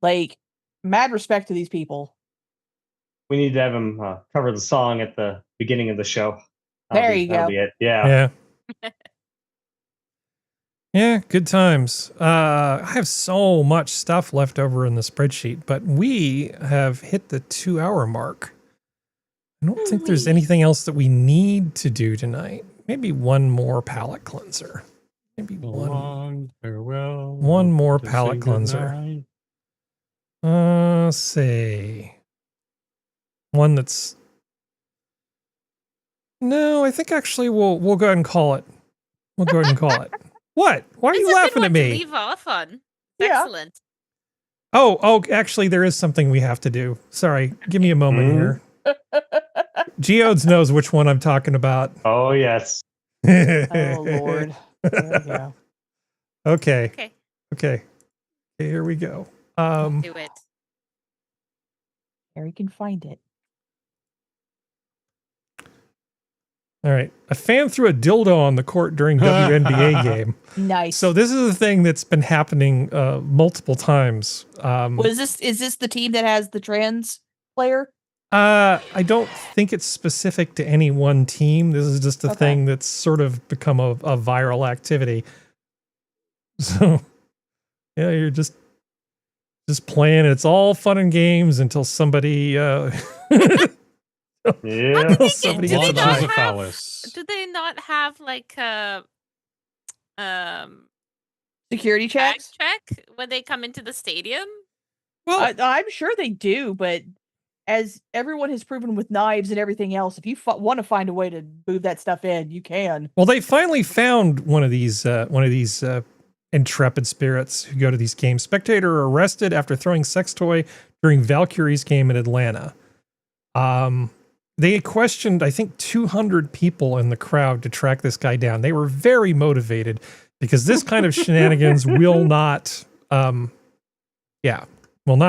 Like, mad respect to these people. We need to have him cover the song at the beginning of the show. There you go. That'll be it. Yeah. Yeah, good times. I have so much stuff left over in the spreadsheet, but we have hit the 2-hour mark. I don't think there's anything else that we need to do tonight. Maybe one more palate cleanser. Maybe one more palate cleanser. Let's see. One that's... No, I think actually we'll go ahead and call it. We'll go ahead and call it. What? Why are you laughing at me? Leave off on. Excellent. Oh, actually, there is something we have to do. Sorry, give me a moment here. Geodes knows which one I'm talking about. Oh, yes. Oh, Lord. There we go. Okay, here we go. Do it. Harry can find it. All right. A fan threw a dildo on the court during WNBA game. Nice. So this is a thing that's been happening multiple times. Is this the team that has the trans player? I don't think it's specific to any one team. This is just a thing that's sort of become a viral activity. So yeah, you're just playing. It's all fun and games until somebody somebody gets a do they not have like a security checks check when they come into the stadium? Well, I'm sure they do, but as everyone has proven with knives and everything else, if you want to find a way to move that stuff in, you can. Well, they finally found one of these intrepid spirits who go to these games. Spectator arrested after throwing sex toy during Valkyrie's game in Atlanta. They questioned, I think, 200 people in the crowd to track this guy down. They were very motivated because this kind of shenanigans will not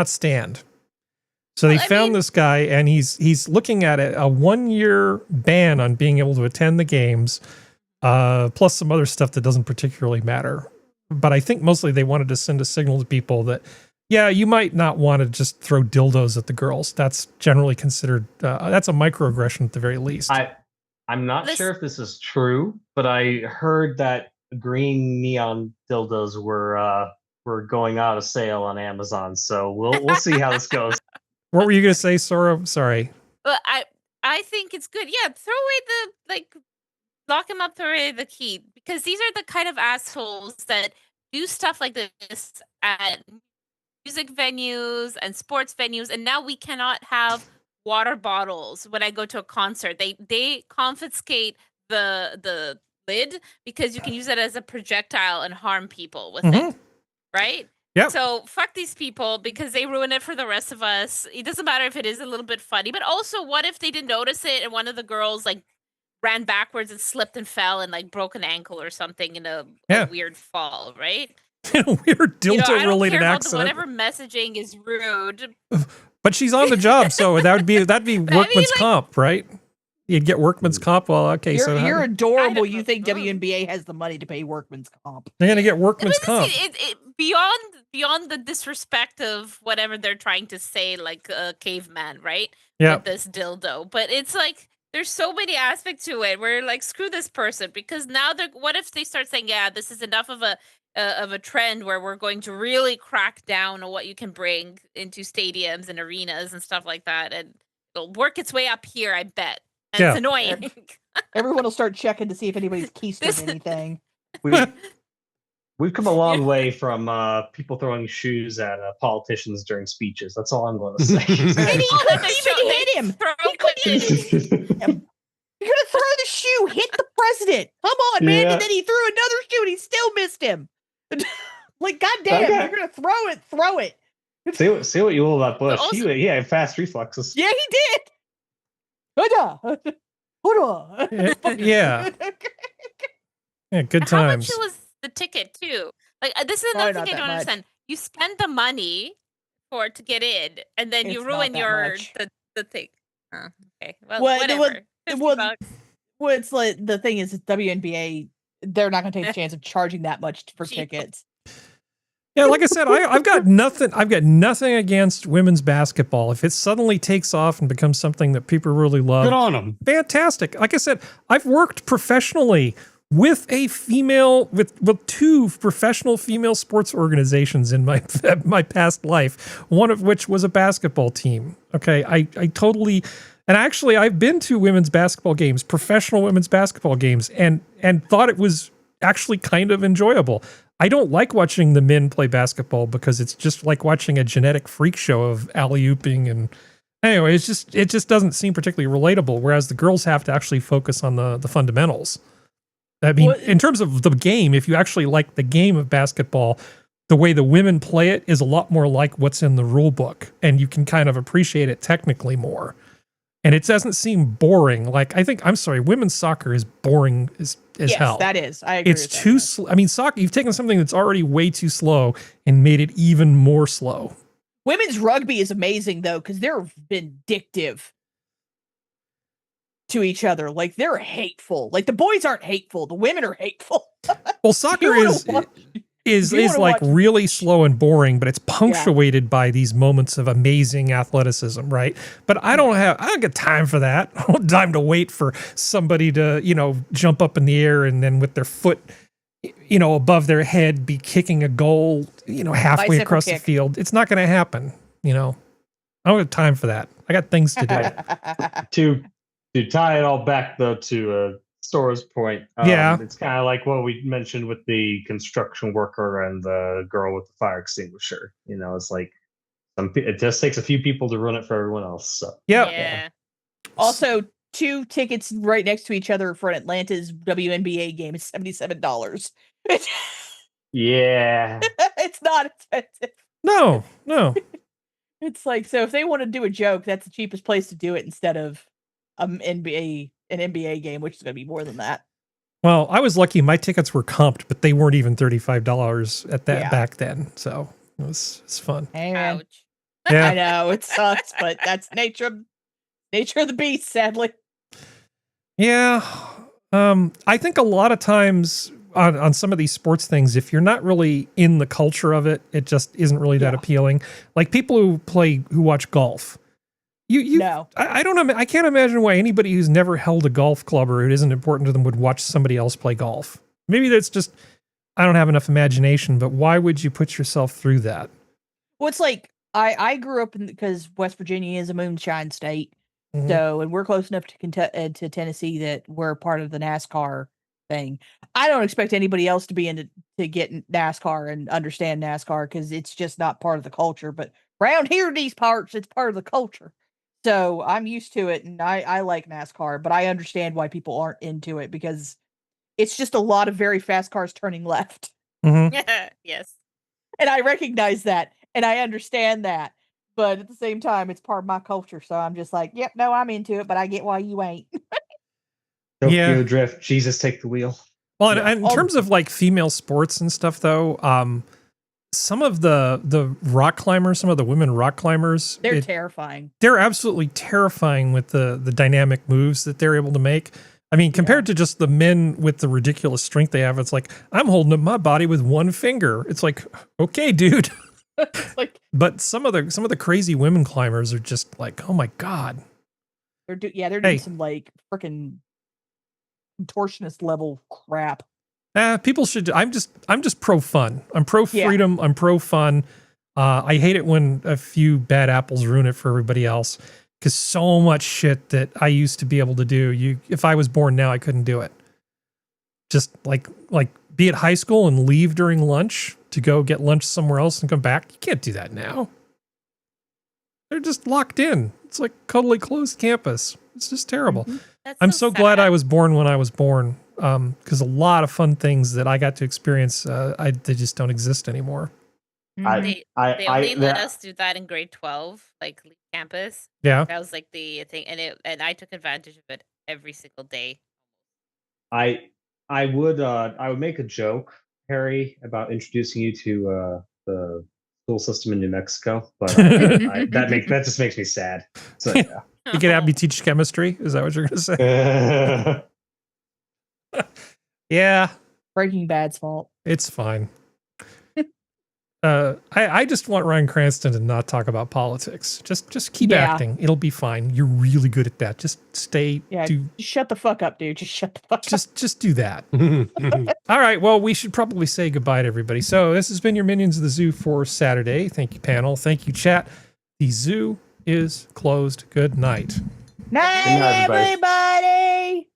stand. So they found this guy, and he's looking at a 1-year ban on being able to attend the games, plus some other stuff that doesn't particularly matter. But I think mostly they wanted to send a signal to people that, yeah, you might not want to just throw dildos at the girls. That's generally considered, that's a microaggression at the very least. I'm not sure if this is true, but I heard that green neon dildos were going out of sale on Amazon. So we'll see how this goes. What were you going to say, Sora? Sorry. Well, I think it's good. Yeah, throw away lock him up, throw away the key, because these are the kind of assholes that do stuff like this at music venues and sports venues, and now we cannot have water bottles when I go to a concert. They confiscate the lid because you can use it as a projectile and harm people with it, right? Yeah. So fuck these people because they ruin it for the rest of us. It doesn't matter if it is a little bit funny, but also what if they didn't notice it and one of the girls ran backwards and slipped and fell and broke an ankle or something in a weird fall, right? A weird dildo-related accident. Whatever messaging is rude. But she's on the job, so that'd be workman's comp, right? You'd get workman's comp. Well, okay, you're adorable. You think WNBA has the money to pay workman's comp? They're gonna get workman's comp. Beyond the disrespect of whatever they're trying to say, like a caveman, right? Yeah. With this dildo, but it's there's so many aspects to it. We're screw this person because now what if they start saying, yeah, this is enough of a trend where we're going to really crack down on what you can bring into stadiums and arenas and stuff like that, and it'll work its way up here, I bet. And it's annoying. Everyone will start checking to see if anybody's keistered anything. We've come a long way from people throwing shoes at politicians during speeches. That's all I'm going to say. And he couldn't even hit him. He couldn't even hit him. You're going to throw the shoe, hit the president. Come on, man. Yeah. And then he threw another shoe and he still missed him. Goddamn, Okay. you're going to throw it. Say what you will about Bush. He had fast reflexes. Yeah, he did. Yeah. Yeah, good times. How much was the ticket too? This is another thing I don't understand. You spend the money to get in, and then you ruin the thing. Oh, okay, well, whatever. It's the thing is, WNBA, they're not going to take the chance of charging that much for tickets. Yeah, like I said, I've got nothing. I've got nothing against women's basketball. If it suddenly takes off and becomes something that people really love, good on them. Fantastic. Like I said, I've worked professionally with with two professional female sports organizations in my past life. One of which was a basketball team. Okay, I totally. And actually, I've been to women's basketball games, professional women's basketball games, and thought it was actually kind of enjoyable. I don't like watching the men play basketball because it's just like watching a genetic freak show of alley-ooping, and anyway, it just doesn't seem particularly relatable. Whereas the girls have to actually focus on the fundamentals. I mean, in terms of the game, if you actually like the game of basketball, the way the women play it is a lot more like what's in the rule book, and you can kind of appreciate it technically more. And it doesn't seem boring. Women's soccer is boring as hell. Yes, that is. I agree. It's too slow. I mean, soccer, you've taken something that's already way too slow and made it even more slow. Women's rugby is amazing, though, because they're vindictive to each other. They're hateful. The boys aren't hateful. The women are hateful. Well, soccer is really slow and boring, but it's punctuated by these moments of amazing athleticism, right? But I don't get time for that. I don't have time to wait for somebody to, jump up in the air and then with their foot, above their head be kicking a goal, halfway across the field. It's not going to happen, I don't have time for that. I got things to do. To tie it all back though to Sora's point, it's kind of like what we mentioned with the construction worker and the girl with the fire extinguisher. It's like it just takes a few people to ruin it for everyone else. So yeah. Also, 2 tickets right next to each other for an Atlanta's WNBA game is $77. Yeah, it's not expensive. No. It's so if they want to do a joke, that's the cheapest place to do it instead of an NBA game, which is going to be more than that. Well, I was lucky my tickets were comped, but they weren't even $35 at that back then. So it's fun. Ouch. Yeah. I know it sucks, but that's nature of the beast, sadly. Yeah. I think a lot of times on some of these sports things, if you're not really in the culture of it, it just isn't really that appealing. Like people who watch golf. I don't know. I can't imagine why anybody who's never held a golf club or it isn't important to them would watch somebody else play golf. Maybe that's just, I don't have enough imagination, but why would you put yourself through that? Well, it's like, I grew up because West Virginia is a moonshine state. Mhm. So, and we're close enough to Tennessee that we're part of the NASCAR thing. I don't expect anybody else to be to get in NASCAR and understand NASCAR because it's just not part of the culture. But around here, these parts, it's part of the culture. So I'm used to it, and I like NASCAR, but I understand why people aren't into it because it's just a lot of very fast cars turning left. Yes. And I recognize that, and I understand that. But at the same time, it's part of my culture. So I'm just like, yep, no, I'm into it, but I get why you ain't. Tokyo Drift, Jesus, take the wheel. Well, and in terms of like female sports and stuff, though, some of the rock climbers, some of the women rock climbers, They're terrifying. They're absolutely terrifying with the dynamic moves that they're able to make. I mean, compared to just the men with the ridiculous strength they have, it's like, I'm holding up my body with one finger. It's like, okay, dude. But some of the crazy women climbers are just like, oh my God. They're doing some like freaking contortionist level crap. People should. I'm just pro fun. I'm pro freedom. I'm pro fun. I hate it when a few bad apples ruin it for everybody else. Because so much shit that I used to be able to do, if I was born now, I couldn't do it. Just like be at high school and leave during lunch to go get lunch somewhere else and come back. You can't do that now. They're just locked in. It's like totally closed campus. It's just terrible. I'm so glad I was born when I was born. Because a lot of fun things that I got to experience, they just don't exist anymore. They only let us do that in grade 12, like leave campus. Yeah. That was like the thing, and I took advantage of it every single day. I would make a joke, Harry, about introducing you to the school system in New Mexico, but that just makes me sad. So yeah. You can have me teach chemistry? Is that what you're gonna say? Yeah. Breaking Bad's fault. It's fine. I just want Ryan Cranston to not talk about politics. Just keep acting. It'll be fine. You're really good at that. Just stay. Yeah. Just shut the fuck up, dude. Just shut the fuck up. Just do that. All right. Well, we should probably say goodbye to everybody. So this has been your Minions of the Zoo for Saturday. Thank you, panel. Thank you, chat. The zoo is closed. Good night. Night, everybody.